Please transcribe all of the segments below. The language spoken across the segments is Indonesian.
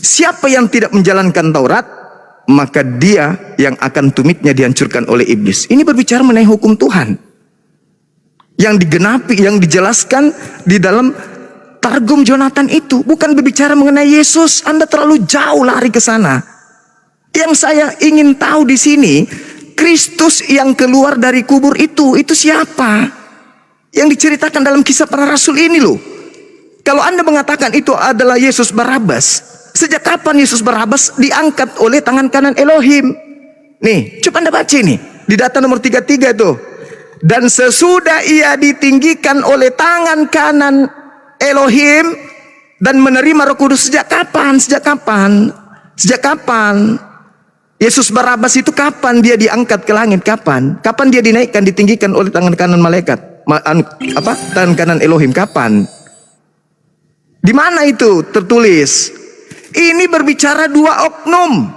Siapa yang tidak menjalankan Taurat, maka dia yang akan tumitnya dihancurkan oleh iblis. Ini berbicara mengenai hukum Tuhan yang digenapi, yang dijelaskan di dalam Targum Jonathan itu. Bukan berbicara mengenai Yesus. Anda terlalu jauh lari ke sana. Yang saya ingin tahu di sini, Kristus yang keluar dari kubur itu siapa? Yang diceritakan dalam Kisah Para Rasul ini loh. Kalau Anda mengatakan itu adalah Yesus Barabas, sejak kapan Yesus Barabas diangkat oleh tangan kanan Elohim? Nih, coba Anda baca ini. Di data nomor 33 itu. Dan sesudah ia ditinggikan oleh tangan kanan Elohim dan menerima Roh Kudus, sejak kapan? Sejak kapan? Sejak kapan? Yesus Barabas itu kapan dia diangkat ke langit? Kapan? Kapan dia dinaikkan, ditinggikan oleh tangan kanan malaikat? Tangan kanan Elohim kapan? Di mana itu tertulis? Ini berbicara dua oknum.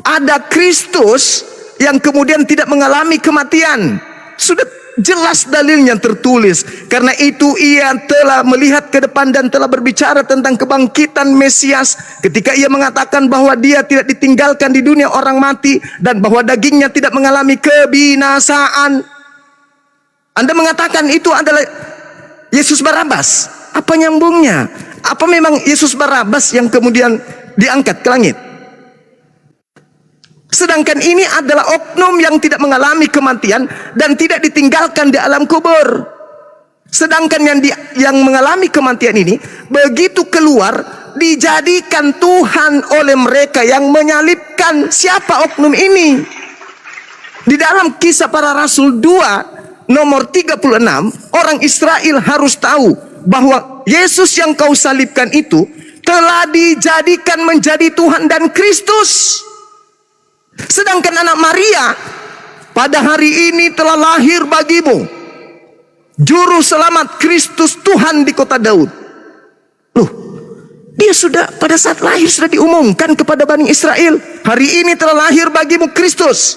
Ada Kristus yang kemudian tidak mengalami kematian. Sudah jelas dalilnya tertulis. Karena itu ia telah melihat ke depan dan telah berbicara tentang kebangkitan Mesias. Ketika ia mengatakan bahwa dia tidak ditinggalkan di dunia orang mati dan bahwa dagingnya tidak mengalami kebinasaan. Anda mengatakan itu adalah Yesus Barabas. Apa nyambungnya? Apa memang Yesus Barabas yang kemudian diangkat ke langit? Sedangkan ini adalah oknum yang tidak mengalami kematian dan tidak ditinggalkan di alam kubur. Sedangkan yang mengalami kematian ini, begitu keluar, dijadikan Tuhan oleh mereka yang menyalibkan. Siapa oknum ini? Di dalam Kisah Para Rasul 2 nomor 36, orang Israel harus tahu bahwa Yesus yang kau salibkan itu telah dijadikan menjadi Tuhan dan Kristus. Sedangkan anak Maria pada hari ini telah lahir bagimu Juru Selamat Kristus Tuhan di kota Daud. Loh, dia sudah pada saat lahir sudah diumumkan kepada Bani Israel, hari ini telah lahir bagimu Kristus.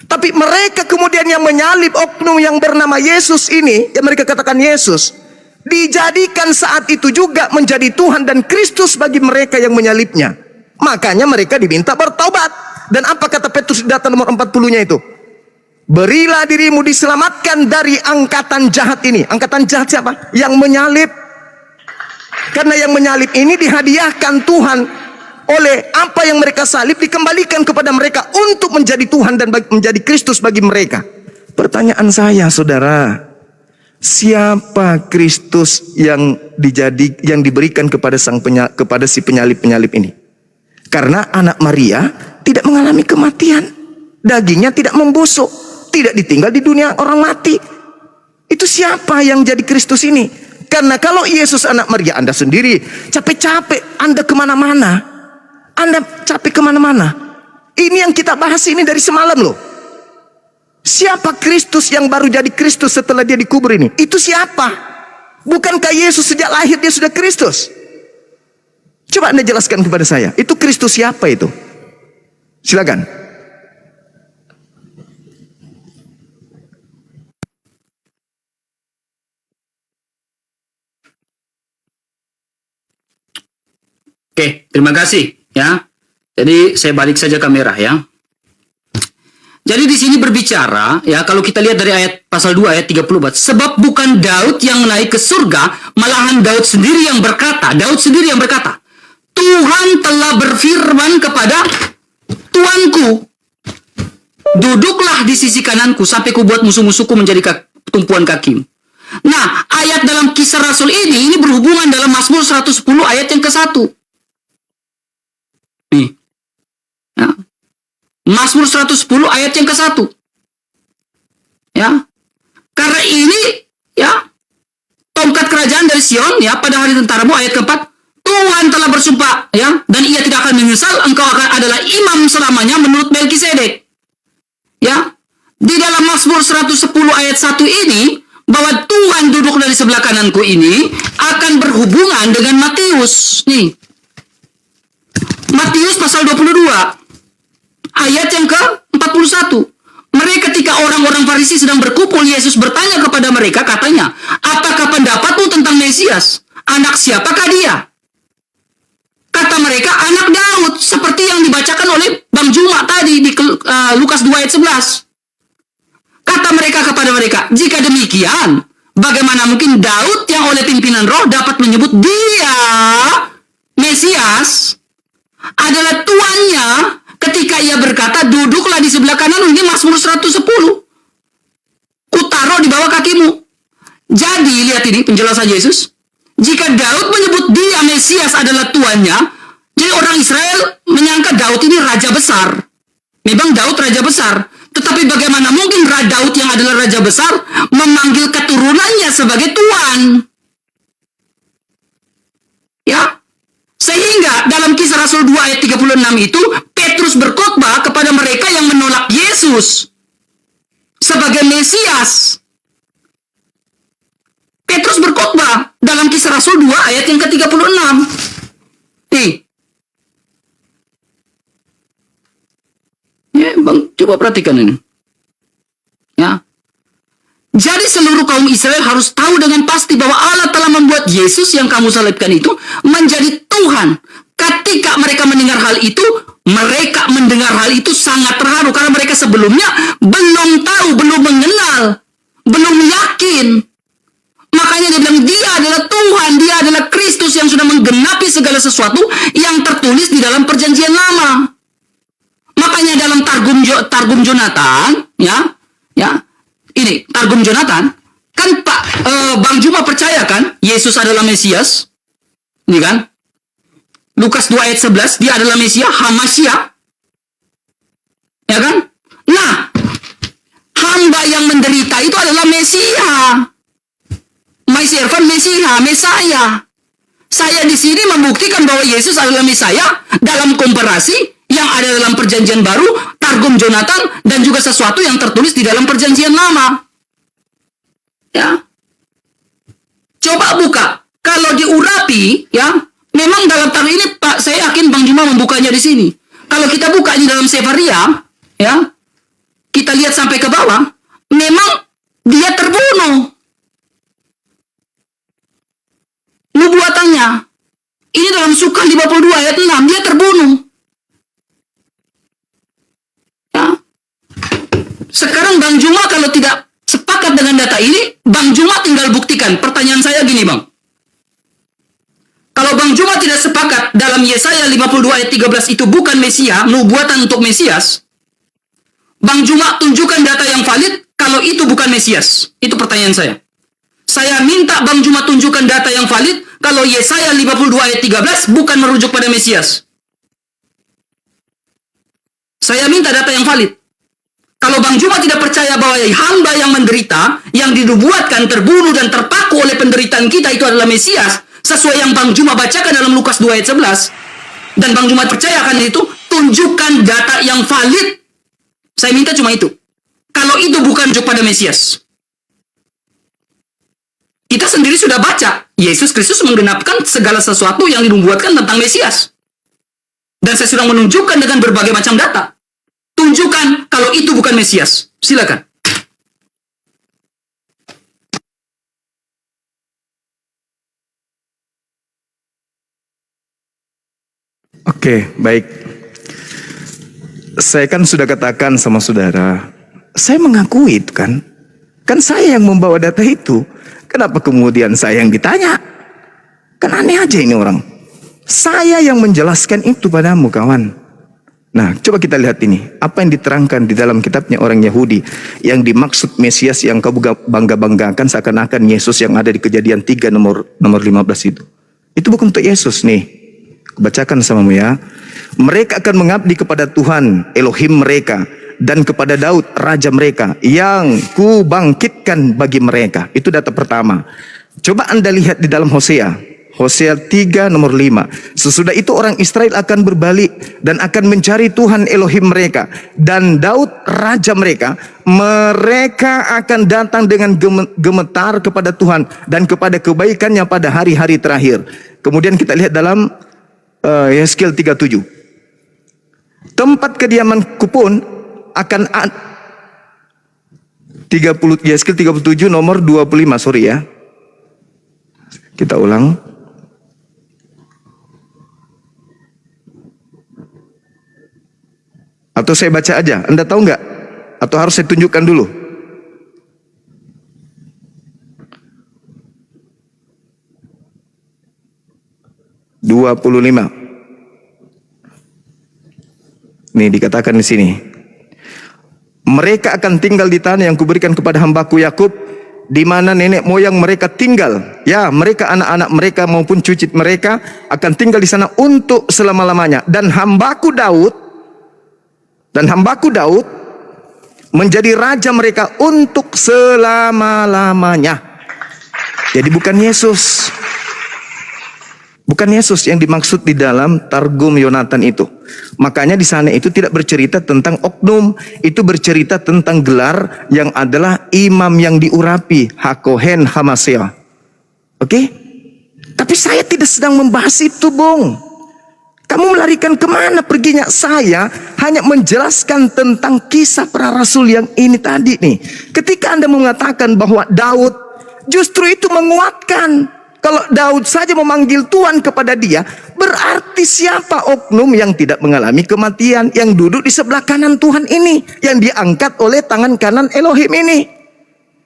Tapi mereka kemudian yang menyalib oknum yang bernama Yesus ini, yang mereka katakan Yesus, dijadikan saat itu juga menjadi Tuhan dan Kristus bagi mereka yang menyalibnya. Makanya mereka diminta bertaubat. Dan apa kata Petrus di data nomor 40-nya itu? Berilah dirimu diselamatkan dari angkatan jahat ini. Angkatan jahat siapa? Yang menyalib. Karena yang menyalib ini dihadiahkan Tuhan oleh apa yang mereka salib, dikembalikan kepada mereka untuk menjadi Tuhan dan menjadi Kristus bagi mereka. Pertanyaan saya, saudara, siapa Kristus yang diberikan kepada si penyalib-penyalib ini? Karena anak Maria tidak mengalami kematian, dagingnya tidak membusuk, tidak ditinggal di dunia orang mati. Itu siapa yang jadi Kristus ini? Karena kalau Yesus anak Maria, Anda sendiri capek-capek, Anda kemana-mana, Anda capek kemana-mana. Ini yang kita bahas ini dari semalam loh. Siapa Kristus yang baru jadi Kristus setelah dia dikubur ini? Itu siapa? Bukankah Yesus sejak lahir dia sudah Kristus? Coba Anda jelaskan kepada saya, itu Kristus siapa itu? Silakan. Oke, terima kasih ya. Jadi saya balik saja kamera ya. Jadi di sini berbicara ya, kalau kita lihat dari ayat pasal 2 ayat 34, sebab bukan Daud yang naik ke surga, malahan Daud sendiri yang berkata, Tuhan telah berfirman kepada Tuanku, duduklah di sisi kananku sampai kubuat musuh-musuhku menjadi tumpuan kakimu. Nah, ayat dalam Kisah Rasul ini berhubungan dalam Mazmur 110 ayat yang ke-1. Nih. Ya. Mazmur 110 ayat yang ke-1. Ya. Karena ini ya tongkat kerajaan dari Sion ya pada hari tentaramu, ayat ke-4. Tuhan telah bersumpah ya, dan ia tidak akan menyesal, engkau akan adalah imam selamanya menurut Melkisedek. Ya. Di dalam Mazmur 110 ayat 1 ini, bahwa Tuhan duduk dari sebelah kananku ini akan berhubungan dengan Matius. Nih. Matius pasal 22 ayat yang ke-41. Mereka ketika orang-orang Farisi sedang berkumpul, Yesus bertanya kepada mereka, katanya, apakah pendapatmu tentang Mesias? Anak siapakah dia? Kata mereka anak Daud, seperti yang dibacakan oleh Bang Juma tadi di Lukas 2 ayat 11. Kata mereka kepada mereka, jika demikian, bagaimana mungkin Daud yang oleh pimpinan roh dapat menyebut dia, Mesias, adalah tuannya ketika ia berkata, duduklah di sebelah kanan, ini Mazmur 110. Kutaruh di bawah kakimu. Jadi, lihat ini penjelasan Yesus. Jika Daud menyebut dia Mesias adalah tuannya, jadi orang Israel menyangka Daud ini raja besar. Memang Daud raja besar. Tetapi bagaimana mungkin Daud yang adalah raja besar memanggil keturunannya sebagai tuan? Ya. Sehingga dalam Kisah Rasul 2 ayat 36 itu, Petrus berkhotbah kepada mereka yang menolak Yesus sebagai Mesias. Petrus berkhotbah dalam Kisah Rasul 2 ayat yang ke-36. Nih. Ya, Bang, coba perhatikan ini. Ya. Jadi seluruh kaum Israel harus tahu dengan pasti bahwa Allah telah membuat Yesus yang kamu salibkan itu menjadi Tuhan. Ketika mereka mendengar hal itu, mereka mendengar hal itu sangat terharu karena mereka sebelumnya belum tahu, belum mengenal, belum yakin. Makanya dia bilang dia adalah Tuhan, dia adalah Kristus yang sudah menggenapi segala sesuatu yang tertulis di dalam perjanjian lama. Makanya dalam Targum Jonathan, ini Targum Jonathan, kan Bang Juma percaya kan Yesus adalah Mesias, ini kan? Lukas 2 ayat 11, dia adalah Mesias, Hamasya, ya kan? Nah, hamba yang menderita itu adalah Mesias. My servant Mesaya. Saya di sini membuktikan bahwa Yesus adalah Mesaya dalam komparasi yang ada dalam perjanjian baru, Targum Jonathan, dan juga sesuatu yang tertulis di dalam perjanjian lama. Ya. Coba buka. Kalau diurapi, ya, memang dalam tar ini Pak, saya yakin Bang Juma membukanya di sini. Kalau kita buka di dalam Sefaria, ya, kita lihat sampai ke bawah, memang dia terbunuh. Nubuatannya. Ini dalam Suka 52 ayat 6. Dia terbunuh. Ya. Sekarang Bang Juma kalau tidak sepakat dengan data ini, Bang Juma tinggal buktikan. Pertanyaan saya gini, Bang. Kalau Bang Juma tidak sepakat dalam Yesaya 52 ayat 13 itu bukan Mesias, nubuatan untuk Mesias, Bang Juma tunjukkan data yang valid kalau itu bukan Mesias. Itu pertanyaan saya. Saya minta Bang Juma tunjukkan data yang valid kalau Yesaya 52 ayat 13 bukan merujuk pada Mesias. Saya minta data yang valid. Kalau Bang Juma tidak percaya bahwa hamba yang menderita, yang dinubuatkan, terbunuh, dan terpaku oleh penderitaan kita itu adalah Mesias, sesuai yang Bang Juma bacakan dalam Lukas 2 ayat 11, dan Bang Juma percayakan itu, tunjukkan data yang valid. Saya minta cuma itu. Kalau itu bukan merujuk pada Mesias. Kita sendiri sudah baca, Yesus Kristus menggenapkan segala sesuatu yang dinubuatkan tentang Mesias. Dan saya sudah menunjukkan dengan berbagai macam data. Tunjukkan kalau itu bukan Mesias. Silakan. Oke, baik. Saya kan sudah katakan sama saudara, saya mengakui itu kan. Kan saya yang membawa data itu. Kenapa kemudian saya yang ditanya? Kan aneh aja ini orang. Saya yang menjelaskan itu padamu, kawan. Nah, coba kita lihat ini. Apa yang diterangkan di dalam kitabnya orang Yahudi. Yang dimaksud Mesias yang kau bangga-banggakan seakan-akan Yesus yang ada di Kejadian 3 nomor 15 itu. Itu bukan untuk Yesus nih. Bacakan samamu ya. Mereka akan mengabdi kepada Tuhan Elohim mereka dan kepada Daud raja mereka yang ku bangkitkan bagi mereka. Itu data pertama. Coba Anda lihat di dalam Hosea 3 nomor 5. Sesudah itu orang Israel akan berbalik dan akan mencari Tuhan Elohim mereka dan Daud raja mereka. Mereka akan datang dengan gemetar kepada Tuhan dan kepada kebaikannya pada hari-hari terakhir. Kemudian kita lihat dalam Yeskel 37. Tempat kediamanku pun akan Yeskel 37 nomor 25, sorry ya. Kita ulang. Atau saya baca aja, Anda tahu nggak? Atau harus saya tunjukkan dulu? (25) Nih dikatakan di sini. Mereka akan tinggal di tanah yang kuberikan kepada hambaku Yakub, di mana nenek moyang mereka tinggal. Ya, mereka, anak-anak mereka maupun cucu mereka akan tinggal di sana untuk selama-lamanya. Dan hambaku Daud menjadi raja mereka untuk selama-lamanya. Jadi bukan Yesus. Bukan Yesus yang dimaksud di dalam Targum Yonatan itu. Makanya di sana itu tidak bercerita tentang oknum, itu bercerita tentang gelar yang adalah imam yang diurapi, Hakohen Hamasea. Oke? Tapi saya tidak sedang membahas itu, Bung. Kamu melarikan kemana perginya? Saya hanya menjelaskan tentang kisah para rasul yang ini tadi nih. Ketika Anda mengatakan bahwa Daud, justru itu menguatkan. Kalau Daud saja memanggil Tuhan kepada dia, berarti siapa oknum yang tidak mengalami kematian, yang duduk di sebelah kanan Tuhan ini, yang diangkat oleh tangan kanan Elohim ini.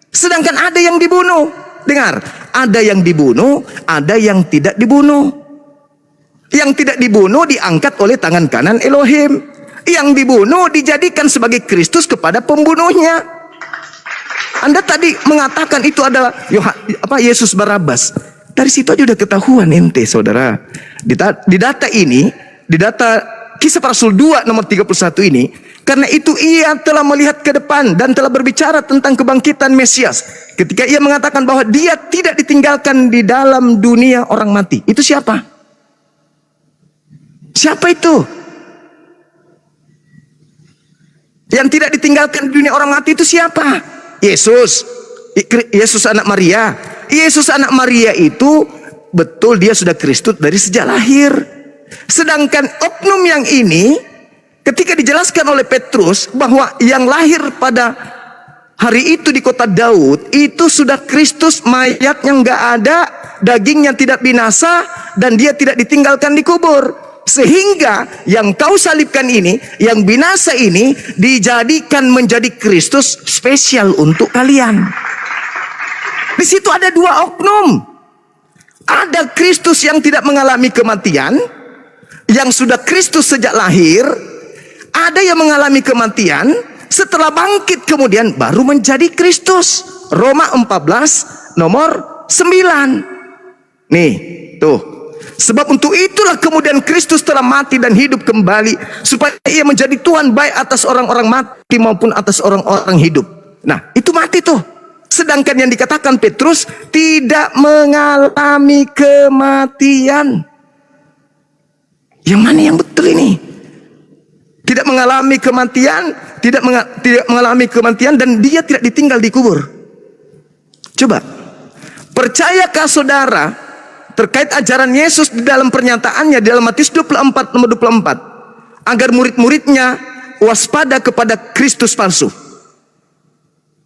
Sedangkan ada yang dibunuh. Dengar, ada yang dibunuh, ada yang tidak dibunuh. Yang tidak dibunuh diangkat oleh tangan kanan Elohim. Yang dibunuh dijadikan sebagai Kristus kepada pembunuhnya. Anda tadi mengatakan itu adalah Yesus Barabas. Dari situ aja udah ketahuan ente, saudara. Di data ini, di data Kisah Para Rasul 2 nomor 31 ini, karena itu ia telah melihat ke depan dan telah berbicara tentang kebangkitan Mesias. Ketika ia mengatakan bahwa dia tidak ditinggalkan di dalam dunia orang mati. Itu siapa? Siapa itu? Yang tidak ditinggalkan di dunia orang mati itu siapa? Yesus. Yesus anak Maria. Yesus anak Maria itu betul dia sudah Kristus dari sejak lahir. Sedangkan oknum yang ini ketika dijelaskan oleh Petrus bahwa yang lahir pada hari itu di kota Daud itu sudah Kristus, mayatnya nggak ada, dagingnya tidak binasa, dan dia tidak ditinggalkan di kubur. Sehingga yang kau salibkan ini, yang binasa ini dijadikan menjadi Kristus spesial untuk kalian. Di situ ada dua oknum. Ada Kristus yang tidak mengalami kematian, yang sudah Kristus sejak lahir. Ada yang mengalami kematian, setelah bangkit kemudian baru menjadi Kristus. Roma 14 nomor 9. Nih, tuh. Sebab untuk itulah kemudian Kristus telah mati dan hidup kembali, supaya ia menjadi Tuhan baik atas orang-orang mati maupun atas orang-orang hidup. Nah, itu mati tuh. Sedangkan yang dikatakan Petrus tidak mengalami kematian. Yang mana yang betul ini? Tidak mengalami kematian, tidak mengalami kematian, dan dia tidak ditinggal di kubur. Coba, percayakah saudara terkait ajaran Yesus di dalam pernyataannya di dalam Matius 24 nomor 24, agar murid-muridnya waspada kepada Kristus palsu?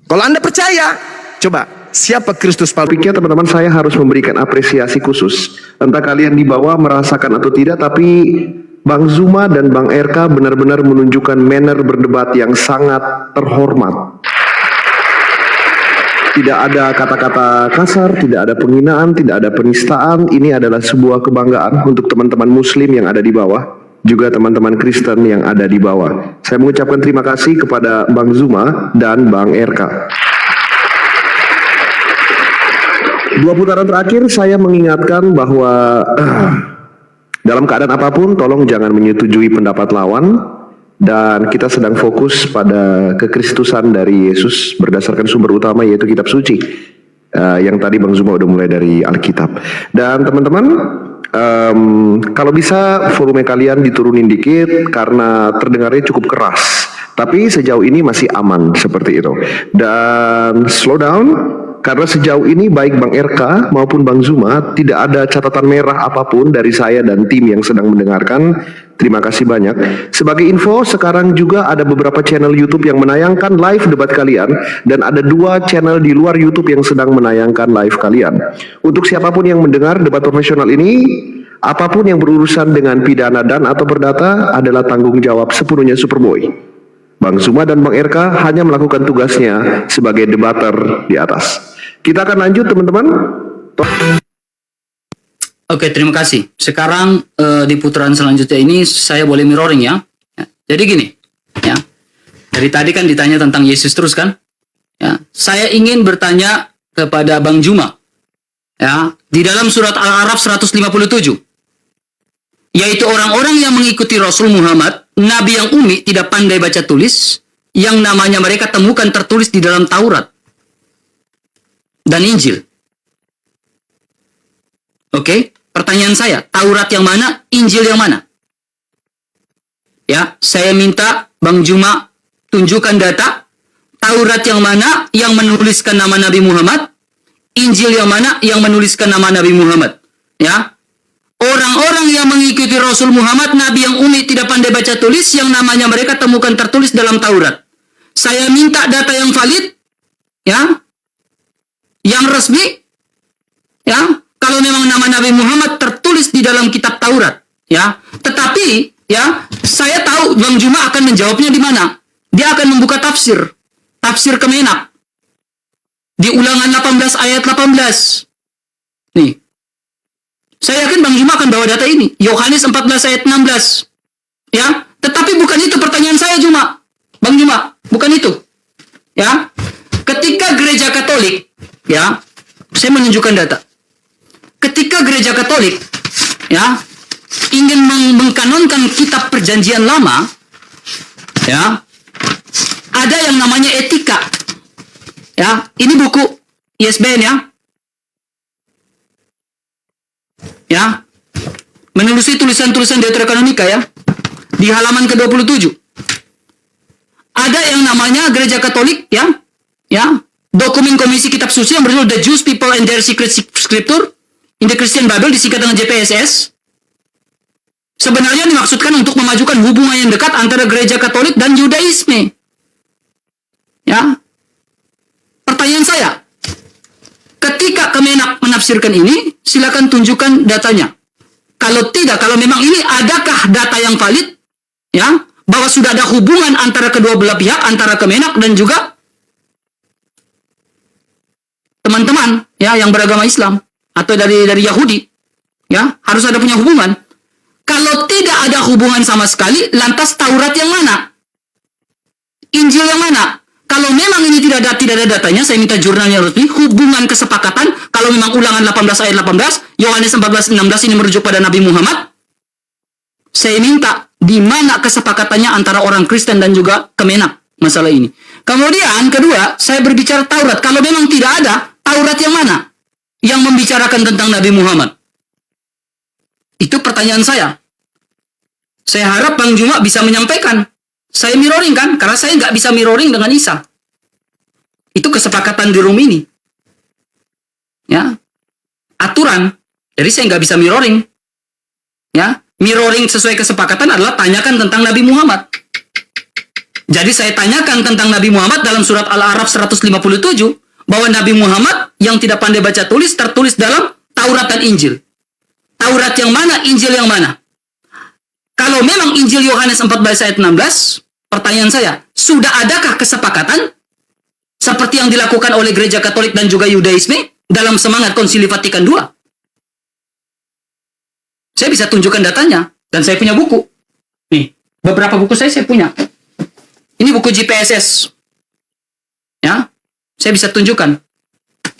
Kalau Anda percaya, coba, siapa Kristus palsu? Pikir teman-teman, saya harus memberikan apresiasi khusus. Entah kalian di bawah merasakan atau tidak, tapi Bang Zuma dan Bang RK benar-benar menunjukkan manner berdebat yang sangat terhormat. Tidak ada kata-kata kasar, tidak ada penghinaan, tidak ada penistaan. Ini adalah sebuah kebanggaan untuk teman-teman Muslim yang ada di bawah, juga teman-teman Kristen yang ada di bawah. Saya mengucapkan terima kasih kepada Bang Zuma dan Bang RK. Dua putaran terakhir saya mengingatkan bahwa dalam keadaan apapun tolong jangan menyetujui pendapat lawan, dan kita sedang fokus pada kekristusan dari Yesus berdasarkan sumber utama yaitu kitab suci, yang tadi Bang Zuma udah mulai dari Alkitab. Dan teman-teman, kalau bisa volume kalian diturunin dikit karena terdengarnya cukup keras, tapi sejauh ini masih aman seperti itu. Dan slow down, karena sejauh ini baik Bang RK maupun Bang Zuma tidak ada catatan merah apapun dari saya dan tim yang sedang mendengarkan. Terima kasih banyak. Sebagai info, sekarang juga ada beberapa channel YouTube yang menayangkan live debat kalian, dan ada 2 channel di luar YouTube yang sedang menayangkan live kalian. Untuk siapapun yang mendengar debat profesional ini, apapun yang berurusan dengan pidana dan atau perdata adalah tanggung jawab sepenuhnya Superboy. Bang Zuma dan Bang RK hanya melakukan tugasnya sebagai debater di atas. Kita akan lanjut teman-teman. Oke, terima kasih. Sekarang di putaran selanjutnya ini saya boleh mirroring ya. Jadi gini, ya. Dari tadi kan ditanya tentang Yesus terus kan? Ya, saya ingin bertanya kepada Bang Juma. Ya, di dalam surat Al-A'raf 157. Yaitu orang-orang yang mengikuti Rasul Muhammad, nabi yang umi, tidak pandai baca tulis, yang namanya mereka temukan tertulis di dalam Taurat dan Injil. Oke, pertanyaan saya, Taurat yang mana, Injil yang mana? Ya, saya minta Bang Juma tunjukkan data Taurat yang mana yang menuliskan nama Nabi Muhammad, Injil yang mana yang menuliskan nama Nabi Muhammad. Ya, orang-orang yang mengikuti Rasul Muhammad, nabi yang umi tidak pandai baca tulis, yang namanya mereka temukan tertulis dalam Taurat. Saya minta data yang valid, ya, yang resmi, ya. Kalau memang nama Nabi Muhammad tertulis di dalam kitab Taurat, ya. Tetapi, ya, saya tahu Bang Juma akan menjawabnya di mana. Dia akan membuka tafsir Kemenak di Ulangan 18 ayat 18. Nih, saya yakin Bang Juma akan bawa data ini. Yohanes 14 ayat 16. Ya, tetapi bukan itu pertanyaan saya Juma. Bang Juma, bukan itu. Ya. Ketika gereja Katolik, ya, saya menunjukkan data. Ketika gereja Katolik, ya, ingin mengkanonkan kitab Perjanjian Lama, ya, ada yang namanya etika. Ya, ini buku ISBN ya. Ya. Menelusuri tulisan-tulisan Deuterokanonika ya. Di halaman ke-27. Ada yang namanya gereja Katolik ya. Ya, dokumen komisi kitab suci yang berjudul The Jewish People and Their Secret Scripture in the Christian Bible, disingkat dengan JPSS. Sebenarnya dimaksudkan untuk memajukan hubungan yang dekat antara gereja Katolik dan Yudaisme. Ya. Pertanyaan saya, ketika Kemenak menafsirkan ini, silakan tunjukkan datanya. Kalau tidak, kalau memang ini adakah data yang valid, ya, bahwa sudah ada hubungan antara kedua belah pihak, antara Kemenak dan juga teman-teman, ya, yang beragama Islam atau dari Yahudi, ya, harus ada punya hubungan. Kalau tidak ada hubungan sama sekali, lantas Taurat yang mana? Injil yang mana? Kalau memang ini tidak ada datanya, saya minta jurnalnya resmi, hubungan kesepakatan, kalau memang Ulangan 18 ayat 18, Yohanes 14 16 ini merujuk pada Nabi Muhammad, saya minta di mana kesepakatannya antara orang Kristen dan juga Kemenak masalah ini. Kemudian kedua, saya berbicara Taurat. Kalau memang tidak ada, Taurat yang mana yang membicarakan tentang Nabi Muhammad? Itu pertanyaan saya. Saya harap Bang Juma bisa menyampaikan. Saya mirroring kan, karena saya nggak bisa mirroring dengan Isa. Itu kesepakatan di room ini. Ya, aturan. Jadi saya nggak bisa mirroring. Ya, mirroring sesuai kesepakatan adalah tanyakan tentang Nabi Muhammad. Jadi saya tanyakan tentang Nabi Muhammad dalam surat Al-A'raf 157, bahwa Nabi Muhammad yang tidak pandai baca tulis tertulis dalam Taurat dan Injil. Taurat yang mana, Injil yang mana? Kalau memang Injil Yohanes 14 ayat 16, pertanyaan saya, sudah adakah kesepakatan seperti yang dilakukan oleh gereja Katolik dan juga Yudaisme dalam semangat Konsili Vatikan II? Saya bisa tunjukkan datanya, dan saya punya buku. Nih, beberapa buku saya punya. Ini buku JPSS. Ya, saya bisa tunjukkan.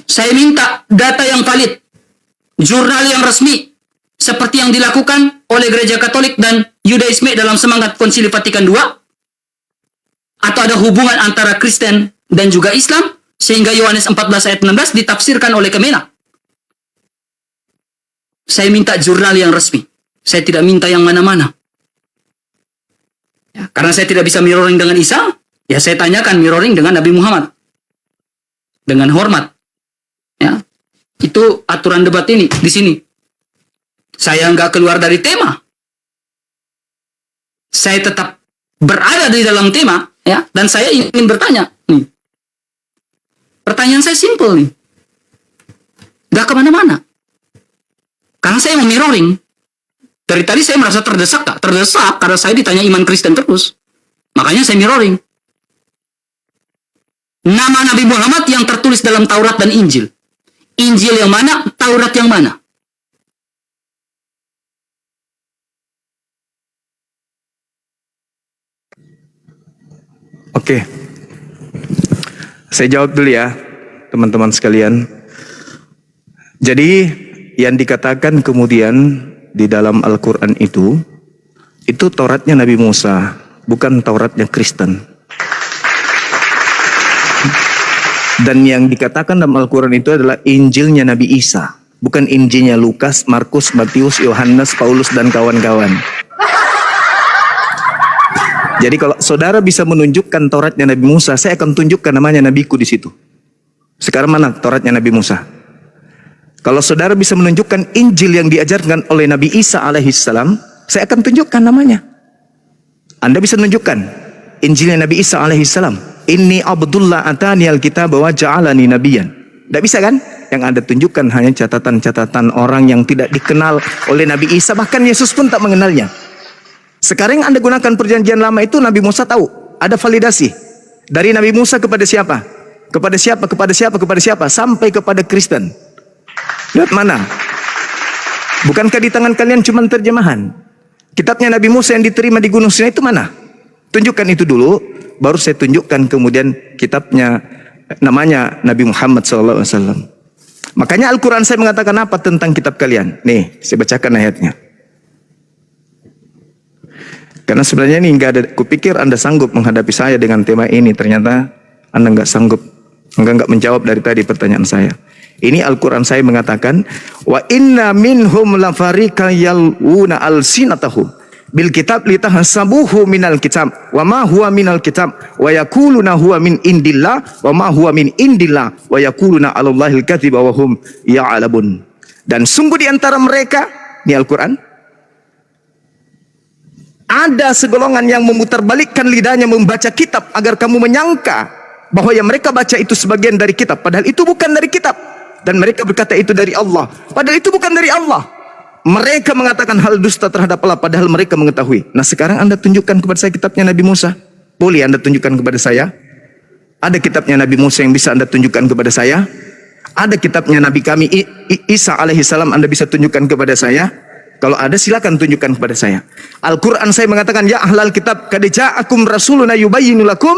Saya minta data yang valid, jurnal yang resmi, seperti yang dilakukan oleh gereja Katolik dan Yudaisme dalam semangat Konsili Vatikan II, atau ada hubungan antara Kristen dan juga Islam, sehingga Yohanes 14 ayat 16 ditafsirkan oleh Kemenak. Saya minta jurnal yang resmi. Saya tidak minta yang mana-mana. Ya, karena saya tidak bisa mirroring dengan Isa, ya saya tanyakan mirroring dengan Nabi Muhammad. Dengan hormat. Ya, itu aturan debat ini, di sini. Saya nggak keluar dari tema. Saya tetap berada di dalam tema, ya, dan saya ingin bertanya. Nih. Pertanyaan saya simple nih. Nggak kemana-mana. Karena saya mau mirroring. Dari tadi saya merasa terdesak, tak? Terdesak karena saya ditanya iman Kristen terus. Makanya saya mirroring. Nama Nabi Muhammad yang tertulis dalam Taurat dan Injil. Injil yang mana? Taurat yang mana? Oke. Saya jawab dulu ya, teman-teman sekalian. Jadi yang dikatakan kemudian di dalam Al-Quran itu Tauratnya Nabi Musa, bukan Tauratnya Kristen. Dan yang dikatakan dalam Al-Quran itu adalah Injilnya Nabi Isa, bukan Injilnya Lukas, Markus, Matius, Yohanes, Paulus, dan kawan-kawan. Jadi kalau saudara bisa menunjukkan Tauratnya Nabi Musa, saya akan tunjukkan namanya nabiku di situ. Sekarang mana Tauratnya Nabi Musa? Kalau saudara bisa menunjukkan Injil yang diajarkan oleh Nabi Isa alaihissalam, saya akan tunjukkan namanya. Anda bisa menunjukkan Injilnya Nabi Isa alaihissalam. Inni Abdullah atani alkitab wa ja'alani nabiyan. Tidak bisa kan? Yang Anda tunjukkan hanya catatan-catatan orang yang tidak dikenal oleh Nabi Isa, bahkan Yesus pun tak mengenalnya. Sekarang Anda gunakan perjanjian lama itu, Nabi Musa tahu, ada validasi. Dari Nabi Musa kepada siapa? Kepada siapa, kepada siapa, kepada siapa, sampai kepada Kristen. Lihat mana? Bukankah di tangan kalian cuma terjemahan? Kitabnya Nabi Musa yang diterima di Gunung Sinai itu mana? Tunjukkan itu dulu, baru saya tunjukkan kemudian kitabnya, namanya Nabi Muhammad SAW. Makanya Al-Quran saya mengatakan apa tentang kitab kalian? Nih, saya bacakan ayatnya. Karena sebenarnya ini nggak ada, kupikir Anda sanggup menghadapi saya dengan tema ini, ternyata Anda nggak sanggup, nggak menjawab dari tadi pertanyaan saya. Ini Al-Quran saya mengatakan, wa inna minhum lafariqan yalwuna alsinatahum bil kitab litahsabuhu minal kitab wa ma huwa minal kitab wa yaquluna huwa min indillah wa ma huwa min indillah wa yaquluna 'alallahil kadziba wa hum ya'lamun. Dan sungguh di antara mereka, ini Al-Quran, ada segolongan yang memutarbalikkan lidahnya membaca kitab agar kamu menyangka bahwa yang mereka baca itu sebagian dari kitab, padahal itu bukan dari kitab. Dan mereka berkata itu dari Allah, padahal itu bukan dari Allah. Mereka mengatakan hal dusta terhadap Allah, padahal mereka mengetahui. Nah sekarang Anda tunjukkan kepada saya kitabnya Nabi Musa. Boleh Anda tunjukkan kepada saya? Ada kitabnya Nabi Musa yang bisa Anda tunjukkan kepada saya? Ada kitabnya Nabi kami Isa alaihissalam Anda bisa tunjukkan kepada saya? Kalau ada silakan tunjukkan kepada saya. Al-Quran saya mengatakan, ya ahlal kitab qad ja'akum rasuluna yubayyinu lakum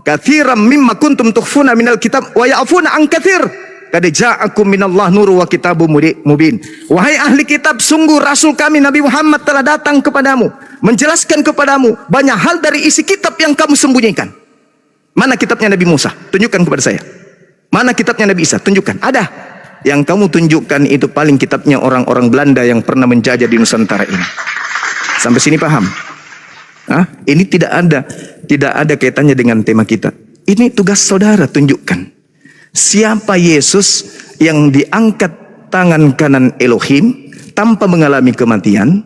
katsiran mimma kuntum tukhfuna minal kitab wa ya'funa an katsir. Qad ja'akum minallah nuru wa kitabum mubin. Wahai ahli kitab, sungguh rasul kami Nabi Muhammad telah datang kepadamu, menjelaskan kepadamu banyak hal dari isi kitab yang kamu sembunyikan. Mana kitabnya Nabi Musa? Tunjukkan kepada saya. Mana kitabnya Nabi Isa? Tunjukkan. Ada. Yang kamu tunjukkan itu paling kitabnya orang-orang Belanda yang pernah menjajah di Nusantara ini. Sampai sini paham? Hah? Ini tidak ada kaitannya dengan tema kita. Ini tugas saudara tunjukkan. Siapa Yesus yang diangkat tangan kanan Elohim tanpa mengalami kematian,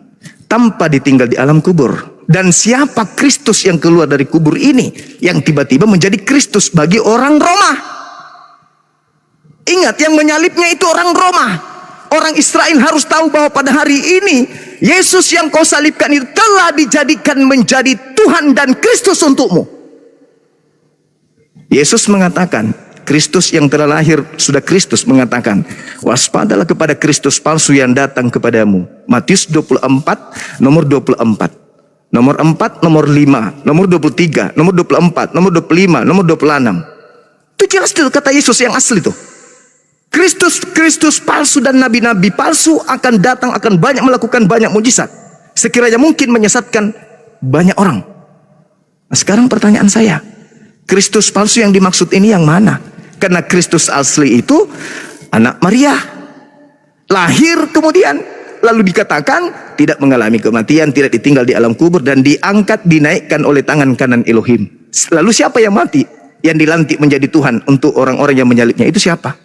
tanpa ditinggal di alam kubur? Dan siapa Kristus yang keluar dari kubur ini, yang tiba-tiba menjadi Kristus bagi orang Roma? Ingat, yang menyalibnya itu orang Roma. Orang Israel harus tahu bahwa pada hari ini Yesus yang kau salibkan itu telah dijadikan menjadi Tuhan dan Kristus untukmu. Yesus mengatakan, Kristus yang telah lahir sudah Kristus mengatakan, waspadalah kepada Kristus palsu yang datang kepadamu. Matius 24 nomor 24, nomor 4, nomor 5, nomor 23, nomor 24, nomor 25, nomor 26. Itu jelas itu kata Yesus yang asli itu. Kristus palsu dan nabi-nabi palsu akan datang, akan banyak melakukan banyak mujizat, sekiranya mungkin menyesatkan banyak orang. Nah, sekarang pertanyaan saya, Kristus palsu yang dimaksud ini yang mana? Karena Kristus asli itu anak Maria, lahir kemudian lalu dikatakan tidak mengalami kematian, tidak ditinggal di alam kubur, dan diangkat, dinaikkan oleh tangan kanan Elohim. Lalu siapa yang mati, yang dilantik menjadi Tuhan untuk orang-orang yang menyalibnya, itu siapa?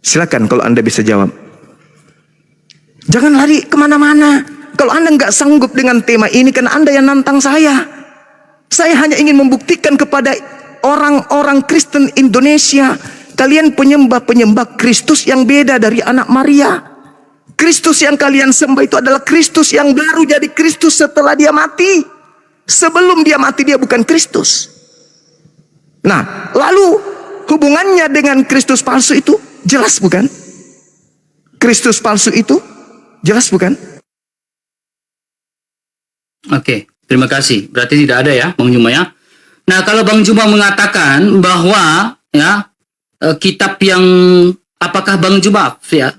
Silakan kalau Anda bisa jawab. Jangan lari kemana-mana. Kalau Anda nggak sanggup dengan tema ini, karena Anda yang nantang saya. Saya hanya ingin membuktikan kepada orang-orang Kristen Indonesia, kalian penyembah-penyembah Kristus yang beda dari anak Maria. Kristus yang kalian sembah itu adalah Kristus yang baru jadi Kristus setelah dia mati. Sebelum dia mati dia bukan Kristus. Nah, lalu hubungannya dengan Kristus palsu itu jelas bukan? Kristus palsu itu jelas bukan? Oke, terima kasih. Berarti tidak ada ya, Bang Juma ya. Nah, kalau Bang Juma mengatakan bahwa ya kitab yang apakah Bang Juma ya?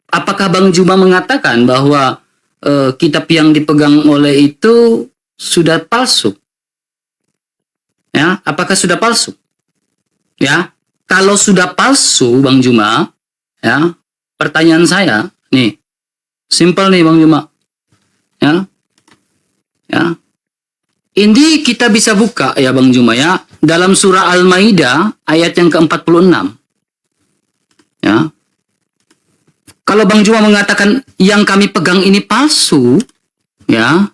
Apakah Bang Juma mengatakan bahwa kitab yang dipegang oleh itu sudah palsu? Ya, apakah sudah palsu? Ya, kalau sudah palsu, Bang Juma, ya, pertanyaan saya, nih, simpel nih, Bang Juma, ya, ya, ini kita bisa buka ya, Bang Juma ya, dalam surah Al-Maidah ayat yang ke-46, ya. Kalau Bang Juma mengatakan yang kami pegang ini palsu, ya,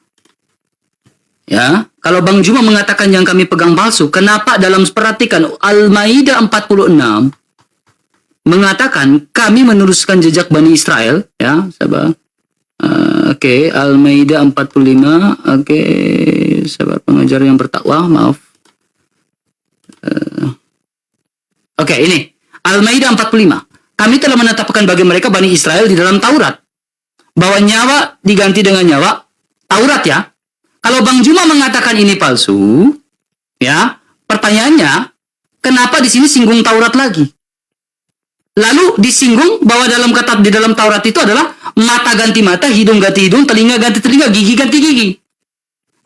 ya, kalau Bang Juma mengatakan yang kami pegang palsu, kenapa dalam perhatikan Al-Maidah 46 mengatakan kami meneruskan jejak Bani Israel, ya, sahabat. Oke, Al-Maidah 45, oke, sahabat pengajar yang bertakwa, maaf. Oke, ini Al-Maidah 45. Kami telah menetapkan bagi mereka Bani Israel di dalam Taurat bahwa nyawa diganti dengan nyawa. Taurat ya. Kalau Bang Juma mengatakan ini palsu, ya, pertanyaannya, kenapa di sini singgung Taurat lagi? Lalu disinggung bahwa di dalam Taurat itu adalah mata ganti mata, hidung ganti hidung, telinga ganti telinga, gigi ganti gigi.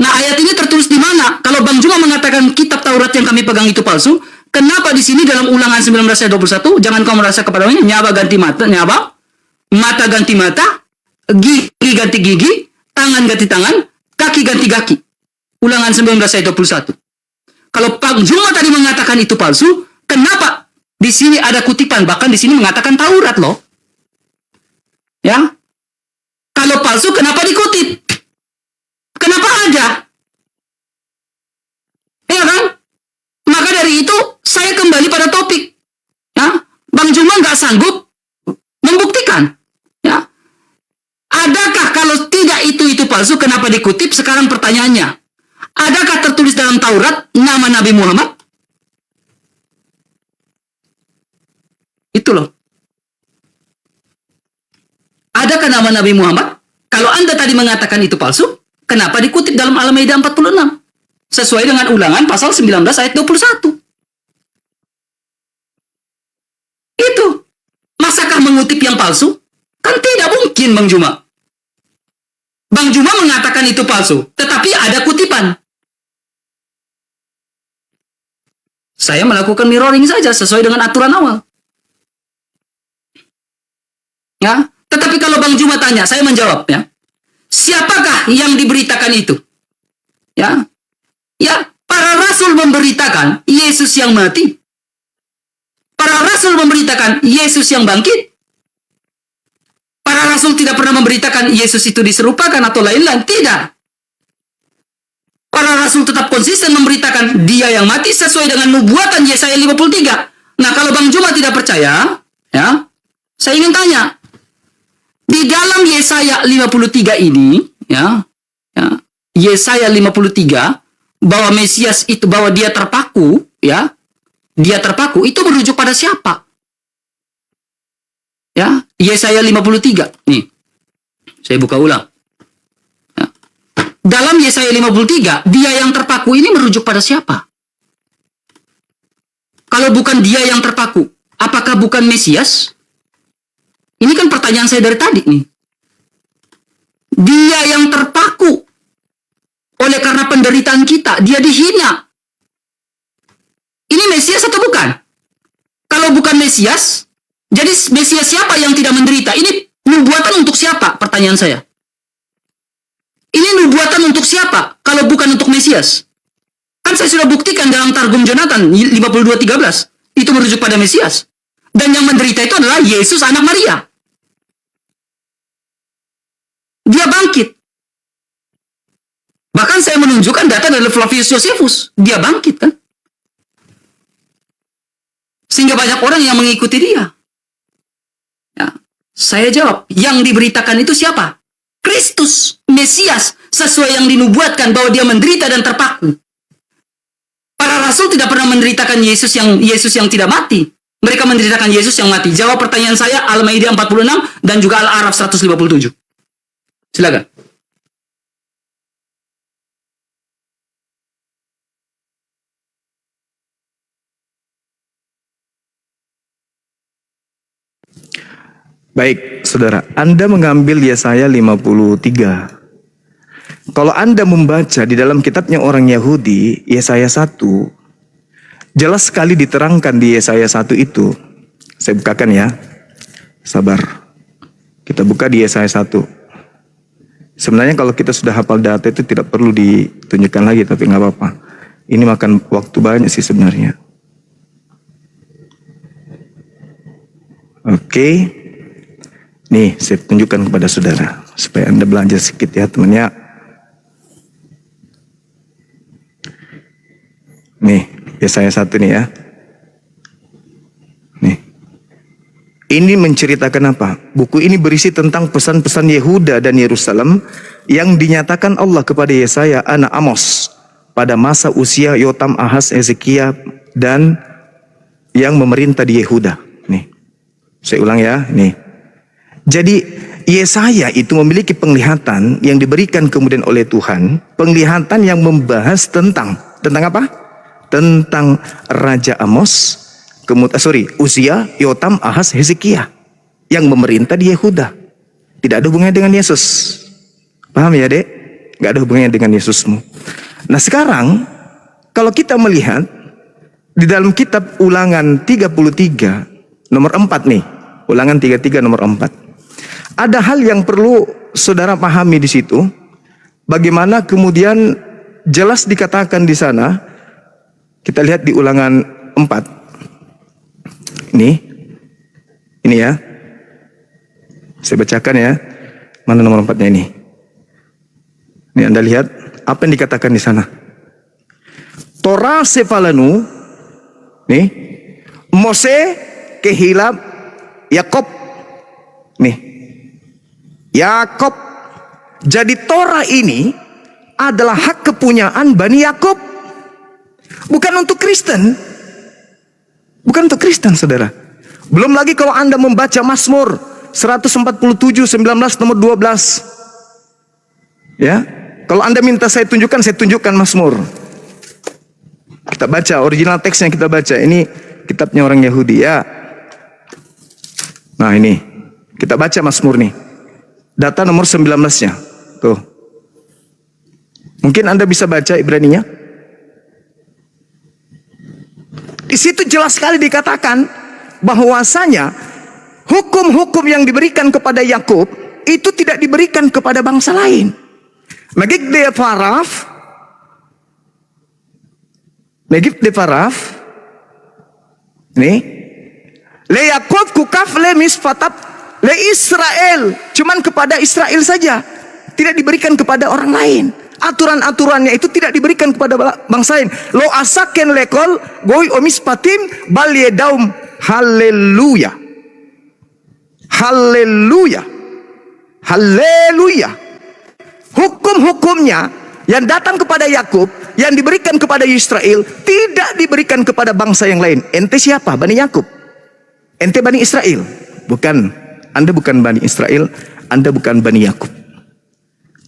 Nah, ayat ini tertulis di mana? Kalau Bang Juma mengatakan kitab Taurat yang kami pegang itu palsu, kenapa di sini dalam Ulangan 19 ayat 21, jangan kau merasa kepadanya, nyawa ganti mata, nyawa, mata ganti mata, gigi ganti gigi, tangan ganti tangan, kaki ganti kaki. Ulangan 19 ayat 21. Kalau Bang Juma tadi mengatakan itu palsu, kenapa di sini ada kutipan, bahkan di sini mengatakan Taurat loh. Ya. Kalau palsu kenapa dikutip? Kenapa ada? Ya kan? Maka dari itu saya kembali pada topik. Ya, Bang Juma nggak sanggup membuktikan. Ya. Adakah kalau tidak itu palsu, kenapa dikutip? Sekarang pertanyaannya, adakah tertulis dalam Taurat nama Nabi Muhammad? Itu loh. Adakah nama Nabi Muhammad? Kalau Anda tadi mengatakan itu palsu, kenapa dikutip dalam Al-Maidah 46? Sesuai dengan Ulangan pasal 19 ayat 21. Itu. Masakah mengutip yang palsu? Kan tidak mungkin, Bang Juma. Bang Juma mengatakan itu palsu, tetapi ada kutipan. Saya melakukan mirroring saja sesuai dengan aturan awal. Ya, tetapi kalau Bang Juma tanya, saya menjawab ya. Siapakah yang diberitakan itu? Ya. Ya, para rasul memberitakan Yesus yang mati. Para rasul memberitakan Yesus yang bangkit. Para rasul tidak pernah memberitakan Yesus itu diserupakan atau lain-lain, tidak. Para rasul tetap konsisten memberitakan dia yang mati sesuai dengan nubuatan Yesaya 53. Nah, kalau Bang Juma tidak percaya, ya, saya ingin tanya. Di dalam Yesaya 53 ini, ya, Yesaya 53, bahwa Mesias itu, bahwa dia terpaku, ya, dia terpaku, itu merujuk pada siapa? Ya, Yesaya 53, nih, saya buka ulang. Ya. Dalam Yesaya 53, dia yang terpaku ini merujuk pada siapa? Kalau bukan dia yang terpaku, apakah bukan Mesias? Ini kan pertanyaan saya dari tadi nih. Dia yang terpaku oleh karena penderitaan kita, dia dihina. Ini Mesias atau bukan? Kalau bukan Mesias, jadi Mesias siapa yang tidak menderita? Ini nubuatan untuk siapa? Pertanyaan saya. Ini nubuatan untuk siapa? Kalau bukan untuk Mesias. Kan saya sudah buktikan dalam Targum Jonathan 52:13. Itu merujuk pada Mesias. Dan yang menderita itu adalah Yesus anak Maria. Dia bangkit. Bahkan saya menunjukkan data dari Flavius Josephus. Dia bangkit kan. Sehingga banyak orang yang mengikuti dia. Ya. Saya jawab, yang diberitakan itu siapa? Kristus, Mesias, sesuai yang dinubuatkan bahwa dia menderita dan terpaku. Para rasul tidak pernah menderitakan Yesus yang tidak mati. Mereka menderitakan Yesus yang mati. Jawab pertanyaan saya, Al-Maidah 46 dan juga Al-A'raf 157. Silakan. Baik, saudara, Anda mengambil Yesaya 53. Kalau Anda membaca di dalam kitabnya orang Yahudi, Yesaya 1, jelas sekali diterangkan di Yesaya 1 itu. Saya bukakan ya. Sabar. Kita buka di Yesaya 1. Sebenarnya kalau kita sudah hafal data itu tidak perlu ditunjukkan lagi, tapi nggak apa-apa. Ini makan waktu banyak sih sebenarnya. Oke. Nih, saya tunjukkan kepada saudara supaya Anda belajar sedikit ya, temannya. Nih, Yesaya 1 nih ya. Nih. Ini menceritakan apa? Buku ini berisi tentang pesan-pesan Yehuda dan Yerusalem yang dinyatakan Allah kepada Yesaya anak Amos pada masa usia Yotam, Ahaz, Hezekia dan yang memerintah di Yehuda. Nih. Saya ulang ya, nih. Jadi Yesaya itu memiliki penglihatan yang diberikan kemudian oleh Tuhan, penglihatan yang membahas tentang apa? Tentang Raja Amos, Uzia, Yotam, Ahaz, Hezekia yang memerintah di Yehuda. Tidak ada hubungannya dengan Yesus. Paham ya, Dek? Gak ada hubungannya dengan Yesusmu. Nah, sekarang kalau kita melihat di dalam kitab Ulangan 33 nomor 4 nih. Ulangan 33 nomor 4. Ada hal yang perlu saudara pahami di situ. Bagaimana kemudian jelas dikatakan di sana. Kita lihat di Ulangan 4. Ini ya. Saya bacakan ya. Mana nomor 4-nya ini? Ini Anda lihat apa yang dikatakan di sana. Torah sefalanu, nih, Mose kehilap Yakob, nih. Yakob. Jadi Torah ini adalah hak kepunyaan Bani Yakob. Bukan untuk Kristen. Bukan untuk Kristen, saudara. Belum lagi kalau Anda membaca Mazmur 147, 19, nomor 12. Ya. Kalau Anda minta saya tunjukkan Mazmur. Kita baca, original teksnya kita baca. Ini kitabnya orang Yahudi ya. Nah ini. Kita baca Mazmur nih. Data nomor 19-nya. Tuh. Mungkin Anda bisa baca Ibraninya. Di situ jelas sekali dikatakan bahwasanya hukum-hukum yang diberikan kepada Yakub itu tidak diberikan kepada bangsa lain. Megib de Faraf. Nih. Le Yakub kukaf le misfatap le Israel, cuman kepada Israel saja, tidak diberikan kepada orang lain. Aturan-aturannya itu tidak diberikan kepada bangsa lain. Lo asaken lekol goy omis patim bal yedaum. Haleluya, haleluya, haleluya. Hukum-hukumnya yang datang kepada Yakub, yang diberikan kepada Israel, tidak diberikan kepada bangsa yang lain. Ente siapa? Bani Yakub. Ente Bani Israel. Bukan. Anda bukan Bani Israel, Anda bukan Bani Yakub.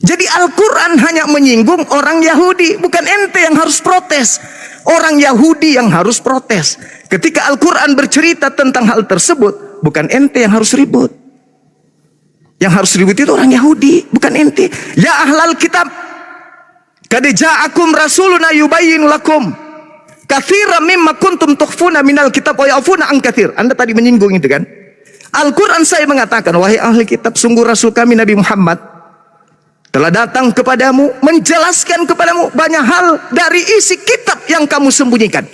Jadi Al-Quran hanya menyinggung orang Yahudi, bukan ente yang harus protes. Orang Yahudi yang harus protes. Ketika Al-Quran bercerita tentang hal tersebut, bukan ente yang harus ribut. Yang harus ribut itu orang Yahudi, bukan ente. Ya ahlal kitab, qad ja'akum rasuluna yubayyin lakum katsiran mimma kuntum tukhfuna minal kitab wa ya'funa an katsir. Anda tadi menyinggung itu kan? Al-Quran saya mengatakan, wahai ahli kitab, sungguh Rasul kami Nabi Muhammad telah datang kepadamu, menjelaskan kepadamu banyak hal dari isi kitab yang kamu sembunyikan.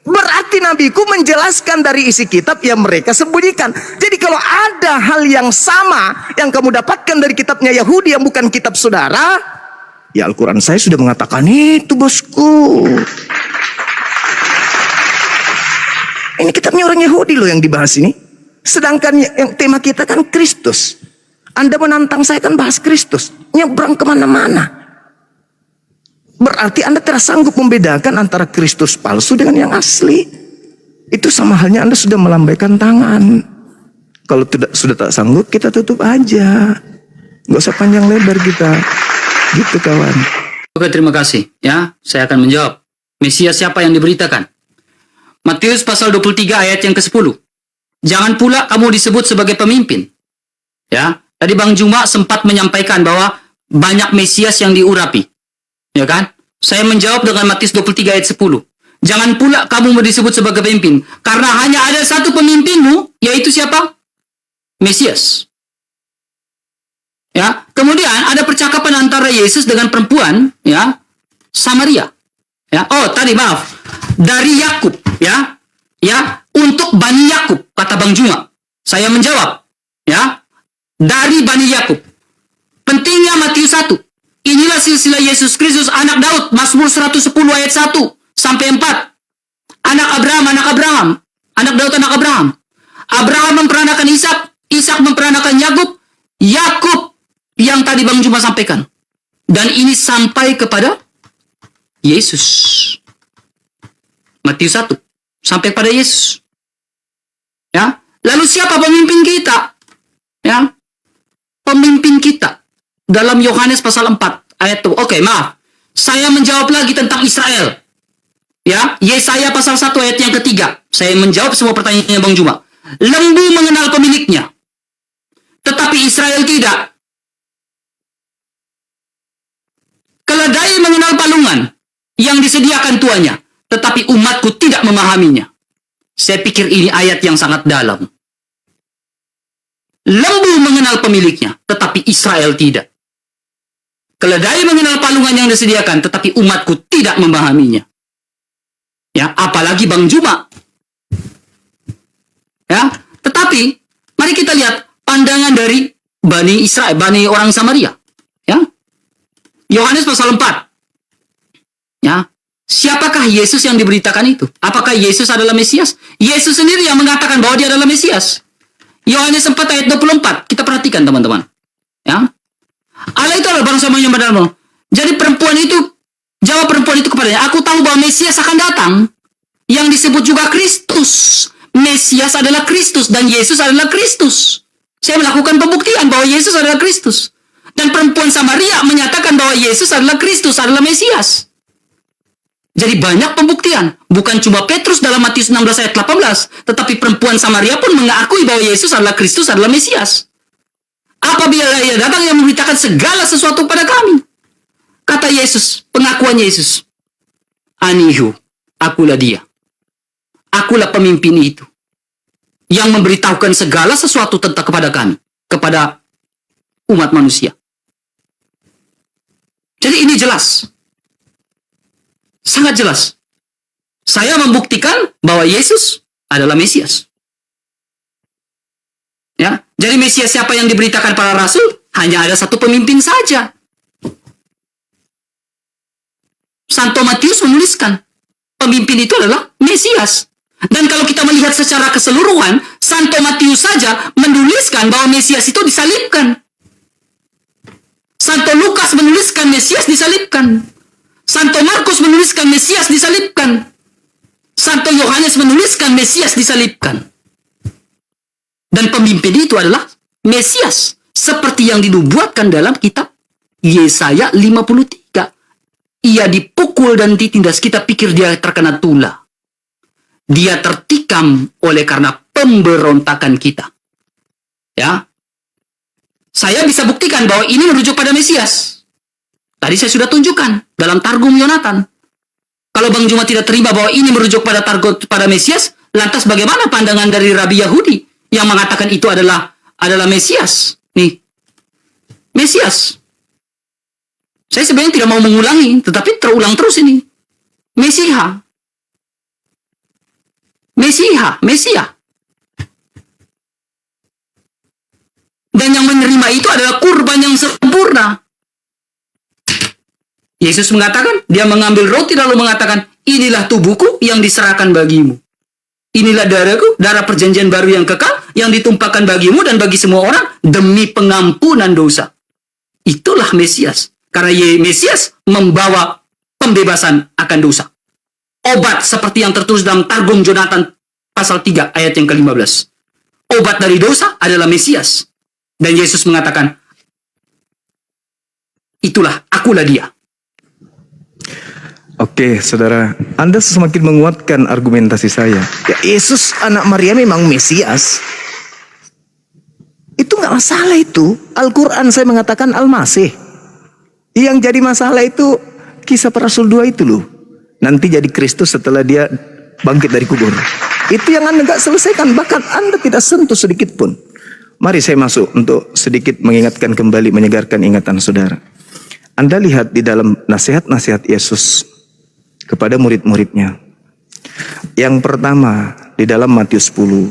Berarti Nabiku menjelaskan dari isi kitab yang mereka sembunyikan. Jadi kalau ada hal yang sama yang kamu dapatkan dari kitabnya Yahudi yang bukan kitab saudara, ya Al-Quran saya sudah mengatakan itu, bosku. Ini kitabnya orang Yahudi loh yang dibahas ini. Sedangkan yang tema kita kan Kristus. Anda menantang saya kan bahas Kristus. Nyebrang kemana-mana. Berarti Anda tidak sanggup membedakan antara Kristus palsu dengan yang asli. Itu sama halnya Anda sudah melambaikan tangan. Kalau sudah tak sanggup, kita tutup aja. Nggak usah panjang lebar kita. Gitu kawan. Oke, terima kasih. Ya, saya akan menjawab. Mesias siapa yang diberitakan? Matius pasal 23 ayat yang ke-10. Jangan pula kamu disebut sebagai pemimpin. Ya, tadi Bang Juma sempat menyampaikan bahwa banyak Mesias yang diurapi. Ya kan? Saya menjawab dengan Matius 23 ayat 10. Jangan pula kamu disebut sebagai pemimpin. Karena hanya ada satu pemimpinmu, yaitu siapa? Mesias. Ya, kemudian ada percakapan antara Yesus dengan perempuan, ya, Samaria. Ya, oh tadi maaf, dari Yakub, ya, untuk Bani Yakub, kata Bang Juma. Saya menjawab, ya, dari Bani Yakub. Pentingnya Matius 1. Inilah silsilah Yesus Kristus, anak Daud, Mazmur 110 ayat 1 sampai 4. Anak Abraham, anak Daud, anak Abraham. Abraham memperanakan Ishak, Ishak memperanakan Yakub yang tadi Bang Juma sampaikan. Dan ini sampai kepada Yesus. Matius 1 sampai pada Yesus. Ya, lalu siapa pemimpin kita? Ya, pemimpin kita dalam Yohanes pasal 4 ayat 2. Oke, maaf. Saya menjawab lagi tentang Israel. Ya, Yesaya pasal 1 ayat yang ketiga. Saya menjawab semua pertanyaannya Bang Juma. Lembu mengenal pemiliknya, tetapi Israel tidak. Keledai mengenal palungan yang disediakan tuannya, tetapi umatku tidak memahaminya. Saya pikir ini ayat yang sangat dalam. Lembu mengenal pemiliknya, tetapi Israel tidak. Keledai mengenal palungan yang disediakan, tetapi umatku tidak memahaminya. Ya, apalagi Bang Juma. Ya, tetapi mari kita lihat pandangan dari Bani Israel, Bani orang Samaria. Ya, Yohanes pasal 4. Ya, siapakah Yesus yang diberitakan itu? Apakah Yesus adalah Mesias? Yesus sendiri yang mengatakan bahwa dia adalah Mesias. Yohanes 4 ayat 24. Kita perhatikan teman-teman. Ya, Allah itu adalah bangsa yang benar. Jadi jawab perempuan itu kepadanya, aku tahu bahwa Mesias akan datang, yang disebut juga Kristus. Mesias adalah Kristus dan Yesus adalah Kristus. Saya melakukan pembuktian bahwa Yesus adalah Kristus. Dan perempuan Samaria menyatakan bahwa Yesus adalah Kristus, adalah Mesias. Jadi banyak pembuktian. Bukan cuma Petrus dalam Matius 16 ayat 18, tetapi perempuan Samaria pun mengakui bahwa Yesus adalah Kristus, adalah Mesias. Apabila ia datang yang memberitakan segala sesuatu pada kami. Kata Yesus, pengakuan Yesus, Anihu, akulah dia. Akulah pemimpin itu. Yang memberitahukan segala sesuatu tentang kepada kami. Kepada umat manusia. Jadi ini jelas. Sangat jelas. Saya membuktikan bahwa Yesus adalah Mesias. Ya, jadi Mesias siapa yang diberitakan para rasul? Hanya ada satu pemimpin saja. Santo Matius menuliskan, pemimpin itu adalah Mesias. Dan kalau kita melihat secara keseluruhan, Santo Matius saja menuliskan bahwa Mesias itu disalibkan. Santo Lukas menuliskan Mesias disalibkan. Santo Markus menuliskan Mesias disalibkan. Santo Yohanes menuliskan Mesias disalibkan. Dan pemimpin itu adalah Mesias. Seperti yang dinubuatkan dalam kitab Yesaya 53. Ia dipukul dan ditindas, kita pikir dia terkena tulah. Dia tertikam oleh karena pemberontakan kita. Ya. Saya bisa buktikan bahwa ini merujuk pada Mesias. Tadi saya sudah tunjukkan dalam Targum Yonatan. Kalau Bang Juma tidak terima bahwa ini merujuk pada Mesias, lantas bagaimana pandangan dari Rabi Yahudi yang mengatakan itu adalah Mesias? Nih. Mesias. Saya sebenarnya tidak mau mengulangi, tetapi terulang terus ini. Mesia. Dan yang menerima itu adalah kurban yang sempurna. Yesus mengatakan, dia mengambil roti lalu mengatakan, inilah tubuhku yang diserahkan bagimu. Inilah darahku, darah perjanjian baru yang kekal, yang ditumpahkan bagimu dan bagi semua orang demi pengampunan dosa. Itulah Mesias. Karena Mesias membawa pembebasan akan dosa. Obat seperti yang tertulis dalam Targum Jonathan pasal 3 ayat yang ke-15. Obat dari dosa adalah Mesias. Dan Yesus mengatakan, itulah, akulah dia. Oke, saudara, Anda semakin menguatkan argumentasi saya. Ya, Yesus anak Maria memang Mesias. Itu nggak masalah itu. Al-Quran saya mengatakan Al-Masih. Yang jadi masalah itu Kisah para Rasul 2 itu loh. Nanti jadi Kristus setelah dia bangkit dari kubur. Itu yang Anda nggak selesaikan. Bahkan Anda tidak sentuh sedikit pun. Mari saya masuk untuk sedikit mengingatkan kembali, menyegarkan ingatan saudara. Anda lihat di dalam nasihat-nasihat Yesus kepada murid-muridnya. Yang pertama di dalam Matius 10.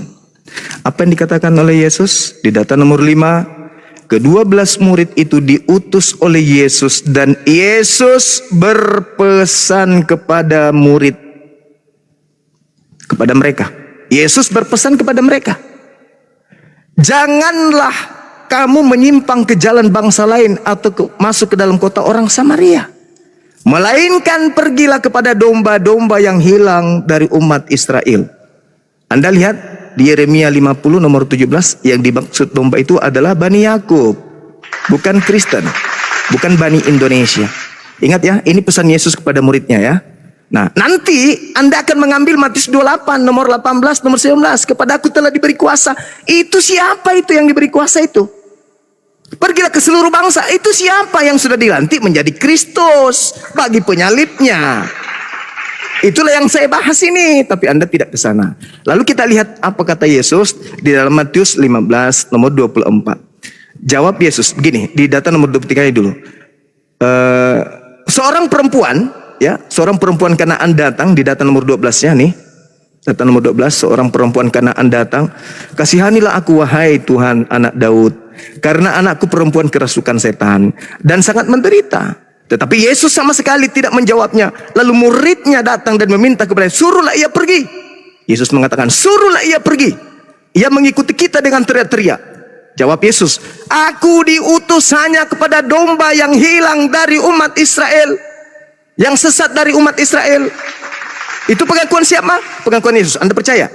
Apa yang dikatakan oleh Yesus? Di data nomor 5, ke-12 murid itu diutus oleh Yesus dan Yesus berpesan kepada murid, kepada mereka. Yesus berpesan kepada mereka. Janganlah kamu menyimpang ke jalan bangsa lain atau masuk ke dalam kota orang Samaria. Melainkan pergilah kepada domba-domba yang hilang dari umat Israel. Anda lihat di Yeremia 50 nomor 17, yang dimaksud domba itu adalah Bani Yakub, bukan Kristen, bukan Bani Indonesia. Ingat ya, ini pesan Yesus kepada muridnya ya. Nah, nanti Anda akan mengambil Matius 28 nomor 18 nomor 19, kepada aku telah diberi kuasa. Itu siapa itu yang diberi kuasa itu? Pergilah ke seluruh bangsa. Itu siapa yang sudah dilantik menjadi Kristus bagi penyalibnya? Itulah yang saya bahas ini, tapi Anda tidak ke sana. Lalu kita lihat apa kata Yesus di dalam Matius 15 nomor 24. Jawab Yesus begini, di data nomor 23 dulu. Seorang perempuan, ya, seorang perempuan Kanaan datang di data nomor 12-nya nih. Data nomor 12, seorang perempuan Kanaan datang, kasihanilah aku wahai Tuhan anak Daud, karena anakku perempuan kerasukan setan dan sangat menderita. Tetapi Yesus sama sekali tidak menjawabnya. Lalu muridnya datang dan meminta kepada dia, suruhlah ia pergi. Yesus mengatakan, suruhlah ia pergi. Ia mengikuti kita dengan teriak-teriak. Jawab Yesus, aku diutus hanya kepada domba yang hilang dari umat Israel, yang sesat dari umat Israel. Itu pengakuan siapa? Pengakuan Yesus. Anda percaya?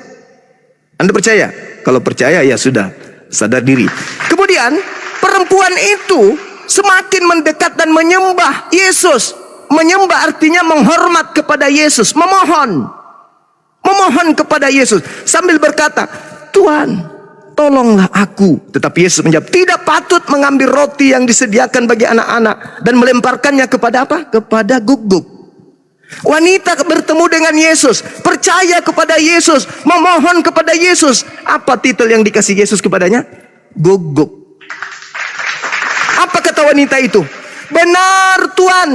Anda percaya? Kalau percaya ya sudah, sadar diri. Kemudian perempuan itu semakin mendekat dan menyembah Yesus. Menyembah artinya menghormat kepada Yesus, memohon kepada Yesus sambil berkata, Tuhan, tolonglah aku. Tetapi Yesus menjawab, tidak patut mengambil roti yang disediakan bagi anak-anak dan melemparkannya kepada apa? Kepada guguk. Wanita bertemu dengan Yesus, percaya kepada Yesus, memohon kepada Yesus. Apa titel yang dikasih Yesus kepadanya? Guguk. Apa kata wanita itu? Benar Tuhan,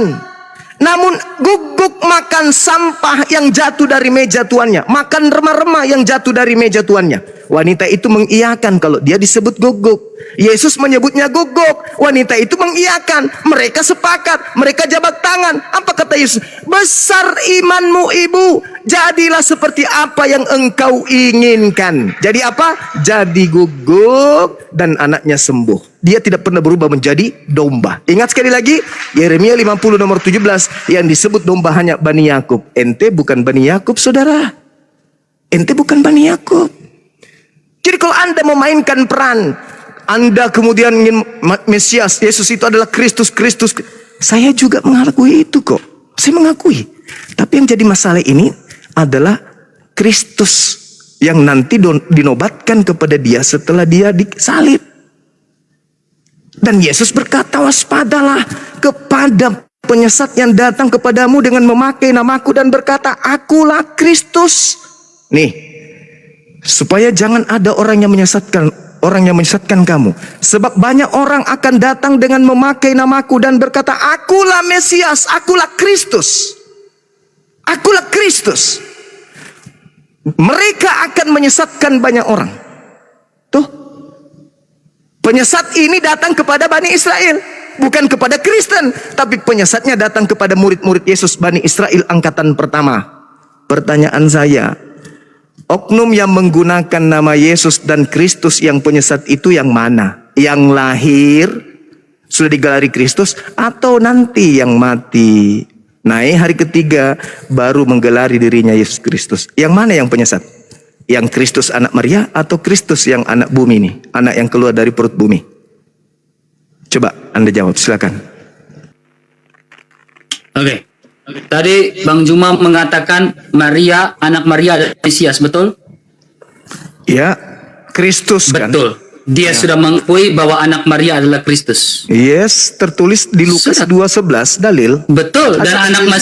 namun guguk makan sampah yang jatuh dari meja tuannya, makan remah-remah yang jatuh dari meja tuannya. Wanita itu mengiyakan kalau dia disebut guguk. Yesus menyebutnya guguk. Wanita itu mengiyakan. Mereka sepakat, mereka jabat tangan. Apa kata Yesus? Besar imanmu ibu, jadilah seperti apa yang engkau inginkan. Jadi apa? Jadi guguk dan anaknya sembuh. Dia tidak pernah berubah menjadi domba. Ingat sekali lagi, Yeremia 50 nomor 17, yang disebut domba hanya Bani Yakub. Ente bukan Bani Yakub, saudara. Ente bukan Bani Yakub. Jadi kalau Anda memainkan peran, Anda kemudian ingin Mesias, Yesus itu adalah Kristus. Saya juga mengakui itu kok. Saya mengakui. Tapi yang jadi masalah ini adalah Kristus yang nanti dinobatkan kepada dia setelah dia disalib. Dan Yesus berkata, waspadalah kepada penyesat yang datang kepadamu dengan memakai namaku dan berkata, akulah Kristus. Nih, supaya jangan ada orang yang menyesatkan kamu. Sebab banyak orang akan datang dengan memakai namaku dan berkata, akulah Mesias, akulah Kristus. Akulah Kristus. Mereka akan menyesatkan banyak orang. Tuh, penyesat ini datang kepada Bani Israel, bukan kepada Kristen. Tapi penyesatnya datang kepada murid-murid Yesus, Bani Israel angkatan pertama. Pertanyaan saya, oknum yang menggunakan nama Yesus dan Kristus yang penyesat itu yang mana? Yang lahir sudah digelari Kristus atau nanti yang mati naik hari ketiga baru menggelari dirinya Yesus Kristus? Yang mana yang penyesat? Yang Kristus anak Maria atau Kristus yang anak bumi ini, anak yang keluar dari perut bumi? Coba Anda jawab, silakan. Oke. Tadi Bang Juma mengatakan Maria, anak Maria adalah Mesias, betul? Ya, Kristus kan? Betul. Dia sudah mengakui bahwa anak Maria adalah Kristus. Yes, tertulis di Lukas Sudah. 2:11 dalil. Betul. Dan Ada dalilnya.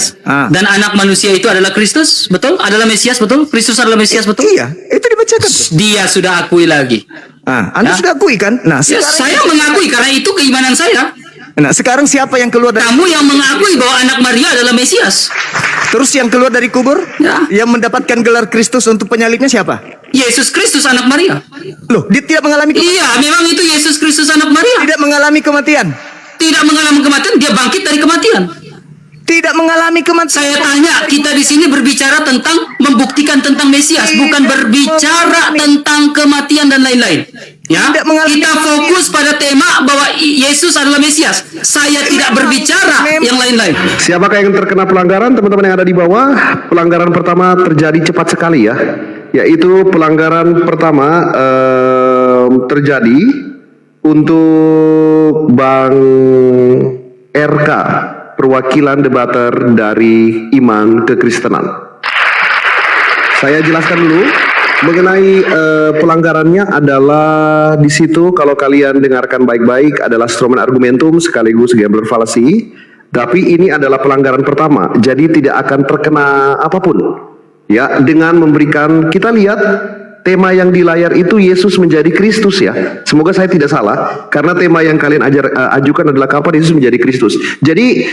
dan anak manusia itu adalah Kristus, betul? Adalah Mesias, betul? Kristus adalah Mesias, betul? Iya, itu dibacakan tuh. Dia sudah akui lagi. Anda Ya. sudah akui kan? Nah, Ya, sekarang, saya mengakui karena itu keimanan saya. sekarang siapa yang keluar dari Kamu yang mengakui bahwa anak Maria adalah Mesias. terus yang keluar dari kubur? Ya. Yang mendapatkan gelar Kristus untuk penyalibnya siapa? Yesus Kristus anak Maria. Loh, dia tidak mengalami Iya, memang itu Yesus Kristus anak Maria. tidak mengalami kematian. Tidak mengalami kematian, dia bangkit dari kematian. Tidak mengalami kematian. Saya tanya, kita di sini berbicara tentang membuktikan tentang Mesias, bukan berbicara tentang kematian dan lain-lain. Ya, Tidak mengalami kita fokus pada tema bahwa Yesus adalah Mesias. Saya tidak berbicara yang lain-lain. Siapakah yang terkena pelanggaran, teman-teman yang ada di bawah? Pelanggaran pertama terjadi cepat sekali ya, yaitu pelanggaran pertama terjadi untuk Bang RK, perwakilan debater dari Iman Kekristenan. Saya jelaskan dulu mengenai pelanggarannya adalah di situ, kalau kalian dengarkan baik-baik, adalah Stroman argumentum sekaligus gambler fallacy. Tapi ini adalah pelanggaran pertama, jadi tidak akan terkena apapun. Ya, dengan memberikan, kita lihat tema yang di layar itu Yesus menjadi Kristus ya. Semoga saya tidak salah, karena tema yang kalian ajukan adalah kapan Yesus menjadi Kristus. Jadi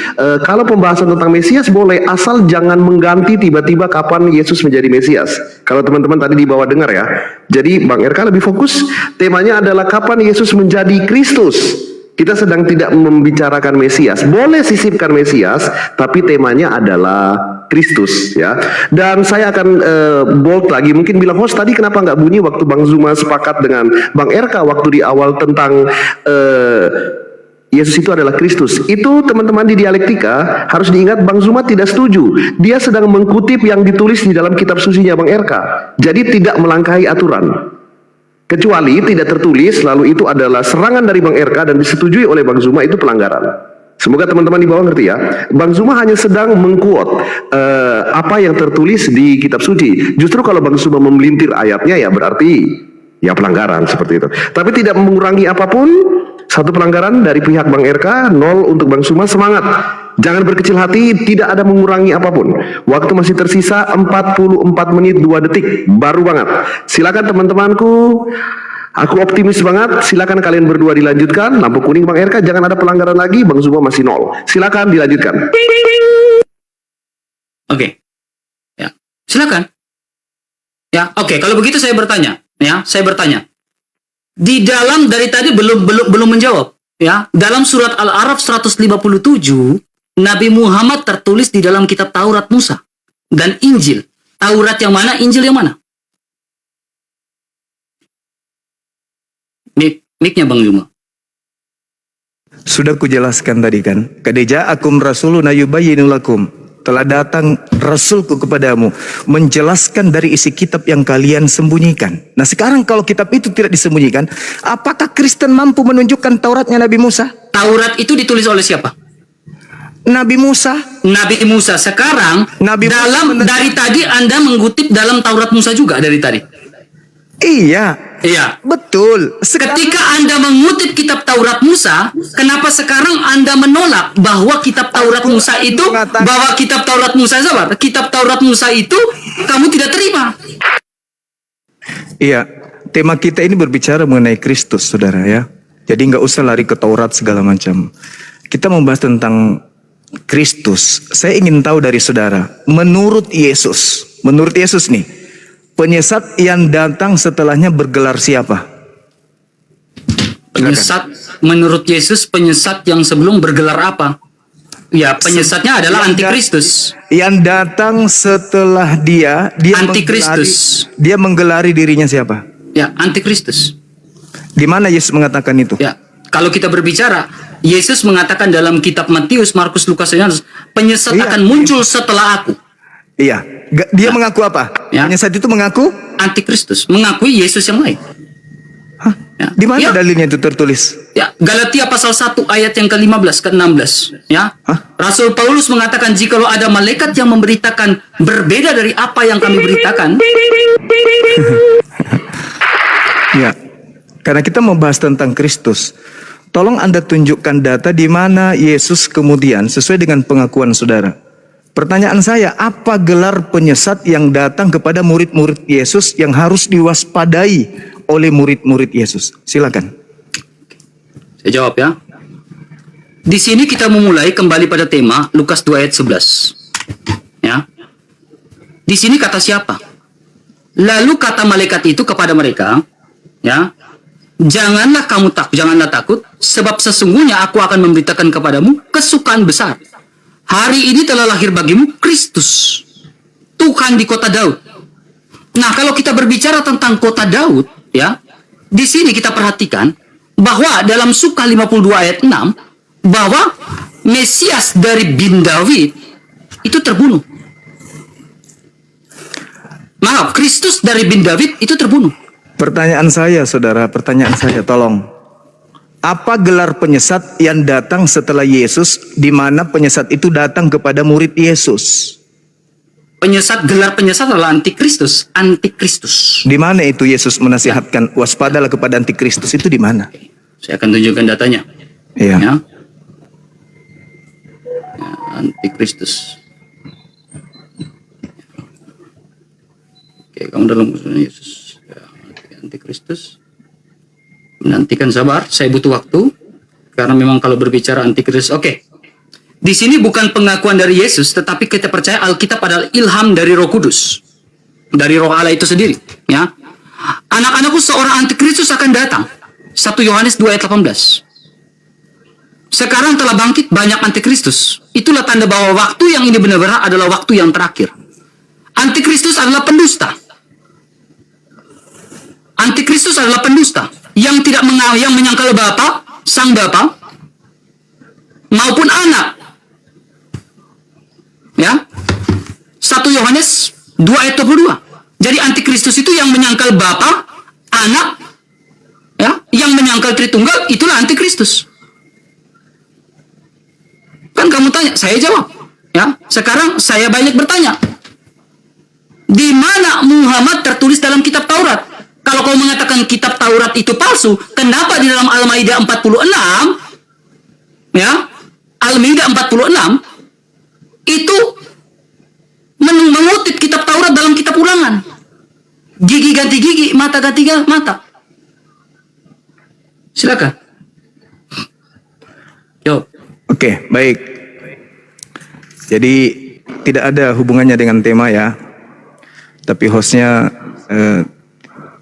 kalau pembahasan tentang Mesias boleh, asal jangan mengganti tiba-tiba kapan Yesus menjadi Mesias. Kalau teman-teman tadi di bawah dengar ya. Jadi Bang RK lebih fokus, temanya adalah kapan Yesus menjadi Kristus. Kita sedang tidak membicarakan Mesias. Boleh sisipkan Mesias, tapi temanya adalah Kristus ya. Dan saya akan bold lagi. Mungkin bilang, host tadi kenapa nggak bunyi waktu Bang Zuma sepakat dengan Bang RK waktu di awal tentang Yesus itu adalah Kristus. Itu teman-teman di dialektika harus diingat, Bang Zuma tidak setuju. Dia sedang mengkutip yang ditulis di dalam kitab sucinya Bang RK. Jadi tidak melangkahi aturan. Kecuali tidak tertulis, lalu itu adalah serangan dari Bang RK dan disetujui oleh Bang Zuma, itu pelanggaran. Semoga teman-teman di bawah ngerti ya. Bang Zuma hanya sedang mengquote apa yang tertulis di kitab suci. Justru kalau Bang Zuma memelintir ayatnya ya berarti ya pelanggaran seperti itu. Tapi tidak mengurangi apapun. Satu pelanggaran dari pihak Bang RK, 0 untuk Bang Zuma. Semangat. Jangan berkecil hati, tidak ada mengurangi apapun. Waktu masih tersisa 44 menit 2 detik, baru banget. Silakan teman-temanku, aku optimis banget. Silakan kalian berdua dilanjutkan. Lampu kuning Bang RK, jangan ada pelanggaran lagi. Bang Zuma masih 0. Silakan dilanjutkan. Oke. Ya, silakan. Ya, oke. Kalau begitu saya bertanya, ya, saya bertanya. Di dalam dari tadi belum menjawab, ya. Dalam surat Al-A'raf 157, Nabi Muhammad tertulis di dalam kitab Taurat Musa dan Injil. Taurat yang mana, Injil yang mana? Mic-nya Bang Juma. Sudah kujelaskan tadi kan. Kadeja akum rasuluna yubayyinu lakum. Telah datang Rasulku kepadamu menjelaskan dari isi kitab yang kalian sembunyikan. Nah sekarang kalau kitab itu tidak disembunyikan, apakah Kristen mampu menunjukkan Tauratnya Nabi Musa? Taurat itu ditulis oleh siapa? Nabi Musa. Nabi Musa. Sekarang Nabi dalam Musa dari tadi Anda mengutip dalam Taurat Musa juga dari tadi. Iya. Iya. Betul. Ketika Anda mengutip kitab Taurat Musa, kenapa sekarang Anda menolak bahwa kitab Taurat Musa itu, bahwa kitab Taurat Musa sabar, kitab Taurat Musa itu kamu tidak terima? Iya, tema kita ini berbicara mengenai Kristus, saudara ya. Jadi nggak usah lari ke Taurat segala macam. Kita membahas tentang Kristus. Saya ingin tahu dari saudara, menurut Yesus nih, penyesat yang datang setelahnya bergelar siapa? Penyesat, menurut Yesus penyesat yang sebelum bergelar apa? Ya, penyesatnya adalah antikristus. Yang datang setelah dia Antikristus. menggelari dirinya siapa? Ya, antikristus. Di mana Yesus mengatakan itu? Ya, kalau kita berbicara, Yesus mengatakan dalam kitab Matius, Markus, Lukas, dan Yohanes, penyesat Iya. akan muncul setelah aku. Iya. Dia mengaku apa? Ya. Penyesat itu mengaku? Antikristus, mengakui Yesus yang lain. Hah? Ya. Di mana Ya. dalilnya itu tertulis? Ya, Galatia pasal 1 ayat yang ke-15 ke-16, ya. Hah? Rasul Paulus mengatakan jikalau ada malaikat yang memberitakan berbeda dari apa yang kami beritakan, Ya. Karena kita membahas tentang Kristus. Tolong Anda tunjukkan data di mana Yesus kemudian sesuai dengan pengakuan saudara. Pertanyaan saya, apa gelar penyesat yang datang kepada murid-murid Yesus yang harus diwaspadai oleh murid-murid Yesus? Silakan. saya jawab ya. Di sini kita memulai kembali pada tema Lukas 2 ayat 11. Ya. Di sini kata siapa? Lalu kata malaikat itu kepada mereka, ya, janganlah takut, sebab sesungguhnya aku akan memberitakan kepadamu kesukaan besar. Hari ini telah lahir bagimu Kristus, Tuhan di kota Daud. Nah, kalau kita berbicara tentang kota Daud, ya, di sini kita perhatikan bahwa dalam Suka 52 ayat 6, bahwa Mesias dari bin Daud itu terbunuh. Maaf, Kristus dari bin Daud itu terbunuh. Pertanyaan saya, saudara, tolong. Apa gelar penyesat yang datang setelah Yesus, di mana penyesat itu datang kepada murid Yesus? Gelar penyesat adalah antikristus. Antikristus. Di mana itu Yesus menasihatkan waspadalah kepada antikristus, itu di mana? Saya akan tunjukkan datanya. Iya. Ya. Ya, antikristus. Oke, kamu dalam musuhnya Yesus. Ya, antikristus. Menantikan, sabar, saya butuh waktu. Karena memang kalau berbicara antikristus, oke. Di sini bukan pengakuan dari Yesus, tetapi kita percaya Alkitab adalah ilham dari Roh Kudus, dari Roh Allah itu sendiri. Ya, anak-anakku seorang antikristus akan datang. 1 Yohanes 2 ayat 18. Sekarang telah bangkit banyak antikristus. Itulah tanda bahwa waktu yang ini benar-benar adalah waktu yang terakhir. Antikristus adalah pendusta. Antikristus adalah pendusta yang tidak yang menyangkal Bapa, sang Bapa, maupun anak. Ya. 1 Yohanes 2 ayat 22. Jadi antikristus itu yang menyangkal Bapa, anak, ya, yang menyangkal Tritunggal, itulah antikristus. Kan kamu tanya, saya jawab. Ya, sekarang saya banyak bertanya. Di mana Muhammad tertulis dalam kitab Taurat? Kalau kau mengatakan kitab Taurat itu palsu, kenapa di dalam Al-Maidah 46, ya, Al-Maidah 46 itu mengutip kitab Taurat dalam kitab Ulangan. Gigi ganti gigi, mata ganti mata. Silakan. Jawab. Oke, baik. Jadi tidak ada hubungannya dengan tema ya. Tapi hostnya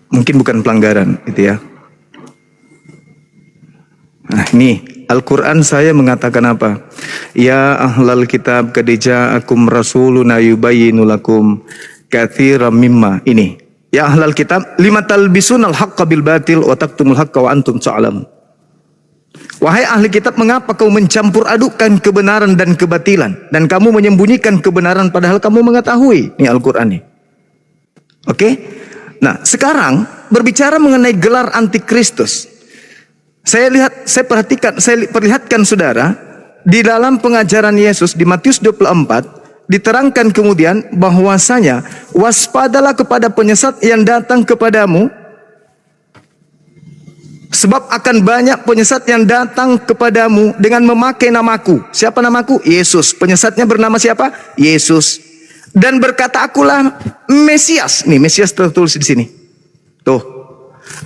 mungkin bukan pelanggaran gitu ya. Nah, ini Al-Quran saya mengatakan apa? Ya ahlal kitab qad ja'akum rasuluna yubayyinu lakum katsiran mimma. Ini. Ya ahlal kitab lima talbisunal haqqa bil batil wa taktumul haqqa wa antum ta'lamun. Wahai ahli kitab, mengapa kau mencampur adukkan kebenaran dan kebatilan, dan kamu menyembunyikan kebenaran padahal kamu mengetahui? Ini Al-Quran nih. Oke? Nah, sekarang berbicara mengenai gelar antikristus. Saya perlihatkan saudara, di dalam pengajaran Yesus di Matius 24 diterangkan kemudian bahwasanya waspadalah kepada penyesat yang datang kepadamu, sebab akan banyak penyesat yang datang kepadamu dengan memakai namaku. Siapa namaku? Yesus. Penyesatnya bernama siapa? Yesus. Dan berkata, akulah Mesias. Nih, Mesias tertulis di sini. Tuh.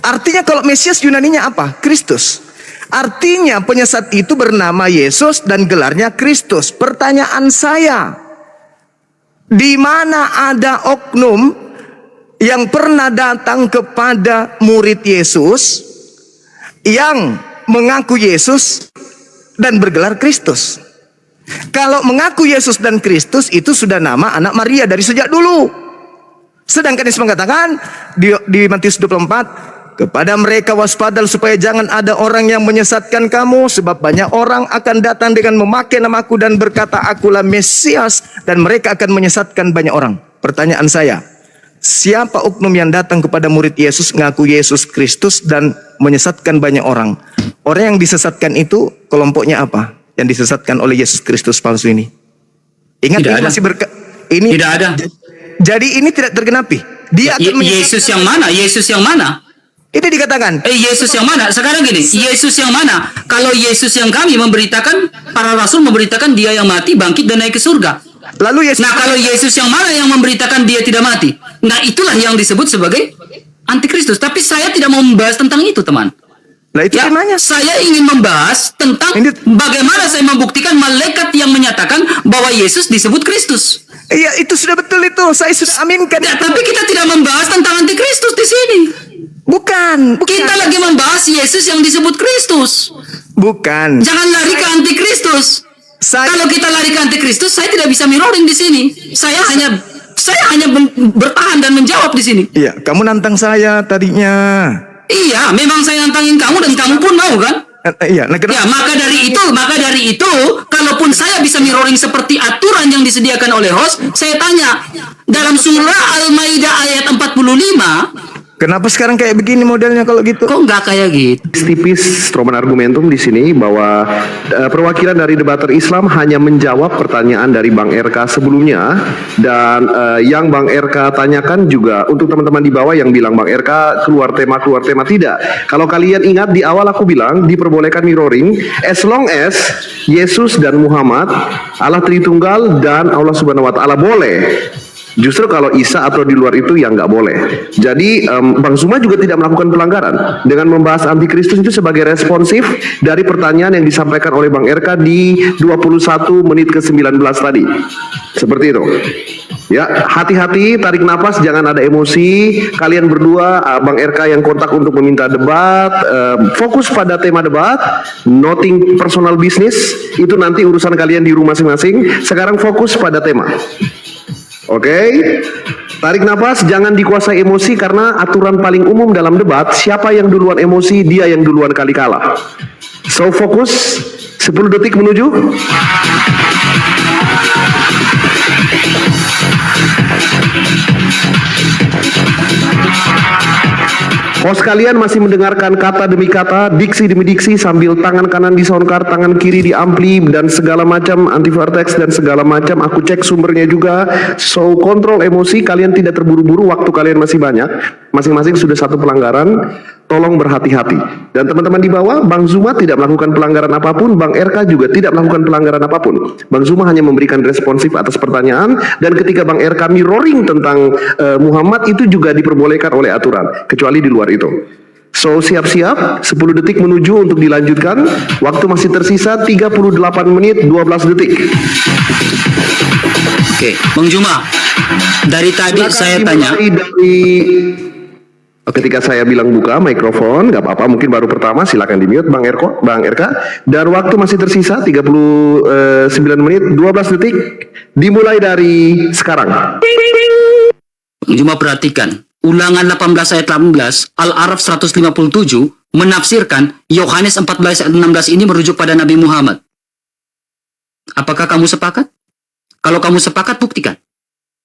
Artinya kalau Mesias Yunaninya apa? Kristus. Artinya penyesat itu bernama Yesus dan gelarnya Kristus. Pertanyaan saya, di mana ada oknum yang pernah datang kepada murid Yesus yang mengaku Yesus dan bergelar Kristus? Kalau mengaku Yesus dan Kristus itu sudah nama anak Maria dari sejak dulu. Sedangkan Yesus mengatakan di Matius 24, kepada mereka waspadalah supaya jangan ada orang yang menyesatkan kamu, sebab banyak orang akan datang dengan memakai namaku dan berkata akulah Mesias, dan mereka akan menyesatkan banyak orang. Pertanyaan saya, siapa oknum yang datang kepada murid Yesus, ngaku Yesus Kristus dan menyesatkan banyak orang? Orang yang disesatkan itu kelompoknya apa? Yang disesatkan oleh Yesus Kristus palsu ini. Ingat, Tidak ini ada. masih ini Tidak ada. Jadi ini tidak tergenapi. Dia akan Yesus yang mana? Yesus yang mana? Itu dikatakan. Yesus yang mana? Sekarang gini, Yesus yang mana? Kalau Yesus yang kami memberitakan, para rasul memberitakan dia yang mati, bangkit dan naik ke surga. Lalu Yesus. Nah, kalau Yesus yang mana yang memberitakan dia tidak mati? Nah, itulah yang disebut sebagai antikristus. Tapi saya tidak mau membahas tentang itu, teman. Lah itu Ya, temanya. saya ingin membahas tentang Ini- bagaimana saya membuktikan malaikat yang menyatakan bahwa Yesus disebut Kristus. Iya, itu sudah betul itu. Saya sudah aminkan. Ya, tapi kita tidak membahas tentang antikristus di sini. Bukan. Kita lagi membahas Yesus yang disebut Kristus. Bukan. Jangan lari ke antikristus. Kalau kita lari ke antikristus, saya tidak bisa mirroring di sini. Saya hanya bertahan dan menjawab di sini. Iya, kamu nantang saya tadinya. Iya, memang saya nantangin kamu dan kamu pun mau kan? Iya, nah Ya, kenapa? maka dari itu, kalaupun saya bisa mirroring seperti aturan yang disediakan oleh host, saya tanya, dalam surah Al-Maidah ayat 45, Kenapa sekarang kayak begini modelnya kalau gitu? kok nggak kayak gitu? Tipis Stroman argumentum di sini bahwa perwakilan dari debater Islam hanya menjawab pertanyaan dari Bang RK sebelumnya, dan yang Bang RK tanyakan juga untuk teman-teman di bawah yang bilang Bang RK keluar tema tidak. Kalau kalian ingat di awal aku bilang diperbolehkan mirroring as long as Yesus dan Muhammad, Allah Tritunggal dan Allah Subhanahu wa taala boleh. Justru kalau Isa atau di luar itu yang nggak boleh. Jadi Bang Zuma juga tidak melakukan pelanggaran dengan membahas antikristus itu sebagai responsif dari pertanyaan yang disampaikan oleh Bang RK di 21 menit ke-19 tadi. Seperti itu. Ya, hati-hati, tarik nafas, jangan ada emosi. Kalian berdua, Bang RK yang kontak untuk meminta debat, fokus pada tema debat, noting personal business, itu nanti urusan kalian di rumah masing-masing. Sekarang fokus pada tema. Oke, tarik nafas, jangan dikuasai emosi karena aturan paling umum dalam debat, siapa yang duluan emosi, dia yang duluan kali kalah. So, fokus, 10 detik menuju. Host kalian masih mendengarkan kata demi kata, diksi demi diksi sambil tangan kanan di soundcard, tangan kiri di ampli dan segala macam anti-vertex dan segala macam. Aku cek sumbernya juga. So kontrol emosi, kalian tidak terburu-buru, waktu kalian masih banyak. Masing-masing sudah satu pelanggaran. Tolong berhati-hati. Dan teman-teman di bawah, Bang Zuma tidak melakukan pelanggaran apapun, Bang RK juga tidak melakukan pelanggaran apapun. Bang Zuma hanya memberikan responsif atas pertanyaan, dan ketika Bang RK mirroring tentang Muhammad itu juga diperbolehkan oleh aturan, kecuali di luar itu. So siap-siap, 10 detik menuju untuk dilanjutkan. Waktu masih tersisa 38 menit 12 detik. Oke, Bang Juma, dari tadi Silakan saya tanya. dimulai dari ketika saya bilang buka mikrofon, nggak apa-apa, mungkin baru pertama, silakan di-mute Bang RK. Dan waktu masih tersisa 39 menit 12 detik, dimulai dari sekarang. Bang Juma perhatikan, Ulangan 18 ayat 18, Al-Araf 157 menafsirkan Yohanes 14 ayat 16 ini merujuk pada Nabi Muhammad. Apakah kamu sepakat? Kalau kamu sepakat, buktikan.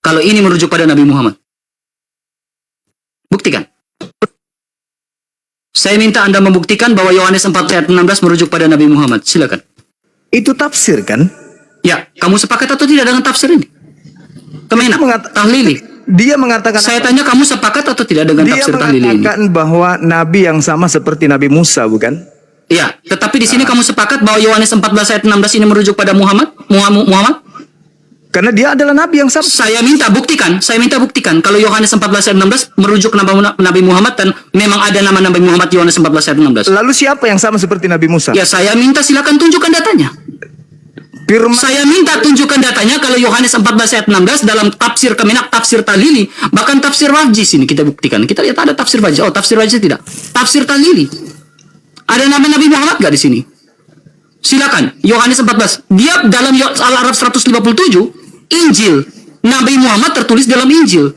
Kalau ini merujuk pada Nabi Muhammad. Buktikan. Saya minta Anda membuktikan bahwa Yohanes 14 ayat 16 merujuk pada Nabi Muhammad. Silakan. Itu tafsir kan? Ya, kamu sepakat atau tidak dengan tafsir ini? Kemenak, tahlili. Dia mengatakan Saya tanya kamu sepakat atau tidak dengan dia tafsir tahlili ini? mengatakan bahwa nabi yang sama seperti Nabi Musa, bukan? Ya, tetapi di sini kamu sepakat bahwa Yohanes 14 ayat 16 ini merujuk pada Muhammad? Karena dia adalah nabi yang sama. Saya minta buktikan kalau Yohanes 14 ayat 16 merujuk Nabi Muhammad dan memang ada nama Nabi Muhammad Yohanes 14 ayat 16. Lalu siapa yang sama seperti Nabi Musa? Ya, saya minta silakan tunjukkan datanya. Firman Saya minta tunjukkan datanya kalau Yohanes 14 ayat 16 dalam tafsir Kemenak, tafsir Tahlili, bahkan tafsir Wajis ini kita buktikan. Kita lihat ada tafsir Wajis. Oh, tafsir Wajis tidak. Tafsir Tahlili. Ada nama Nabi Muhammad nggak di sini? Silakan, Yohanes 14. Dia dalam Al-Araf 157, Injil Nabi Muhammad tertulis dalam Injil.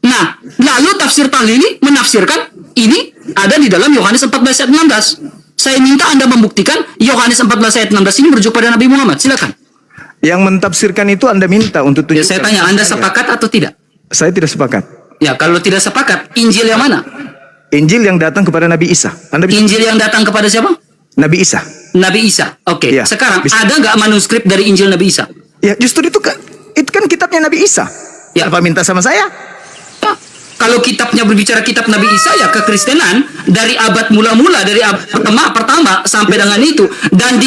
Nah, lalu tafsir tahlili menafsirkan ini ada di dalam Yohanes 14 ayat 16. Saya minta Anda membuktikan Yohanes 14 ayat 16 ini merujuk pada Nabi Muhammad. Silakan. Yang mentafsirkan itu Anda minta untuk Ya, tunjukkan. saya tanya, Anda sepakat atau tidak? Saya tidak sepakat. Ya, kalau tidak sepakat, Injil yang mana? Injil yang datang kepada Nabi Isa. Anda bisa Injil yang datang kepada siapa? Nabi Isa. Nabi Isa. Oke. Ya, Sekarang bisa. ada nggak manuskrip dari Injil Nabi Isa? Ya, justru itu kan kitabnya Nabi Isa. Ya. Apa minta sama saya? Ya. Kalau kitabnya berbicara kitab Nabi Isa, ya kekristenan dari abad mula-mula, dari abad pertama sampai dengan itu, dan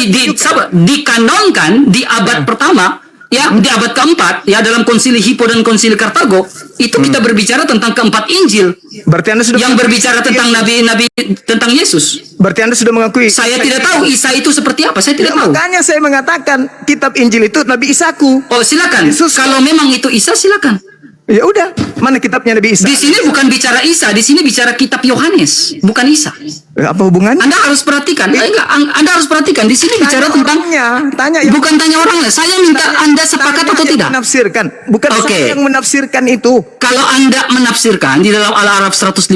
dikanonkan di abad pertama, ya di abad keempat, ya dalam konsili Hippo dan konsili Kartago, itu kita berbicara tentang keempat Injil Berarti Anda sudah yang berbicara tentang nabi-nabi, tentang Yesus. Berarti Anda sudah mengakui. Saya tidak tahu Isa itu seperti apa, saya tidak tahu. Makanya saya mengatakan kitab Injil itu Nabi Isaku. Oh, silakan. Yesus. Kalau memang itu Isa, silakan. Ya udah, mana kitabnya Nabi Isa? Di sini bukan bicara Isa, di sini bicara kitab Yohanes, bukan Isa. Apa hubungannya? Anda harus perhatikan. Enggak, Anda harus perhatikan. Di sini bicara tentang tanya bukan tanya orangnya. Saya minta Anda sepakat atau tidak. Menafsirkan, bukan Oke. saya yang menafsirkan itu. Kalau Anda menafsirkan di dalam Al-Araf 157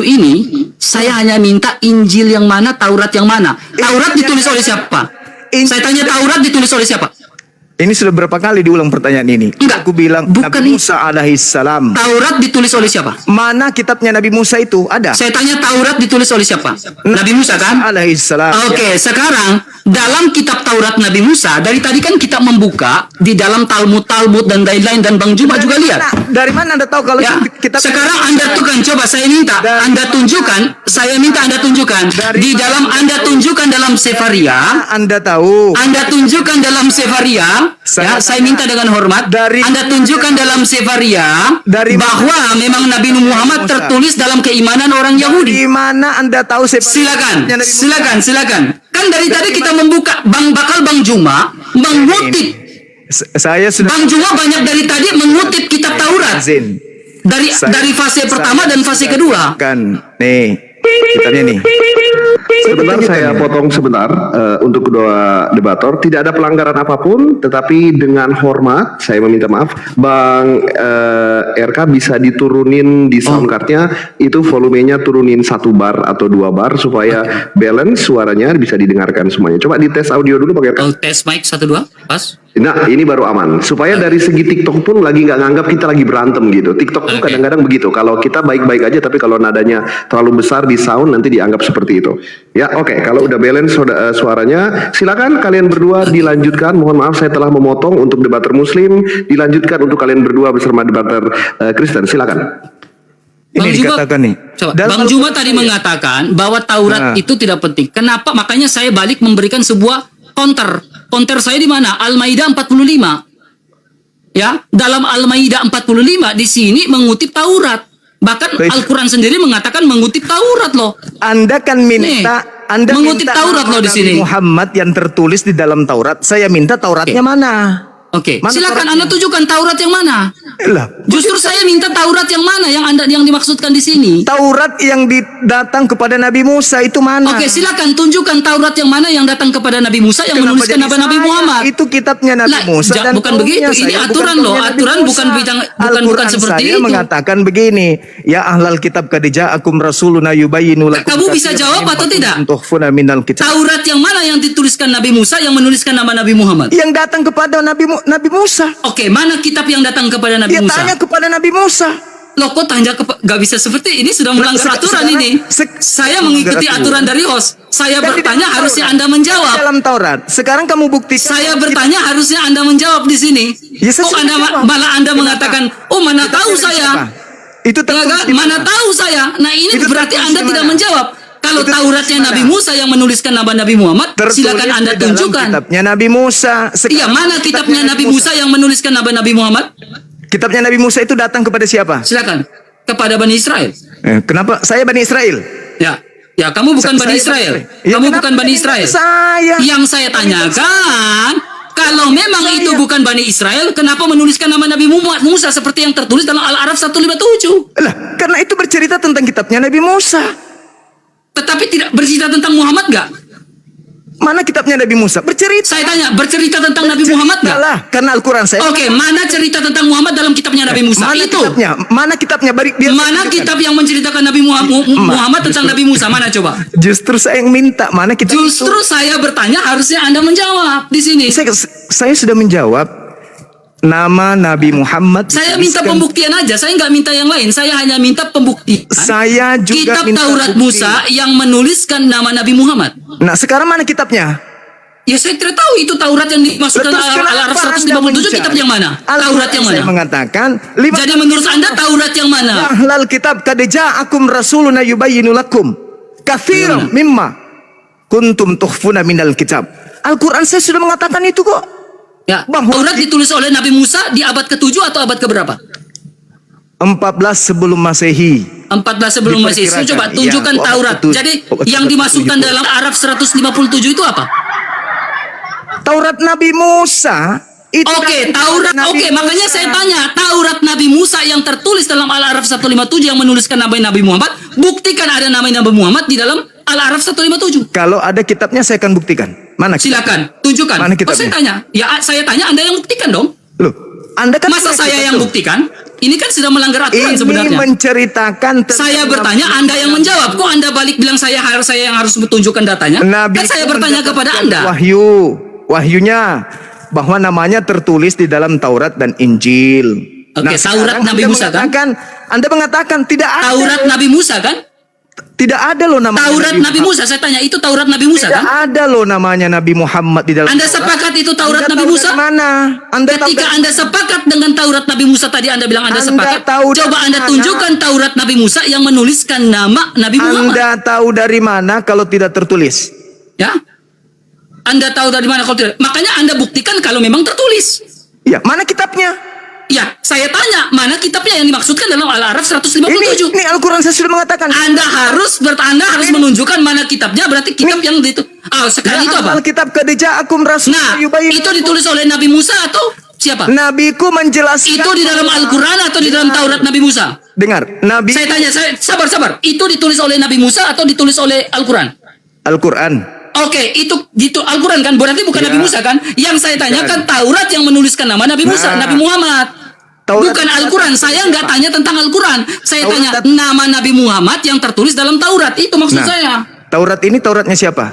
ini, saya hanya minta Injil yang mana, Taurat yang mana. Taurat ditulis oleh siapa? Saya tanya, Taurat ditulis oleh siapa? Ini sudah berapa kali diulang pertanyaan ini? Enggak. Aku bilang Bukan Nabi Musa alaihissalam. Taurat ditulis oleh siapa? Mana kitabnya Nabi Musa itu? Ada. Saya tanya, Taurat ditulis oleh siapa? Nabi Musa kan? Alaihissalam. Oke, sekarang dalam kitab Taurat Nabi Musa, dari tadi kan kita membuka di dalam Talmud dan lain-lain, dan Bang Juma juga lihat. Dari mana Anda tahu kalau Ya, kitab sekarang Anda tukan, coba saya minta Anda tunjukkan, di dalam Anda tunjukkan dalam Sefaria, Anda tahu? Anda tunjukkan dalam Sefaria, ya, saya minta dengan hormat, Anda tunjukkan dalam Sefaria bahwa memang Nabi Muhammad tertulis dalam keimanan orang Yahudi. Di mana Anda tahu Silakan. Kan dari tadi kita membuka Bang Juma mengutip. Saya sudah Bang Juma banyak dari tadi mengutip kitab Taurat. izin. Dari fase pertama dan fase kedua. Kan, nih kitabnya nih. Sebentar saya potong sebentar untuk kedua debator. Tidak ada pelanggaran apapun, tetapi dengan hormat saya meminta maaf, Bang RK bisa diturunin di soundcardnya, itu volumenya turunin 1 bar atau 2 bar supaya balance suaranya bisa didengarkan semuanya. Coba dites audio dulu Bang RK. Oh, tes mic 1 2, pas. Nah ini baru aman. Supaya dari segi TikTok pun lagi nggak nganggap kita lagi berantem gitu. TikTok tuh Oke. kadang-kadang begitu. Kalau kita baik-baik aja, tapi kalau nadanya terlalu besar di sound nanti dianggap seperti itu. Ya oke. Kalau udah balance suaranya, silakan kalian berdua dilanjutkan. Mohon maaf saya telah memotong untuk debater Muslim. Dilanjutkan untuk kalian berdua bersama debater Kristen. Silakan. Ini Bang Juma, dikatakan nih. coba, Dalam Bang Juma tadi mengatakan bahwa Taurat Nah. itu tidak penting. Kenapa? Makanya saya balik memberikan sebuah counter. Counter saya di mana? Al-Maidah 45. Ya, dalam Al-Maidah 45 di sini mengutip Taurat. Bahkan Baik. Al-Quran sendiri mengatakan mengutip Taurat loh. Anda kan minta Nih, Anda mengutip minta Taurat nama loh di Nabi sini. Muhammad yang tertulis di dalam Taurat. Saya minta Tauratnya mana? Oke, Mana silakan Tauratnya? Anda tunjukkan Taurat yang mana. Lah, Justru saya minta Taurat yang mana yang dimaksudkan di sini. Taurat yang datang kepada Nabi Musa itu mana? Oke, silakan tunjukkan Taurat yang mana yang datang kepada Nabi Musa yang Kenapa menuliskan jadi Nabi saya? Muhammad. Itu kitabnya Nabi Lah, Musa dan bukan kaumnya. begitu. Ini Saya aturan bukan loh. kaumnya Nabi Aturan Musa. bukan seperti saya itu. mengatakan begini, ya ahlal kitab qad ja'akum rasuluna yubayyinu lakum. Kamu bisa jawab atau tidak? Tuhfuna minal kitab. Taurat yang mana yang dituliskan Nabi Musa yang menuliskan nama Nabi Muhammad? Yang datang kepada Nabi Musa. Oke, mana kitab yang datang kepada Nabi Dia Musa? tanya kepada Nabi Musa. Loh, kok tanya gak bisa seperti ini, sudah melanggar aturan Sekarang- ini. Saya mengikuti aturan dari host. Saya Kan di bertanya dalam harusnya Taurat. Anda menjawab. Dalam Taurat. Sekarang kamu buktikan. Saya bertanya harusnya Anda menjawab di sini. Ya, saya Kok sudah Anda jawab. malah Anda Kenapa? mengatakan, "Oh, mana tahu saya." Itu Ya tertulis kan? di Mana tahu saya. Nah, ini Itu berarti tertulis Anda di tidak mana? menjawab. Kalau Itu Tauratnya tertulis Nabi mana? Musa yang menuliskan nama Nabi Muhammad, Tertulis silakan Anda di dalam tunjukkan. Kitabnya Nabi Musa. Iya, mana kitabnya Nabi Musa yang menuliskan nama Nabi Muhammad? Kitabnya Nabi Musa itu datang kepada siapa? Silakan. Kepada Bani Israel. Kenapa saya Bani Israel? Ya. Ya, kamu bukan Bani Saya Israel. Ya, Kamu kenapa bukan Bani Israel. Saya. Yang saya tanyakan, kalau memang itu bukan Bani Israel, kenapa menuliskan nama Nabi Musa seperti yang tertulis dalam Al-Araf 157? Lah, karena itu bercerita tentang kitabnya Nabi Musa. Tetapi tidak bercerita tentang Muhammad gak? Mana kitabnya Nabi Musa? Bercerita. Saya tanya, bercerita tentang Nabi Muhammad nggak? Lah, karena Al-Quran saya. Oke, mana cerita tentang Muhammad dalam kitabnya Nabi Musa? Mana Itu. kitabnya? Mana kitabnya? Biar Mana saya tunjukkan. kitab yang menceritakan Nabi Muhammad tentang Nabi Musa? Mana coba? Justru saya yang minta. Mana kitab Justru saya bertanya, harusnya Anda menjawab di sini. itu? Saya sudah menjawab. Nama Nabi Muhammad. Saya minta dituliskan- pembuktian aja, saya nggak minta yang lain. Saya hanya minta pembuktian. Saya juga Kitab minta Taurat bukti. Musa yang menuliskan nama Nabi Muhammad. Nah, sekarang mana kitabnya? Ya saya tidak tahu itu Taurat yang dimasukkan Terus kenapa Al-Araf Anda 157 mencari? kitab yang mana? Al-Quran Taurat yang saya mana? mengatakan Jadi menurut Anda Taurat yang mana? ahlal kitab kad ja'akum rasuluna yubayyinu lakum katsiran mimma kuntum tukhfuna minal kitab. Al-Quran saya sudah mengatakan itu kok. Ya, Bahwa- Taurat ditulis oleh Nabi Musa di abad ke-7 atau abad ke-berapa? 14 sebelum Masehi. 14 sebelum Masehi. Diperkirakan. Coba Iya, tunjukkan waktu Taurat. itu- Jadi waktu yang itu- dimasukkan dalam Araf 157 itu apa? Taurat Nabi Musa itu Oke, Taurat. Nabi Oke, makanya Musa. saya tanya, Taurat Nabi Musa yang tertulis dalam Al-Araf 157 yang menuliskan nama Nabi Muhammad, buktikan ada nama Nabi Muhammad di dalam Al-Araf 157. Kalau ada kitabnya saya akan buktikan. Mana kitab? Silakan, tunjukkan. Mana Oh, kitabnya? saya tanya. Ya, saya tanya Anda yang buktikan dong. Loh, Anda kan Masa punya saya kitab yang tuh. buktikan? Ini kan sudah melanggar aturan Ini sebenarnya. menceritakan tentang Saya bertanya, Nabi Anda yang menjawab. Kok Anda balik bilang saya yang harus tunjukkan datanya? Nabi Kan saya itu bertanya kepada mendapatkan Anda. Wahyunya bahwa namanya tertulis di dalam Taurat dan Injil. Oke, Taurat sekarang Nabi Musa kan? Anda mengatakan tidak ada. Taurat Nabi Musa kan? Tidak ada loh namanya. Taurat Nabi Musa. Saya tanya, itu Taurat Nabi Musa Tidak kan? ada loh namanya Nabi Muhammad di dalam Anda Taurat. sepakat itu Taurat Anda Nabi tahu Musa? dari mana? Anda tahu Ketika dari- Anda sepakat dengan Taurat Nabi Musa tadi, Anda bilang Anda Anda sepakat. tahu dari Coba Anda mana? tunjukkan Taurat Nabi Musa yang menuliskan nama Nabi Muhammad. Anda tahu dari mana kalau tidak tertulis? Ya? Anda tahu dari mana kalau tidak? Makanya Anda buktikan kalau memang tertulis. Ya, mana kitabnya? Ya, saya tanya, mana kitabnya yang dimaksudkan dalam Al-Araf 157? Ini Al-Quran saya sudah mengatakan. Anda harus menunjukkan mana kitabnya, berarti kitab yang itu. Sekarang itu apa? Alkitab kad ja'akum rasul Nah, itu ditulis oleh Nabi Musa atau siapa? Nabiku menjelaskan. Itu di dalam Al-Quran atau di dalam Taurat Nabi Musa? Dengar, Nabi Saya tanya, sabar. Itu ditulis oleh Nabi Musa atau ditulis oleh Al-Quran? Al-Quran. Oke, itu Al-Quran kan? Berarti bukan Ya. Nabi Musa kan? Yang saya tanyakan Taurat yang menuliskan nama Nabi Musa, Nah. Nabi Muhammad. Taurat Bukan Al-Quran. Saya nggak tanya tentang Al-Quran. Saya Taurat- tanya nama Nabi Muhammad yang tertulis dalam Taurat. Itu maksud Nah, saya. Taurat ini Tauratnya siapa?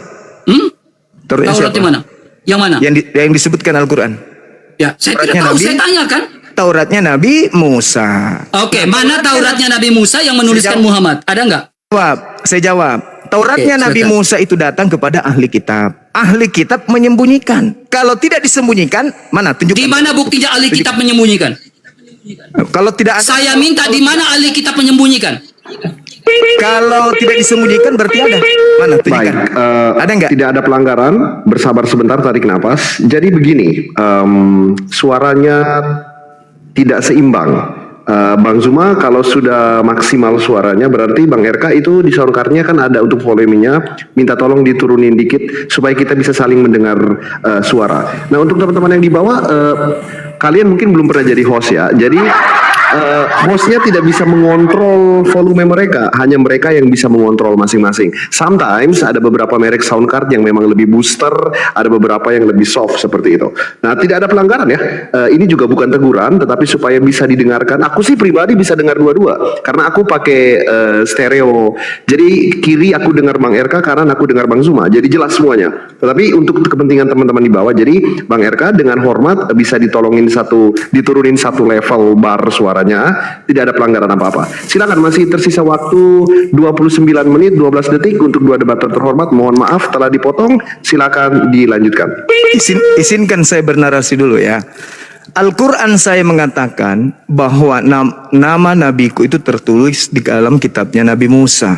Tauratnya Taurat siapa? di mana? Yang mana? Yang disebutkan Al-Quran. Ya, saya tidak Tauratnya tahu. Nabi? Saya tanya kan? Tauratnya Nabi Musa. Oke, mana Tauratnya Nabi Musa yang menuliskan Sejauh- Muhammad? Ada nggak? Saya jawab. Tauratnya Oke, Nabi silakan. Musa itu datang kepada ahli kitab. Ahli kitab menyembunyikan. Kalau tidak disembunyikan, mana tunjukkan? Di mana buktinya ahli kitab menyembunyikan? Kalau tidak ada, Saya minta di mana ahli kitab menyembunyikan? kalau tidak disembunyikan berarti ada. Mana tunjukkan? Baik, Ada nggak? tidak ada pelanggaran. Bersabar sebentar, tarik napas. Jadi begini, suaranya tidak seimbang. Bang Zuma kalau sudah maksimal suaranya berarti Bang RK itu di soundcardnya kan ada untuk volumenya, minta tolong diturunin dikit supaya kita bisa saling mendengar suara. Nah untuk teman-teman yang di bawah, kalian mungkin belum pernah jadi host ya, jadi hostnya tidak bisa mengontrol volume mereka, hanya mereka yang bisa mengontrol masing-masing. Sometimes ada beberapa merek sound card yang memang lebih booster, ada beberapa yang lebih soft seperti itu. Nah tidak ada pelanggaran ya, ini juga bukan teguran, tetapi supaya bisa didengarkan. Aku sih pribadi bisa dengar dua-dua, karena aku pakai stereo. Jadi kiri aku dengar Bang RK, kanan aku dengar Bang Zuma, jadi jelas semuanya. Tetapi untuk kepentingan teman-teman di bawah, jadi Bang RK dengan hormat bisa diturunin satu level bar suaranya, tidak ada pelanggaran apa-apa. Silakan, masih tersisa waktu 29 menit 12 detik untuk dua debater terhormat. Mohon maaf telah dipotong, silakan dilanjutkan. Izinkan saya bernarasi dulu ya. Al-Quran saya mengatakan bahwa nama nabiku itu tertulis di dalam kitabnya Nabi Musa.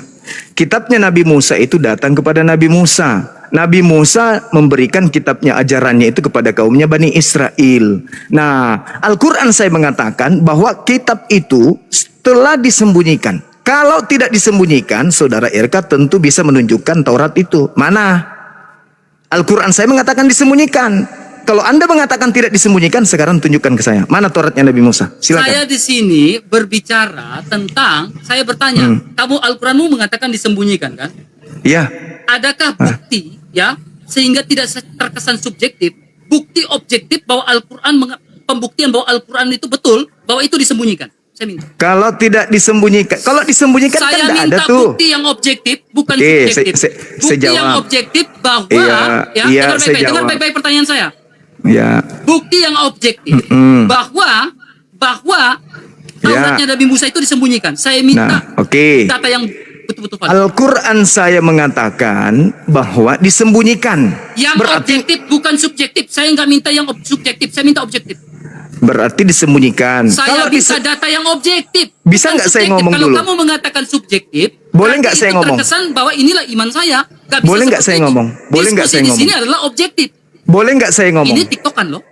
Kitabnya Nabi Musa itu datang kepada Nabi Musa. Nabi Musa memberikan kitabnya, ajarannya itu kepada kaumnya Bani Israel. Nah, Al-Quran saya mengatakan bahwa kitab itu telah disembunyikan. Kalau tidak disembunyikan, saudara RK tentu bisa menunjukkan Taurat itu. Mana? Al-Quran saya mengatakan disembunyikan. Kalau Anda mengatakan tidak disembunyikan, sekarang tunjukkan ke saya. Mana Tauratnya Nabi Musa? Silakan. Saya di sini berbicara tentang, saya bertanya, kamu Al-Quranmu mengatakan disembunyikan kan? Iya. Adakah bukti ya sehingga tidak terkesan subjektif, bukti objektif bahwa pembuktian bahwa Al-Quran itu betul, bahwa itu disembunyikan. Saya minta. Kalau tidak disembunyikan, kalau disembunyikan kan Saya tidak ada minta tuh. bukti yang objektif, bukan Oke, subjektif. Bukti yang jawab. objektif bahwa, Iya, saya dengar jawab. baik-baik pertanyaan saya. Ya, Bukti yang objektif bahwa Tauratnya Nabi Musa itu disembunyikan. Saya minta nah, oke. data yang betul-betul valid. Al-Quran saya mengatakan bahwa disembunyikan. Yang objektif bukan subjektif. Saya nggak minta yang subjektif, saya minta objektif. Berarti disembunyikan. Saya minta data yang objektif. Bisa bukan nggak saya subjektif. ngomong Kalau dulu? kamu mengatakan subjektif, Boleh berarti nggak saya itu ngomong? terkesan bahwa inilah iman saya. Nggak bisa Boleh nggak seperti saya itu. ngomong? Boleh nggak Diskusi saya di ngomong? sini adalah objektif. Boleh nggak saya ngomong? Ini tiktokan loh.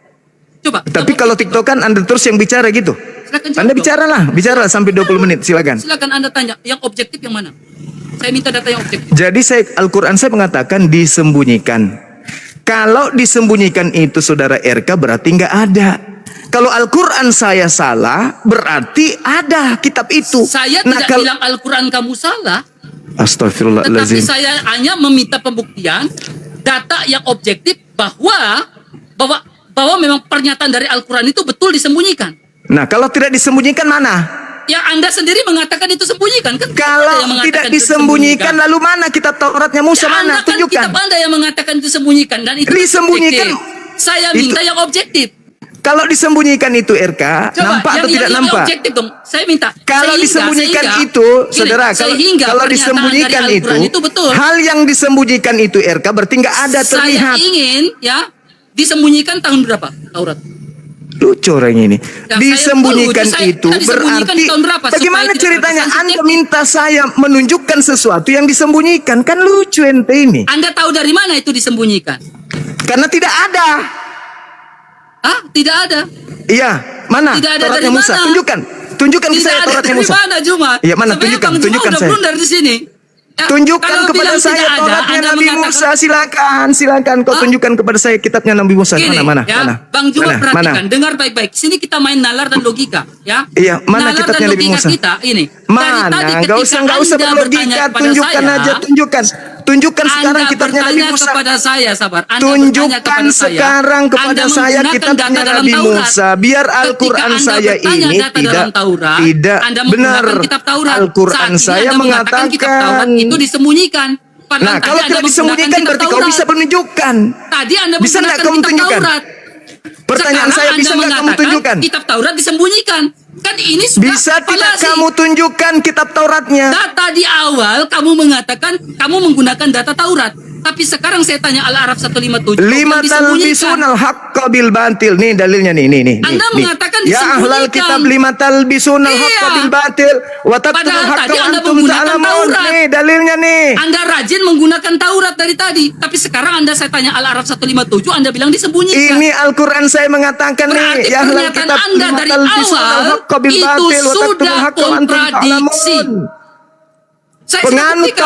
Coba. Tapi jawab kalau TikTok. TikTokan Anda terus yang bicara gitu. Silakan jawab Anda dong. bicara sampai 20 menit, silakan. Silakan Anda tanya, yang objektif yang mana? Saya minta data yang objektif. Jadi Al-Quran saya mengatakan disembunyikan. Kalau disembunyikan itu saudara RK berarti nggak ada. Kalau Al-Quran saya salah berarti ada kitab itu. Saya tidak bilang Al-Quran kamu salah, tetapi Astagfirullahaladzim. saya hanya meminta pembuktian data yang objektif bahwa memang pernyataan dari Al-Quran itu betul disembunyikan. Nah, kalau tidak disembunyikan mana? Yang Anda sendiri mengatakan itu sembunyikan kan? Kalau tidak disembunyikan, lalu mana kitab Tauratnya Musa mana? Anda kan Tunjukkan. kitab Anda yang mengatakan itu sembunyikan dan itu Disembunyikan. subjektif. Saya minta yang objektif. Kalau disembunyikan itu RK, nampak atau tidak yang nampak? objektif dong. Saya minta. Kalau disembunyikan itu, saudara, kalau disembunyikan itu, betul. hal yang disembunyikan itu RK berarti nggak ada terlihat. Saya ingin disembunyikan tahun berapa Taurat? Lucu orang ini. Yang Disembunyikan saya lucu, itu kita disembunyikan berarti tahun berapa? bagaimana Supaya tidak ceritanya terkesan Anda subjektif. minta saya menunjukkan sesuatu yang disembunyikan? Kan lucu ente ini. Anda tahu dari mana itu disembunyikan? Karena tidak ada. Tidak ada. Iya, mana Tidak ada Tauratnya dari Musa? mana? Tunjukkan ke Tidak saya ada Tauratnya dari Musa. mana Juma? Iya, mana? Sebenarnya Tunjukkan, Bang Juma tunjukkan udah saya. blunder di sini. Tunjukkan kalau kepada bilang saya tidak ada, Tauratnya Anda Nabi mengatakan- Musa. Silakan kau tunjukkan kepada saya kitabnya Nabi Musa. Gini, Mana? Bang Juma Mana? perhatikan, dengar baik-baik. Sini kita main nalar dan logika, ya. Iya, mana nalar kitabnya dan Nabi logika Musa? kita ini. Mana? Nggak usah berlogika. Tunjukkan aja, tunjukkan sekarang kitabnya Nabi Musa. Kepada saya, sabar. Anda Tunjukkan bertanya kepada saya. sekarang kepada Anda saya menggunakan kitabnya data dalam Nabi Taurat. Musa. Biar Ketika Al-Quran Anda saya bertanya ini data dalam Taurat, tidak Anda benar. menggunakan kitab Taurat. Al-Quran Saat ini saya Anda mengatakan kitab Taurat mengatakan. itu disembunyikan. Padahal Nah, tadi kalau Anda tidak menggunakan disembunyikan kitab berarti kau Taurat. bisa menunjukkan. Tadi Anda Bisa nggak menggunakan kamu kitab tunjukkan? Taurat. Pertanyaan Sekarang saya, Anda bisa nggak kamu mengatakan tunjukkan? Kitab Taurat disembunyikan. Kan ini sudah Bisa tidak falasi. kamu tunjukkan kitab Tauratnya? Data di awal kamu mengatakan kamu menggunakan data Taurat. Tapi sekarang saya tanya Al-Araf 157. Lima talbisun al-haqqa bil batil. Nih dalilnya nih. Anda mengatakan Ya ahlal disembunyikan. kitab lima talbisun al-haqqa Iya. bil batil wa Padahal taktumul haqqa tadi wa Anda antum menggunakan ta'lamun. Taurat. Nih dalilnya nih. Anda rajin menggunakan Taurat dari tadi. Tapi sekarang saya tanya Al-Araf 157, Anda bilang disembunyikan. Ini Al-Quran saya mengatakan Berarti nih, ya ahlal pernyataan kitab Anda lima dari talbisun awal al-haqqa bil itu batil wa sudah taktumul haqqa wa antum kontradiksi. ta'lamun. Saya sudah Penganut buktikan.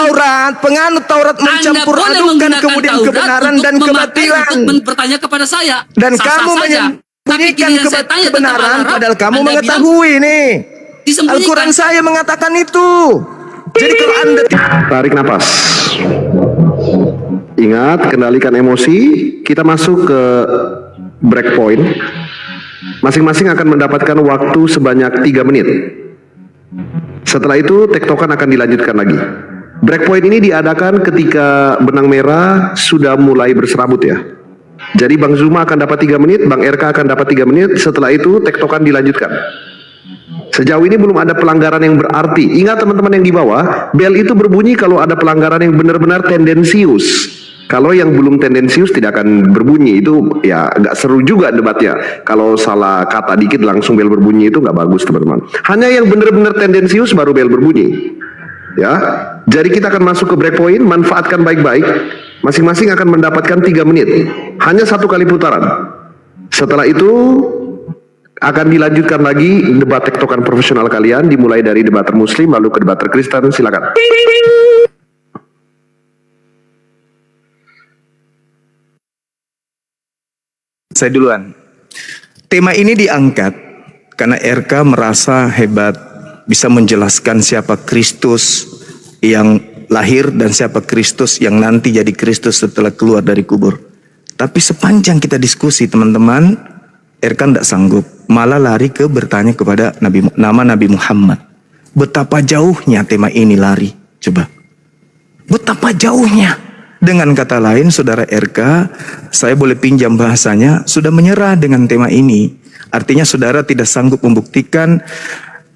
Taurat mencampur Anda boleh adukan menggunakan kemudian Taurat kebenaran untuk dan memakai, kebatilan. Untuk bertanya kepada saya. Dan Sah-sah kamu saja. Tapi menyembunyikan giliran saya tanya tentang kebenaran Al-Araf, padahal kamu Anda mengetahui nih. disembunyikan. Al-Quran saya mengatakan itu. Jadi kalau Anda Tarik napas. Ingat, kendalikan emosi. Kita masuk ke breakpoint. Masing-masing akan mendapatkan waktu sebanyak 3 menit. Setelah itu, tektokan akan dilanjutkan lagi. Breakpoint ini diadakan ketika benang merah sudah mulai berserabut ya. Jadi Bang Zuma akan dapat 3 menit, Bang RK akan dapat 3 menit. Setelah itu, tektokan dilanjutkan. Sejauh ini belum ada pelanggaran yang berarti. Ingat teman-teman yang di bawah, bel itu berbunyi kalau ada pelanggaran yang benar-benar tendensius. Kalau yang belum tendensius tidak akan berbunyi. Itu ya nggak seru juga debatnya. Kalau salah kata dikit langsung bel berbunyi itu nggak bagus teman-teman. Hanya yang benar-benar tendensius baru bel berbunyi. Ya, jadi kita akan masuk ke breakpoint. Manfaatkan baik-baik. Masing-masing akan mendapatkan 3 menit. Hanya 1 kali putaran. Setelah itu akan dilanjutkan lagi debat tektokan profesional kalian, dimulai dari debater muslim lalu ke debater Kristen. Silakan. saya duluan. Tema ini diangkat karena RK merasa hebat bisa menjelaskan siapa Kristus yang lahir dan siapa Kristus yang nanti jadi Kristus setelah keluar dari kubur. Tapi sepanjang kita diskusi teman-teman, Erkan tidak sanggup, malah lari ke bertanya kepada nama Nabi Muhammad. Betapa jauhnya tema ini lari, coba. Betapa jauhnya. Dengan kata lain, saudara RK, saya boleh pinjam bahasanya, sudah menyerah dengan tema ini. Artinya saudara tidak sanggup membuktikan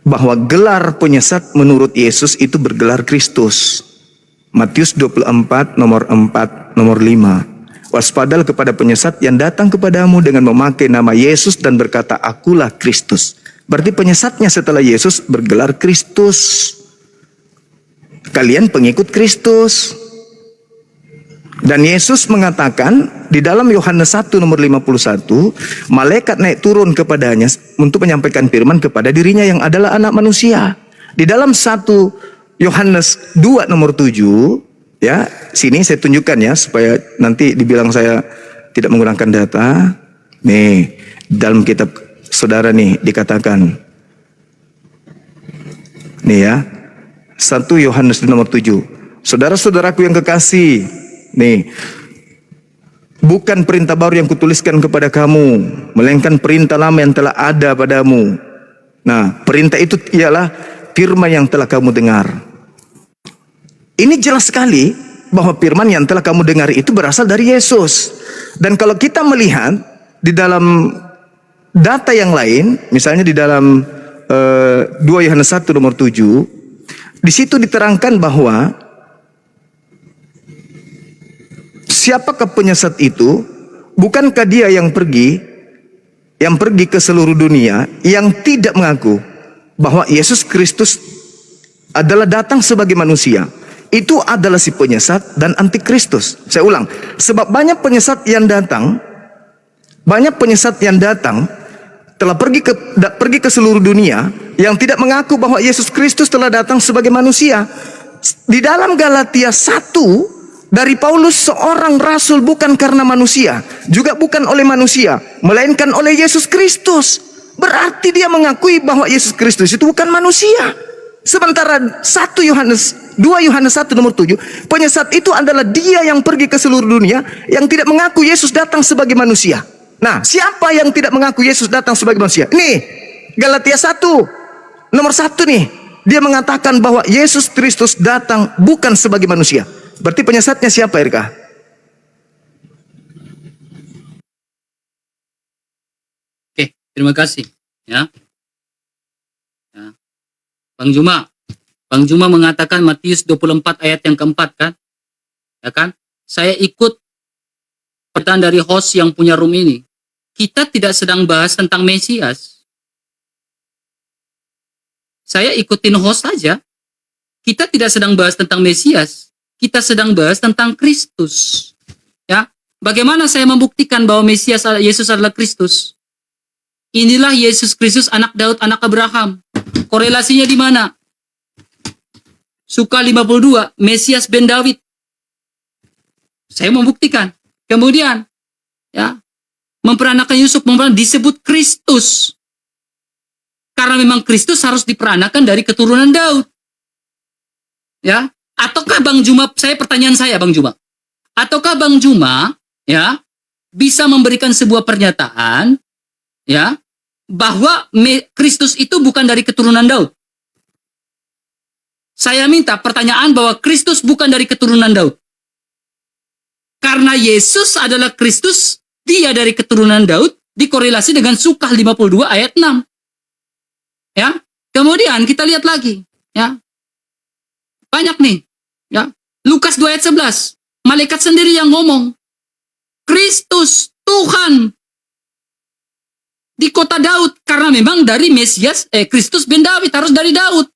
bahwa gelar penyesat menurut Yesus itu bergelar Kristus. Matius 24 nomor 4 nomor 5. Waspadalah kepada penyesat yang datang kepadamu dengan memakai nama Yesus dan berkata, akulah Kristus. Berarti penyesatnya setelah Yesus bergelar Kristus. Kalian pengikut Kristus. Dan Yesus mengatakan di dalam Yohanes 1 nomor 51, malaikat naik turun kepadanya untuk menyampaikan firman kepada dirinya yang adalah anak manusia. Di dalam 1 Yohanes 2 nomor 7, ya, sini saya tunjukkan ya supaya nanti dibilang saya tidak menggunakan data. Nih, dalam kitab saudara nih dikatakan. Nih ya. 1 Yohanes nomor 7. Saudara-saudaraku yang kekasih, nih. Bukan perintah baru yang kutuliskan kepada kamu, melainkan perintah lama yang telah ada padamu. Nah, perintah itu ialah firman yang telah kamu dengar. Ini jelas sekali bahwa firman yang telah kamu dengar itu berasal dari Yesus. Dan kalau kita melihat di dalam data yang lain, misalnya di dalam 2 Yohanes 1 nomor 7, di situ diterangkan bahwa siapakah penyesat itu? Bukankah dia yang pergi ke seluruh dunia yang tidak mengaku bahwa Yesus Kristus adalah datang sebagai manusia? Itu adalah si penyesat dan antikristus. Saya ulang, sebab banyak penyesat yang datang telah pergi ke seluruh dunia yang tidak mengaku bahwa Yesus Kristus telah datang sebagai manusia. Di dalam Galatia 1 dari Paulus, seorang rasul bukan karena manusia, juga bukan oleh manusia, melainkan oleh Yesus Kristus. Berarti dia mengakui bahwa Yesus Kristus itu bukan manusia. Sementara 2 Yohanes 1 nomor 7, penyesat itu adalah dia yang pergi ke seluruh dunia yang tidak mengaku Yesus datang sebagai manusia. Nah, siapa yang tidak mengaku Yesus datang sebagai manusia? Nih, Galatia 1 nomor 1 nih, dia mengatakan bahwa Yesus Kristus datang bukan sebagai manusia. Berarti penyesatnya siapa, Erka? Oke, terima kasih. Ya. Bang Juma mengatakan Matius 24 ayat yang keempat kan? Ya kan? Saya ikut pertanyaan dari host yang punya room ini. Kita tidak sedang bahas tentang Mesias. Saya ikutin host saja. Kita tidak sedang bahas tentang Mesias. Kita sedang bahas tentang Kristus. Ya, bagaimana saya membuktikan bahwa Mesias Yesus adalah Kristus? Inilah Yesus Kristus, anak Daud, anak Abraham. Korelasinya di mana? Suka 52, Mesias ben Daud. Saya membuktikan. Kemudian, ya, memperanakan Yusuf, disebut Kristus. Karena memang Kristus harus diperanakan dari keturunan Daud. Ya, ataukah Bang Juma, pertanyaan saya Bang Juma. Ataukah Bang Juma, ya, bisa memberikan sebuah pernyataan, ya, bahwa Kristus itu bukan dari keturunan Daud? Saya minta pertanyaan bahwa Kristus bukan dari keturunan Daud. Karena Yesus adalah Kristus, dia dari keturunan Daud, dikorelasi dengan Sukah 52 ayat 6. Ya, kemudian kita lihat lagi, ya. Banyak nih, ya. Lukas 2 ayat 11, malaikat sendiri yang ngomong, Kristus, Tuhan, di kota Daud, karena memang dari Mesias, Kristus ben Daud, harus dari Daud.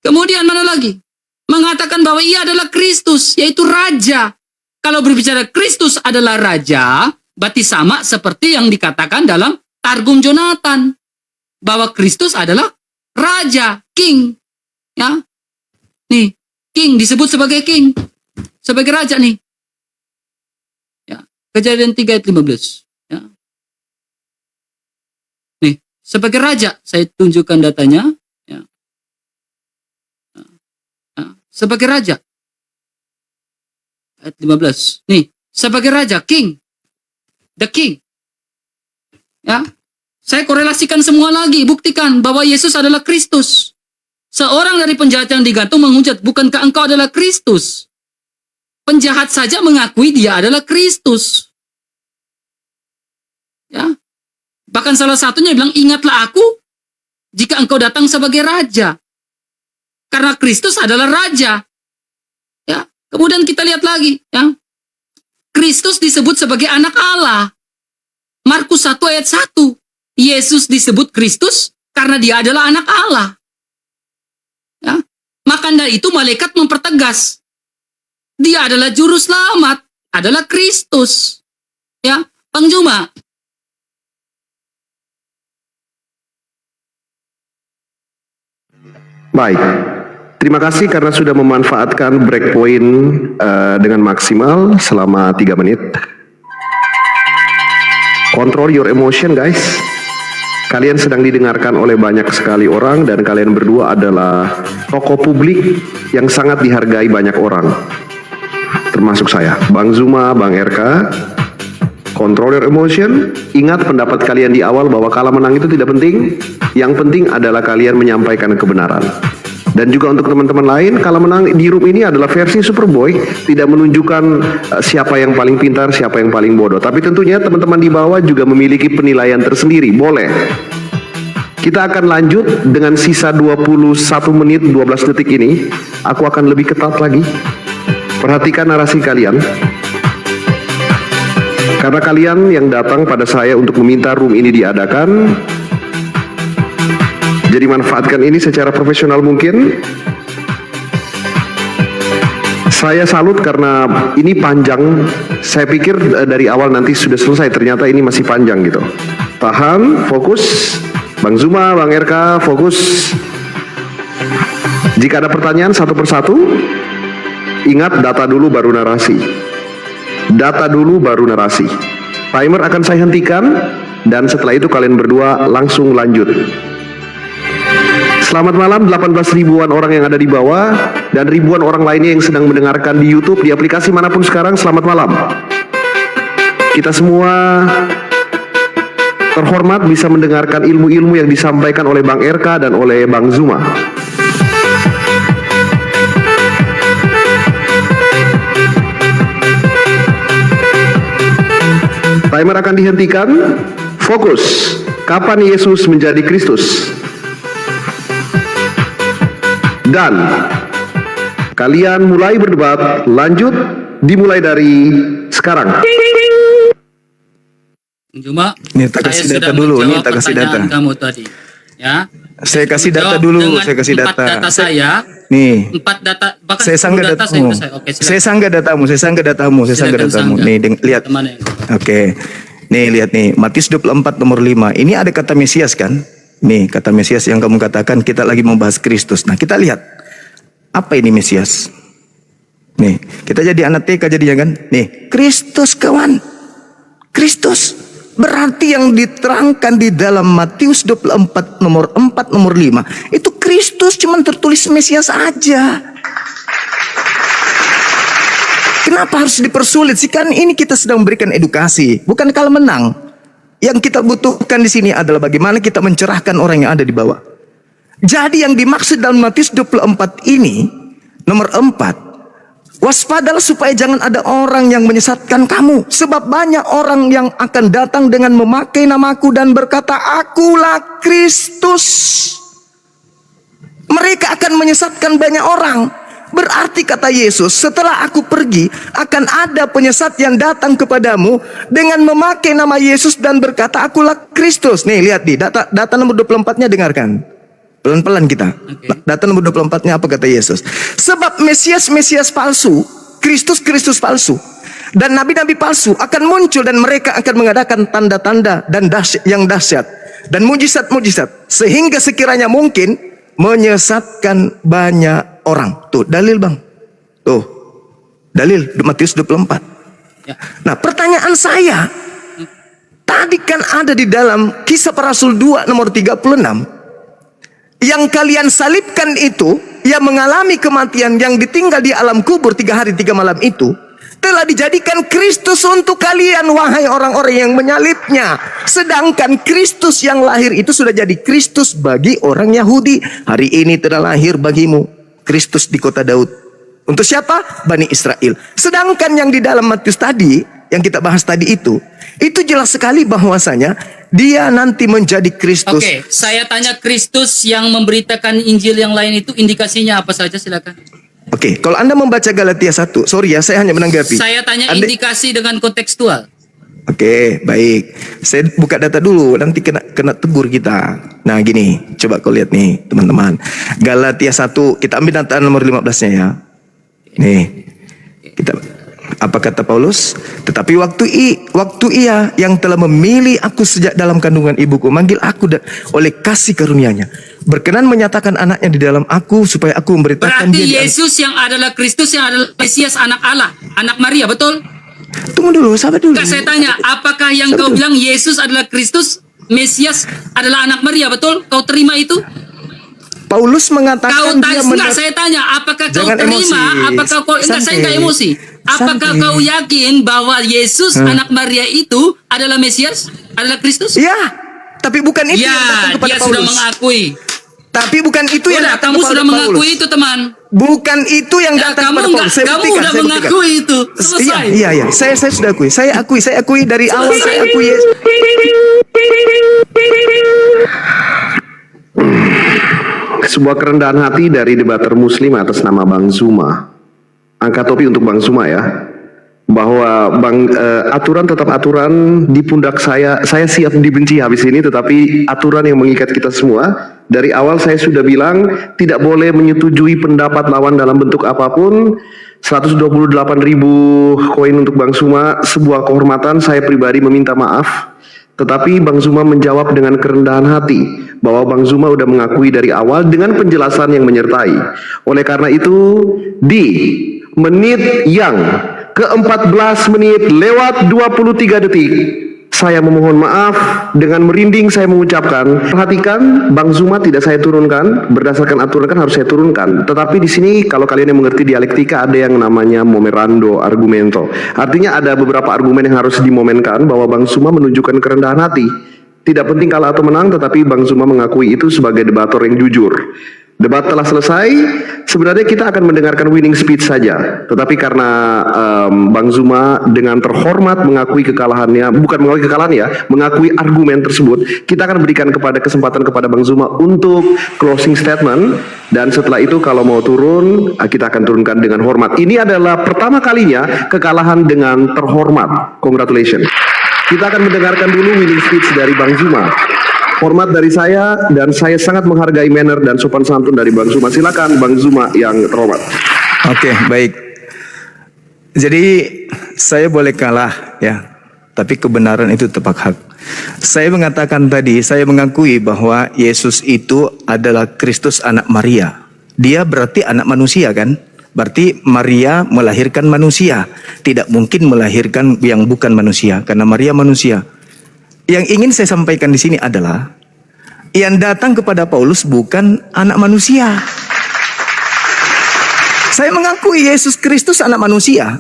Kemudian mana lagi? Mengatakan bahwa ia adalah Kristus, yaitu Raja. Kalau berbicara Kristus adalah Raja, berarti sama seperti yang dikatakan dalam Targum Jonathan. Bahwa Kristus adalah Raja, King. Ya, nih, King disebut sebagai King. Sebagai Raja nih. Ya, Kejadian 3 ayat 15. Ya. Nih, sebagai Raja, saya tunjukkan datanya. sebagai raja. Ayat 15. Nih, sebagai raja, king. The king. Ya. Saya korelasikan semua lagi, buktikan bahwa Yesus adalah Kristus. Seorang dari penjahat yang digantung menghujat, bukankah engkau adalah Kristus? Penjahat saja mengakui dia adalah Kristus. Ya. Bahkan salah satunya bilang, ingatlah aku jika engkau datang sebagai raja. Karena Kristus adalah raja. Ya. Kemudian kita lihat lagi, ya. Kristus disebut sebagai anak Allah. Markus 1 ayat 1. Yesus disebut Kristus karena dia adalah anak Allah. Ya. Maka dari itu malaikat mempertegas. Dia adalah juru selamat, adalah Kristus. Ya, Bang Juma. Baik, terima kasih karena sudah memanfaatkan breakpoint dengan maksimal selama 3 menit. Control your emotion, guys. Kalian sedang didengarkan oleh banyak sekali orang dan kalian berdua adalah tokoh publik yang sangat dihargai banyak orang. Termasuk saya, Bang Zuma, Bang RK. Control your emotion. Ingat pendapat kalian di awal bahwa kalah menang itu tidak penting. Yang penting adalah kalian menyampaikan kebenaran. Dan juga untuk teman-teman lain, kalah menang di room ini adalah versi Superboy, tidak menunjukkan siapa yang paling pintar, siapa yang paling bodoh. Tapi tentunya teman-teman di bawah juga memiliki penilaian tersendiri. Boleh. Kita akan lanjut dengan sisa 21 menit 12 detik ini. Aku akan lebih ketat lagi. Perhatikan narasi kalian. Karena kalian yang datang pada saya untuk meminta room ini diadakan, jadi manfaatkan ini secara profesional mungkin. Saya salut karena ini panjang. Saya pikir dari awal nanti sudah selesai, ternyata ini masih panjang gitu. Tahan, fokus. Bang Zuma, Bang RK, fokus. Jika ada pertanyaan satu persatu, ingat data dulu baru narasi. Data dulu baru narasi. Timer akan saya hentikan dan setelah itu kalian berdua langsung lanjut. Selamat malam 18 ribuan orang yang ada di bawah dan ribuan orang lainnya yang sedang mendengarkan di YouTube, di aplikasi manapun sekarang. Selamat malam. Kita semua terhormat bisa mendengarkan ilmu-ilmu yang disampaikan oleh Bang RK dan oleh Bang Zuma. Timer akan dihentikan. Fokus. Kapan Yesus menjadi Kristus? Dan kalian mulai berdebat. Lanjut. Dimulai dari sekarang. Cuma Nih, tak kasih data dulu. Nih, tak kasih data. Kamu tadi, ya. Saya kasih data dulu. Saya kasih data. Data saya. Nih. 4 data. Bahkan Saya sanggah data datamu. Oke, Saya sanggah datamu. Saya sanggah datamu. Saya sanggah datamu. Nih, lihat. Mana yang? Oke. Nih, lihat nih. Matius 24 nomor 5. Ini ada kata Mesias kan? Nih, kata Mesias yang kamu katakan, kita lagi membahas Kristus. Nah, kita lihat. Apa ini Mesias? Nih, kita jadi anak TK jadinya kan? Nih, Kristus kawan. Kristus. Berarti yang diterangkan di dalam Matius 24 nomor 4 nomor 5 itu Kristus, cuman tertulis Mesias aja. Kenapa harus dipersulit sih? Kan ini kita sedang memberikan edukasi, bukan kalah menang. Yang kita butuhkan di sini adalah bagaimana kita mencerahkan orang yang ada di bawah. Jadi yang dimaksud dalam Matius 24 ini nomor 4, waspadalah supaya jangan ada orang yang menyesatkan kamu. Sebab banyak orang yang akan datang dengan memakai namaku dan berkata, akulah Kristus. Mereka akan menyesatkan banyak orang. Berarti kata Yesus, setelah aku pergi, akan ada penyesat yang datang kepadamu dengan memakai nama Yesus dan berkata, akulah Kristus. Nih, lihat nih, data nomor 24-nya dengarkan. Pelan-pelan kita. Okay. Data nomor 24-nya apa kata Yesus? Sebab Mesias palsu, Kristus palsu, dan nabi-nabi palsu akan muncul dan mereka akan mengadakan tanda-tanda dan yang dahsyat dan mujizat-mujizat sehingga sekiranya mungkin menyesatkan banyak orang. Tuh dalil bang. Tuh dalil Matius 24. Ya. Nah pertanyaan saya, tadi kan ada di dalam Kisah Para Rasul 2 nomor 36. Yang kalian salibkan itu yang mengalami kematian, yang ditinggal di alam kubur 3 hari 3 malam itu, telah dijadikan Kristus untuk kalian, wahai orang-orang yang menyalibnya. Sedangkan Kristus yang lahir itu sudah jadi Kristus bagi orang Yahudi. Hari ini telah lahir bagimu Kristus di kota Daud. Untuk siapa? Bani Israel. Sedangkan yang di dalam Matius tadi, yang kita bahas tadi itu jelas sekali bahwasanya dia nanti menjadi Kristus. Oke, saya tanya, Kristus yang memberitakan Injil yang lain itu indikasinya apa saja, silakan. Oke, kalau Anda membaca Galatia 1, sorry ya, saya hanya menanggapi. Saya tanya Anda- indikasi dengan kontekstual. Oke, baik. Saya buka data dulu, nanti kena tegur kita. Nah, gini, coba kau lihat nih, teman-teman. Galatia 1, kita ambil data nomor 15-nya ya. Nih. Kita apa kata Paulus? Tetapi waktu ia yang telah memilih aku sejak dalam kandungan ibuku, manggil aku oleh kasih karunia-Nya, berkenan menyatakan anaknya di dalam aku, supaya aku memberitakan Berarti dia. Yesus yang adalah Kristus, yang adalah Mesias, anak Allah, anak Maria, betul? Tunggu dulu, sabar dulu. Enggak, saya tanya, apakah yang kau bilang Yesus adalah Kristus, Mesias adalah anak Maria, betul? Kau terima itu? Paulus Kau mengatakan dia enggak, saya tanya, apakah kau Jangan terima? emosi. Apakah kau enggak, saya enggak Santai. emosi. Apakah Santai. kau yakin bahwa Yesus anak Maria itu adalah Mesias, adalah Kristus? Ya, tapi bukan itu yang datang Ya, kepada dia Paulus. sudah mengakui. Tapi bukan itu yang Udah, datang kamu kepada sudah Paulus. mengakui itu, teman. Bukan itu yang Ya, datang kamu kepada enggak, Paulus. Saya kamu buktikan, udah saya buktikan. mengakui itu. Selesai. Iya. Saya sudah akui. Saya akui dari awal, Selesai. saya akui Yesus. Sebuah kerendahan hati dari debater muslim atas nama Bang Zuma. Angkat topi untuk Bang Zuma ya. Bahwa aturan tetap aturan di pundak saya siap dibenci habis ini, tetapi aturan yang mengikat kita semua. Dari awal saya sudah bilang tidak boleh menyetujui pendapat lawan dalam bentuk apapun. 128.000 koin untuk Bang Zuma, sebuah kehormatan. Saya pribadi meminta maaf. Tetapi Bang Zuma menjawab dengan kerendahan hati bahwa Bang Zuma udah mengakui dari awal dengan penjelasan yang menyertai. Oleh karena itu, di menit yang ke-14 menit lewat 23 detik, saya memohon maaf, dengan merinding saya mengucapkan, perhatikan, Bang Zuma tidak saya turunkan, berdasarkan aturan kan harus saya turunkan. Tetapi di sini kalau kalian yang mengerti dialektika ada yang namanya momerando argumento. Artinya ada beberapa argumen yang harus dimomenkan bahwa Bang Zuma menunjukkan kerendahan hati. Tidak penting kalah atau menang, tetapi Bang Zuma mengakui itu sebagai debator yang jujur. Debat telah selesai, sebenarnya kita akan mendengarkan winning speech saja. Tetapi karena Bang Zuma dengan terhormat mengakui kekalahannya, bukan mengakui kekalahan ya, mengakui argumen tersebut, kita akan berikan kesempatan kepada Bang Zuma untuk closing statement. Dan setelah itu kalau mau turun, kita akan turunkan dengan hormat. Ini adalah pertama kalinya kekalahan dengan terhormat. Congratulations. Kita akan mendengarkan dulu winning speech dari Bang Zuma. Hormat dari saya, dan saya sangat menghargai manner dan sopan santun dari Bang Zuma. Silakan Bang Zuma yang terhormat. Oke, baik. Jadi saya boleh kalah ya, tapi kebenaran itu tepat hak. Saya mengatakan tadi, saya mengakui bahwa Yesus itu adalah Kristus anak Maria. Dia berarti anak manusia kan? Berarti Maria melahirkan manusia. Tidak mungkin melahirkan yang bukan manusia, karena Maria manusia. Yang ingin saya sampaikan di sini adalah yang datang kepada Paulus bukan anak manusia. Saya mengakui Yesus Kristus anak manusia,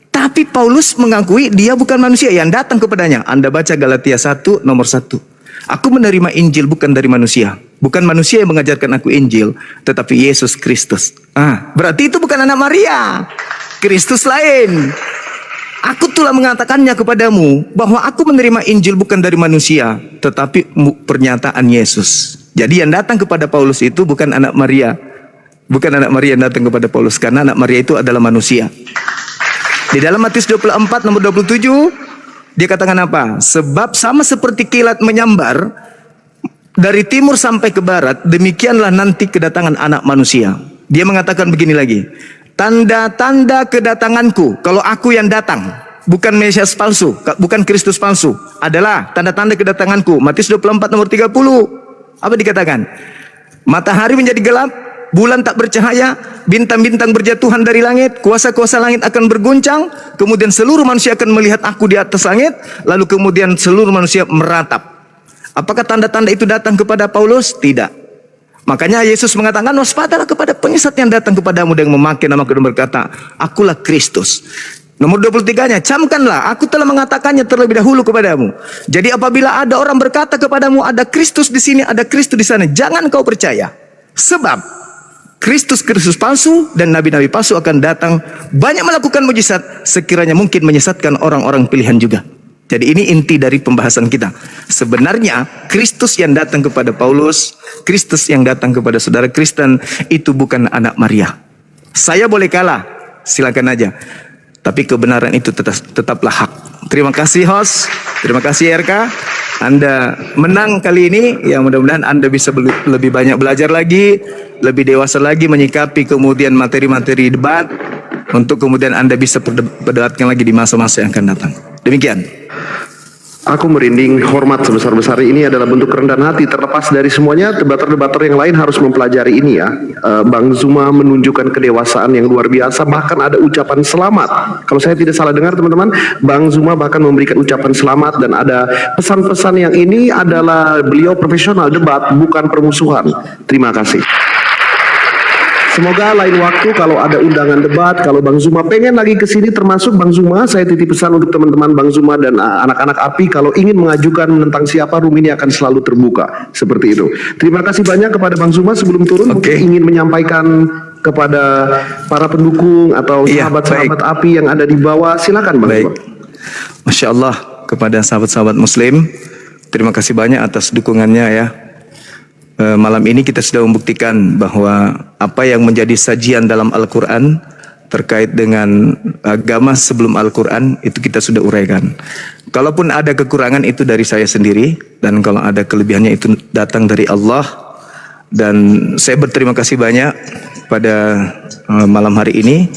tapi Paulus mengakui dia bukan manusia yang datang kepadanya. Anda baca Galatia 1 nomor 1. Aku menerima Injil bukan dari manusia. Bukan manusia yang mengajarkan aku Injil, tetapi Yesus Kristus. Berarti itu bukan anak Maria. Kristus lain. Aku telah mengatakannya kepadamu bahwa aku menerima Injil bukan dari manusia, tetapi pernyataan Yesus. Jadi yang datang kepada Paulus itu bukan anak Maria. Bukan anak Maria yang datang kepada Paulus, karena anak Maria itu adalah manusia. Di dalam Matius 24 nomor 27, dia katakan apa? Sebab sama seperti kilat menyambar dari timur sampai ke barat, demikianlah nanti kedatangan anak manusia. Dia mengatakan begini lagi. Tanda-tanda kedatanganku, kalau aku yang datang, bukan Mesias palsu, bukan Kristus palsu, adalah tanda-tanda kedatanganku. Matius 24 nomor 30. Apa dikatakan? Matahari menjadi gelap, bulan tak bercahaya, bintang-bintang berjatuhan dari langit, kuasa-kuasa langit akan berguncang, kemudian seluruh manusia akan melihat aku di atas langit, lalu kemudian seluruh manusia meratap. Apakah tanda-tanda itu datang kepada Paulus? Tidak. Makanya Yesus mengatakan, waspadalah kepada penyesat yang datang kepadamu dan memakai nama dan berkata, akulah Kristus. Nomor 23-nya, camkanlah, aku telah mengatakannya terlebih dahulu kepadamu. Jadi apabila ada orang berkata kepadamu, ada Kristus di sini, ada Kristus di sana, jangan kau percaya. Sebab Kristus palsu dan nabi-nabi palsu akan datang, banyak melakukan mujizat, sekiranya mungkin menyesatkan orang-orang pilihan juga. Jadi ini inti dari pembahasan kita. Sebenarnya Kristus yang datang kepada Paulus, Kristus yang datang kepada saudara Kristen, itu bukan anak Maria. Saya boleh kalah, silakan aja. Tapi kebenaran itu tetaplah hak. Terima kasih host, terima kasih RK. Anda menang kali ini, ya mudah-mudahan Anda bisa lebih banyak belajar lagi, lebih dewasa lagi menyikapi kemudian materi-materi debat, untuk kemudian Anda bisa berdebatkan lagi di masa-masa yang akan datang. Demikian. Aku merinding, hormat sebesar-besar ini adalah bentuk kerendahan hati. Terlepas dari semuanya, debater-debater yang lain harus mempelajari ini ya. Bang Zuma menunjukkan kedewasaan yang luar biasa, bahkan ada ucapan selamat. Kalau saya tidak salah dengar teman-teman, Bang Zuma bahkan memberikan ucapan selamat dan ada pesan-pesan yang ini adalah beliau profesional debat, bukan permusuhan. Terima kasih. Semoga lain waktu kalau ada undangan debat, kalau Bang Zuma pengen lagi ke sini, termasuk Bang Zuma, saya titip pesan untuk teman-teman Bang Zuma dan anak-anak API, kalau ingin mengajukan tentang siapa, room ini akan selalu terbuka. Seperti itu. Terima kasih banyak kepada Bang Zuma. Sebelum turun, mungkin ingin menyampaikan kepada para pendukung atau sahabat-sahabat API yang ada di bawah, silakan Bang Zuma. Masya Allah, kepada sahabat-sahabat Muslim, terima kasih banyak atas dukungannya ya. Malam ini kita sudah membuktikan bahwa apa yang menjadi sajian dalam Al-Quran terkait dengan agama sebelum Al-Quran itu kita sudah uraikan. Kalaupun ada kekurangan itu dari saya sendiri, dan kalau ada kelebihannya itu datang dari Allah. Dan saya berterima kasih banyak pada malam hari ini.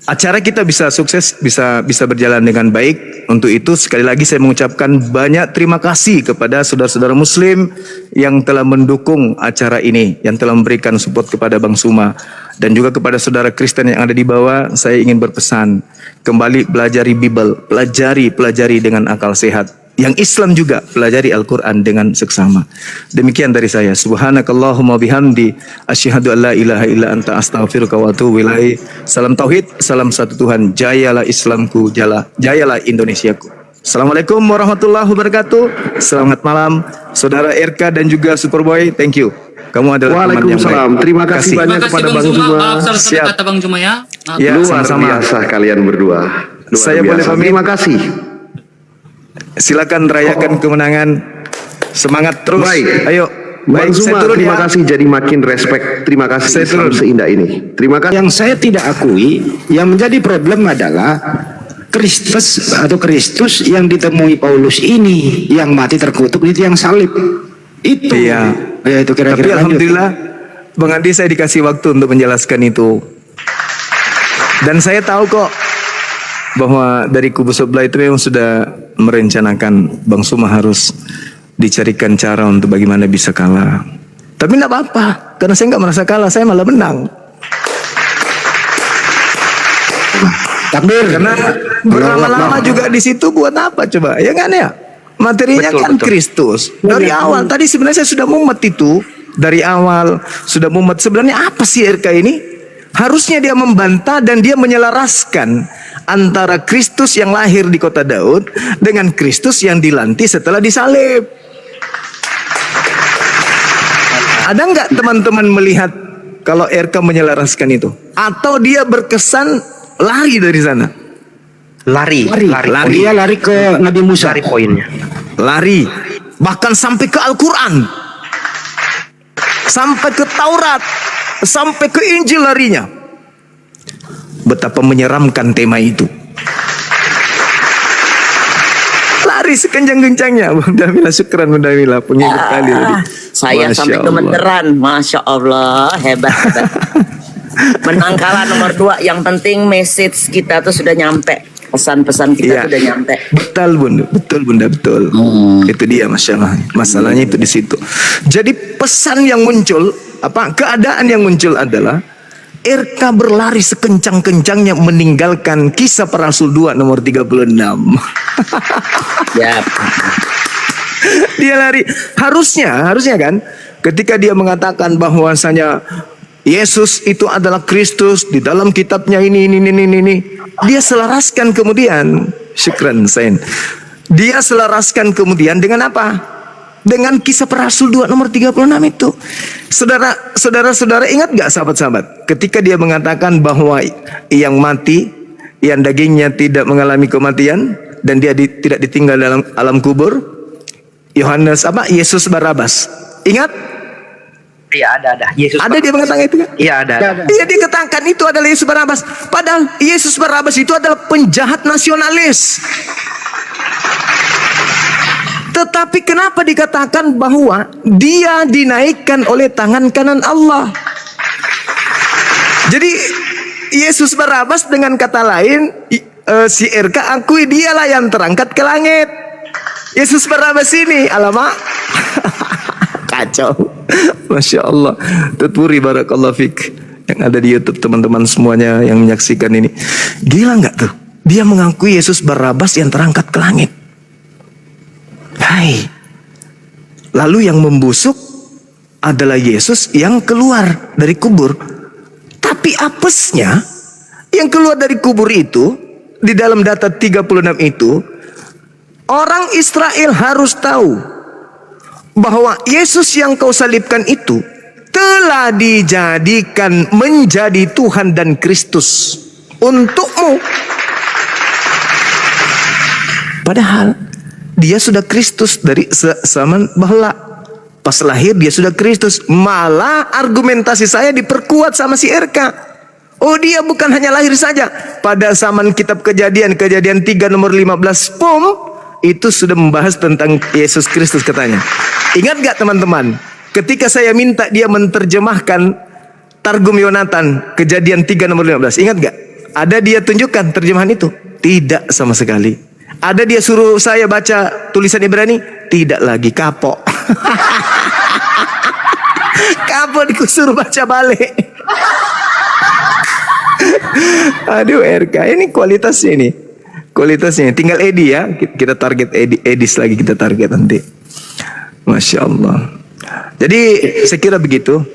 Acara kita bisa sukses, bisa berjalan dengan baik. Untuk itu sekali lagi saya mengucapkan banyak terima kasih kepada saudara-saudara Muslim yang telah mendukung acara ini, yang telah memberikan support kepada Bang Zuma, dan juga kepada saudara Kristen yang ada di bawah. Saya ingin berpesan, kembali pelajari Bible, pelajari dengan akal sehat. Yang Islam juga pelajari Al-Quran dengan seksama. Demikian dari saya. Subhanakallahumma bihamdi, asyhadu an la ilaha illa anta astaghfiruka wa atubu ilaik. Salam tauhid, salam satu Tuhan. Jayalah Islamku, jayalah Indonesiaku. Assalamualaikum warahmatullahi wabarakatuh. Selamat malam saudara RK dan juga Superboy. Thank you. Kamu adalah teman yang baik. Terima kasih banyak kepada Bang Zuma. Siap. Kata Bang Zuma ya. Ya, Luar sama-sama. biasa kalian berdua. Luar Saya boleh biasa. pamit? Terima kasih. Silakan rayakan kemenangan. Semangat terus. Baik. Ayo. Bang Baik, saya Zuma, turun terima ya. kasih, jadi makin respect. Terima kasih Saya Islam turun. seindah ini. Terima kasih. Yang saya tidak akui, yang menjadi problem adalah Kristus yang ditemui Paulus ini yang mati terkutuk di tiang salib. Itu. Iya. Ya, itu Tapi kira-kira lanjut. alhamdulillah Bang Andi saya dikasih waktu untuk menjelaskan itu. Dan saya tahu kok bahwa dari kubu sebelah itu memang sudah merencanakan Bang Zuma harus dicarikan cara untuk bagaimana bisa kalah. Tapi tidak apa-apa, karena saya nggak merasa kalah, saya malah menang. Takbir. Karena berlama-lama juga di situ buat apa coba? Ya kan ya? Materinya kan Kristus. Dari awal tadi sebenarnya saya sudah mumet itu. Dari awal sudah mumet. Sebenarnya apa sih RK ini? Harusnya dia membantah dan dia menyelaraskan antara Kristus yang lahir di kota Daud dengan Kristus yang dilantik setelah disalib. Ada nggak teman-teman melihat kalau RK menyelaraskan itu? Atau dia berkesan lari dari sana? Lari. Dia lari ke Nabi Musa. Lari poinnya. Lari. Bahkan sampai ke Al-Quran. Sampai ke Taurat. Sampai ke Injil larinya. Betapa menyeramkan tema itu. Lari sekencang-kencangnya. Bunda Mila, syukran Bunda Mila, pengikut kali tadi. Saya Masya sampai Allah. gemeteran. Masya Allah, hebat. Menang kalah nomor 2. Yang penting message kita tuh sudah nyampe. Pesan-pesan kita Iya. tuh udah nyampe. Betul Bunda, betul. Itu dia masalahnya itu di situ. Jadi pesan yang muncul, keadaan yang muncul adalah RK berlari sekencang-kencangnya meninggalkan Kisah Para Rasul 2 nomor 36. Ya. Dia lari. Harusnya kan ketika dia mengatakan bahwasanya Yesus itu adalah Kristus di dalam kitabnya ini, dia selaraskan kemudian, syukran Sain. Dia selaraskan kemudian dengan apa? Dengan Kisah Para Rasul 2 nomor 36 itu. Saudara-saudara ingat gak sahabat-sahabat? Ketika dia mengatakan bahwa yang mati, yang dagingnya tidak mengalami kematian, dan dia tidak ditinggal dalam alam kubur, Yesus Barabas. Ingat? Iya ada. Yesus Ada dia mengatakan itu kan? Iya ada. Iya, dia katakan itu adalah Yesus Barabas. Padahal Yesus Barabas itu adalah penjahat nasionalis. Tetapi kenapa dikatakan bahwa dia dinaikkan oleh tangan kanan Allah? Jadi Yesus Barabas dengan kata lain, si RK akui dialah yang terangkat ke langit. Yesus Barabas ini, alamak. Kacau. Masya Allah. Tutpuri barakallahu fik. Yang ada di YouTube teman-teman semuanya yang menyaksikan ini. Gila nggak tuh? Dia mengakui Yesus Barabas yang terangkat ke langit. Hai. Lalu yang membusuk adalah Yesus yang keluar dari kubur. Tapi apesnya yang keluar dari kubur itu, di dalam data 36 itu, orang Israel harus tahu bahwa Yesus yang kau salibkan itu telah dijadikan menjadi Tuhan dan Kristus untukmu. Padahal dia sudah Kristus dari zaman bahla. Pas lahir dia sudah Kristus. Malah argumentasi saya diperkuat sama si RK. Oh, dia bukan hanya lahir saja. Pada zaman kitab Kejadian 3 nomor 15 POM itu sudah membahas tentang Yesus Kristus katanya. Ingat gak teman-teman? Ketika saya minta dia menerjemahkan Targum Yonatan Kejadian 3 nomor 15. Ingat gak? Ada dia tunjukkan terjemahan itu? Tidak sama sekali. Ada dia suruh saya baca tulisan Ibrani? Tidak lagi, kapok. Kapok disuruh baca balik. Aduh RK, ini kualitasnya ini. Kualitasnya tinggal Edi ya. Kita target Edis lagi, kita target nanti. Masya Allah. Jadi saya kira begitu,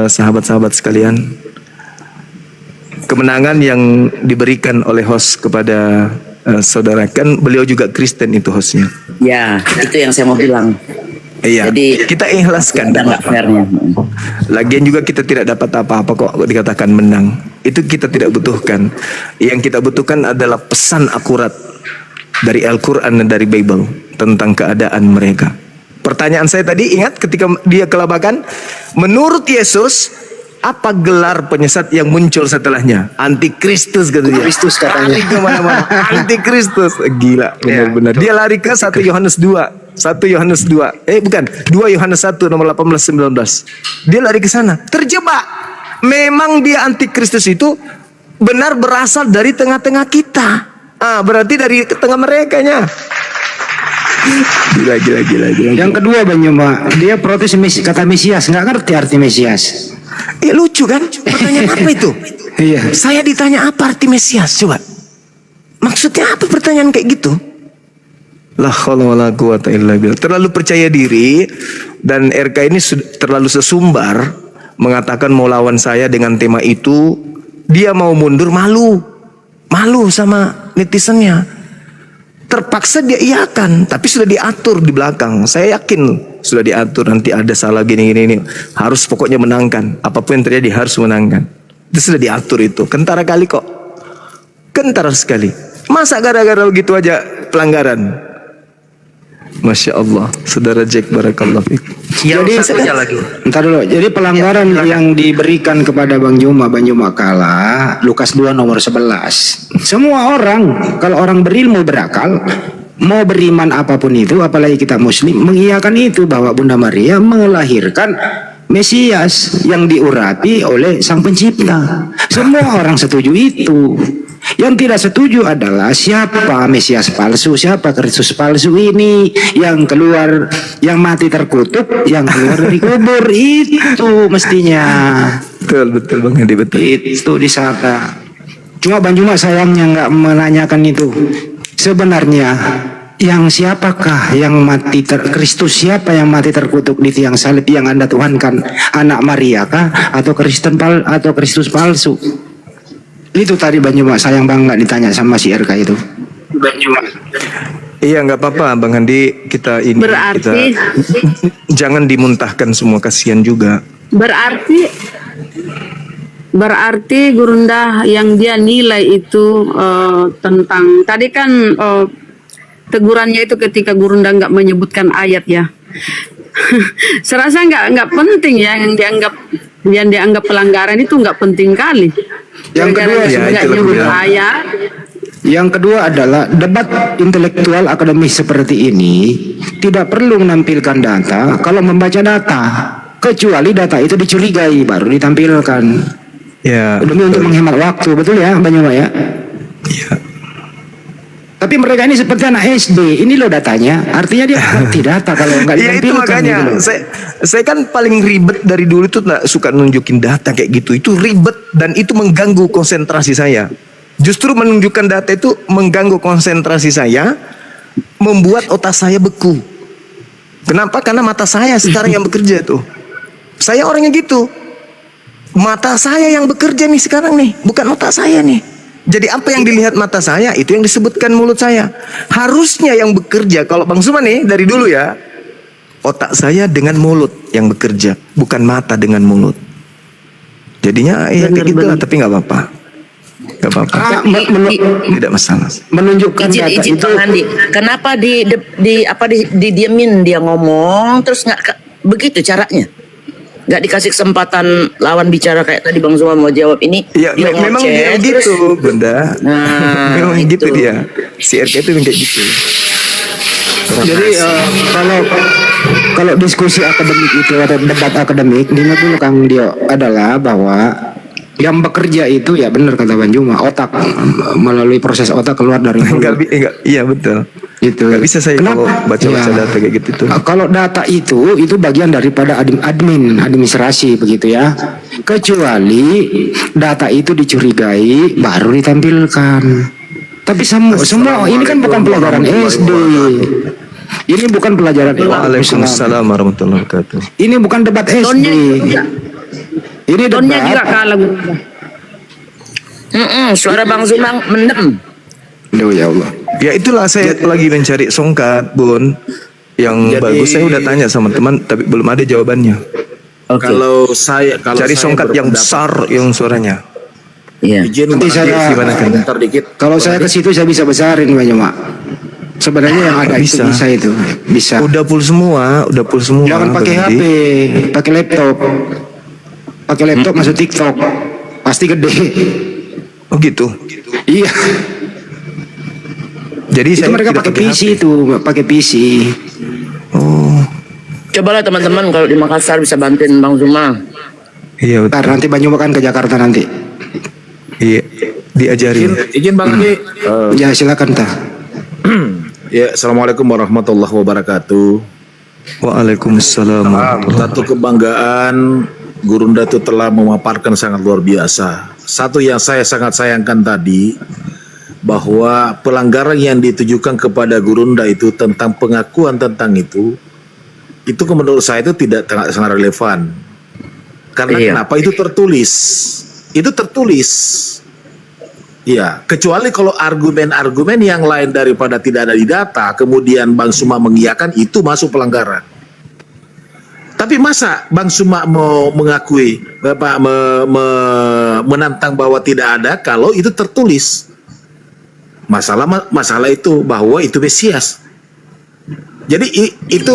sahabat-sahabat sekalian. Kemenangan yang diberikan oleh host kepada saudara, kan beliau juga Kristen itu hostnya. Ya, itu yang saya mau bilang. Iya. Jadi kita ikhlaskan. ada nggak fairnya. Lagian juga kita tidak dapat apa-apa kok dikatakan menang. Itu kita tidak butuhkan. Yang kita butuhkan adalah pesan akurat dari Al-Quran dan dari Bible tentang keadaan mereka. Pertanyaan saya tadi, ingat ketika dia kelabakan, menurut Yesus, apa gelar penyesat yang muncul setelahnya? Antikristus katanya. Kristus katanya. Lari kemana-mana. Antikristus. Gila, benar-benar. Dia lari ke 1 Yohanes 2. 1 Yohanes 2. Bukan. 2 Yohanes 1 nomor 18-19. Dia lari ke sana. Terjebak. Memang dia antikristus itu benar berasal dari tengah-tengah kita. Berarti dari tengah merekanya. Gila. Yang kedua Banyuma, dia protes kata Mesias, nggak ngerti arti Mesias. Lucu kan? Pertanyaan apa itu? Iya. Saya ditanya apa arti Mesias, coba. Maksudnya apa pertanyaan kayak gitu? La haula wala quwata illa billah. Terlalu percaya diri, dan RK ini terlalu sesumbar mengatakan mau lawan saya dengan tema itu. Dia mau mundur, malu sama netizennya. Terpaksa dia iakan, tapi sudah diatur di belakang. Saya yakin sudah diatur, nanti ada salah gini. Harus pokoknya menangkan. Apapun yang terjadi harus menangkan. Itu sudah diatur itu. Kentara kali kok. Kentara sekali. Masa gara-gara begitu aja pelanggaran? Masya Allah. Saudara Jack, barakallahu fiik. Jadi entar dulu. Jadi pelanggaran yang diberikan kepada Bang Juma Kala, Lukas 2 nomor 11. Semua orang, kalau orang berilmu berakal, mau beriman apapun itu, apalagi kita muslim, mengiyakan itu bahwa Bunda Maria melahirkan Mesias yang diurapi oleh Sang Pencipta. Semua orang setuju itu. Yang tidak setuju adalah siapa Mesias palsu, siapa Kristus palsu ini yang keluar, yang mati terkutuk, yang keluar dari kubur. Itu mestinya. Betul Bang Hadi, betul. Itu di sana. Cuma Bang Juma sayangnya nggak menanyakan itu. Sebenarnya Yang siapakah yang mati Kristus siapa yang mati terkutuk di tiang salib yang Anda tuhankan? Anak Maria kah atau atau Kristus palsu? Itu tadi Banyuma, sayang banget ditanya sama si RK itu. Banyuma. Iya, nggak apa-apa Bang Handi, kita ini Berarti- jangan dimuntahkan semua, kasihan juga. Berarti Gurunda yang dia nilai itu tentang tadi kan tegurannya itu ketika Gurunda nggak menyebutkan ayat ya. Serasa nggak penting ya yang dianggap pelanggaran itu nggak penting kali. Yang kedua, Gara-gara ya, nggak itu nyebut lebih- ayat. Yang kedua adalah debat intelektual akademis seperti ini tidak perlu menampilkan data kalau membaca data, kecuali data itu dicurigai baru ditampilkan. Ya, Demi untuk menghemat waktu, betul ya Banyuma ya? iya. Tapi mereka ini seperti anak SD, ini loh datanya, artinya dia ngerti data kalau nggak Iya, itu ditampilkan. makanya gitu loh. saya kan paling ribet dari dulu tuh nggak suka nunjukin data kayak gitu. Itu ribet dan itu mengganggu konsentrasi saya. Justru menunjukkan data itu mengganggu konsentrasi saya, membuat otak saya beku. Kenapa? Karena mata saya sekarang yang bekerja tuh. Saya orangnya gitu. Mata saya yang bekerja nih sekarang nih, bukan otak saya nih. Jadi apa yang dilihat mata saya itu yang disebutkan mulut saya. Harusnya yang bekerja, kalau Bang Suma nih dari dulu ya, otak saya dengan mulut yang bekerja, bukan mata dengan mulut. Jadinya ya kayak gitulah, tapi nggak apa-apa. Nggak apa-apa. Tidak masalah. Menunjukkan data Izin itu Bang Handi, kenapa didiemin dia ngomong terus begitu caranya? Nggak dikasih kesempatan lawan bicara kayak tadi Bang Zuma mau jawab ini. Ya dia memang ngoceh, dia terus- gitu, Bunda. Nah, memang itu. gitu dia. Si RK itu memang kayak gitu. Jadi kalau diskusi akademik itu atau debat akademik, ingat dulu Kang Dio adalah bahwa yang bekerja itu ya benar kata Banyuma, otak melalui proses otak keluar dari mulut. Iya betul. Gitu. Nggak bisa saya kalau baca-baca Ya. data kayak gitu tuh. Kalau data itu bagian daripada administrasi begitu ya. Kecuali data itu dicurigai baru ditampilkan. Tapi semua ini kan bukan pelajaran SD. Ini bukan pelajaran Waalaikumsalam warahmatullahi wabarakatuh. Ini bukan debat SD. Tonnya juga, Ini tonnya juga debat. kalah Gurunda. Suara Bang Zuma mendem. Aduh ya Allah. Ya itulah saya lagi mencari songkat, Bun. Yang bagus saya udah tanya sama teman tapi belum ada jawabannya. Kalau Cari saya songkat yang berpendapat- besar yang suaranya. Iya. Izin Nanti Bang saya- Andi, gimana, Kang? bentar dikit. Kalau saya ke situ saya bisa besarin Banyuma. Sebenarnya yang ada Bisa. itu bisa itu. Bisa. Udah full semua. Jangan pakai Bang HP, Andi. pakai laptop. Pakai laptop masuk TikTok. Pasti gede. Oh gitu. Iya. Jadi Itu saya mereka tidak pakai PC HP. itu, pakai PC. Oh, Cobalah teman-teman kalau di Makassar bisa bantuin Bang Zuma. iya betul. Ntar nanti Banyuma kan ke Jakarta nanti. Iya, diajarin. Izin Bang Andi. Ya silakan ta. Ya, Assalamualaikum warahmatullahi wabarakatuh. Waalaikumsalam. Satu kebanggaan Gurunda itu telah memaparkan sangat luar biasa. Satu yang saya sangat sayangkan tadi, bahwa pelanggaran yang ditujukan kepada Gurunda itu tentang pengakuan tentang itu menurut saya itu tidak sangat relevan. Karena Iya. kenapa? Itu tertulis. Ya, kecuali kalau argumen-argumen yang lain daripada tidak ada di data, kemudian Bang Suma mengiyakan, itu masuk pelanggaran. Tapi masa Bang Suma mau mengakui, menantang bahwa tidak ada kalau itu tertulis? Masalah itu bahwa itu Mesias. Jadi itu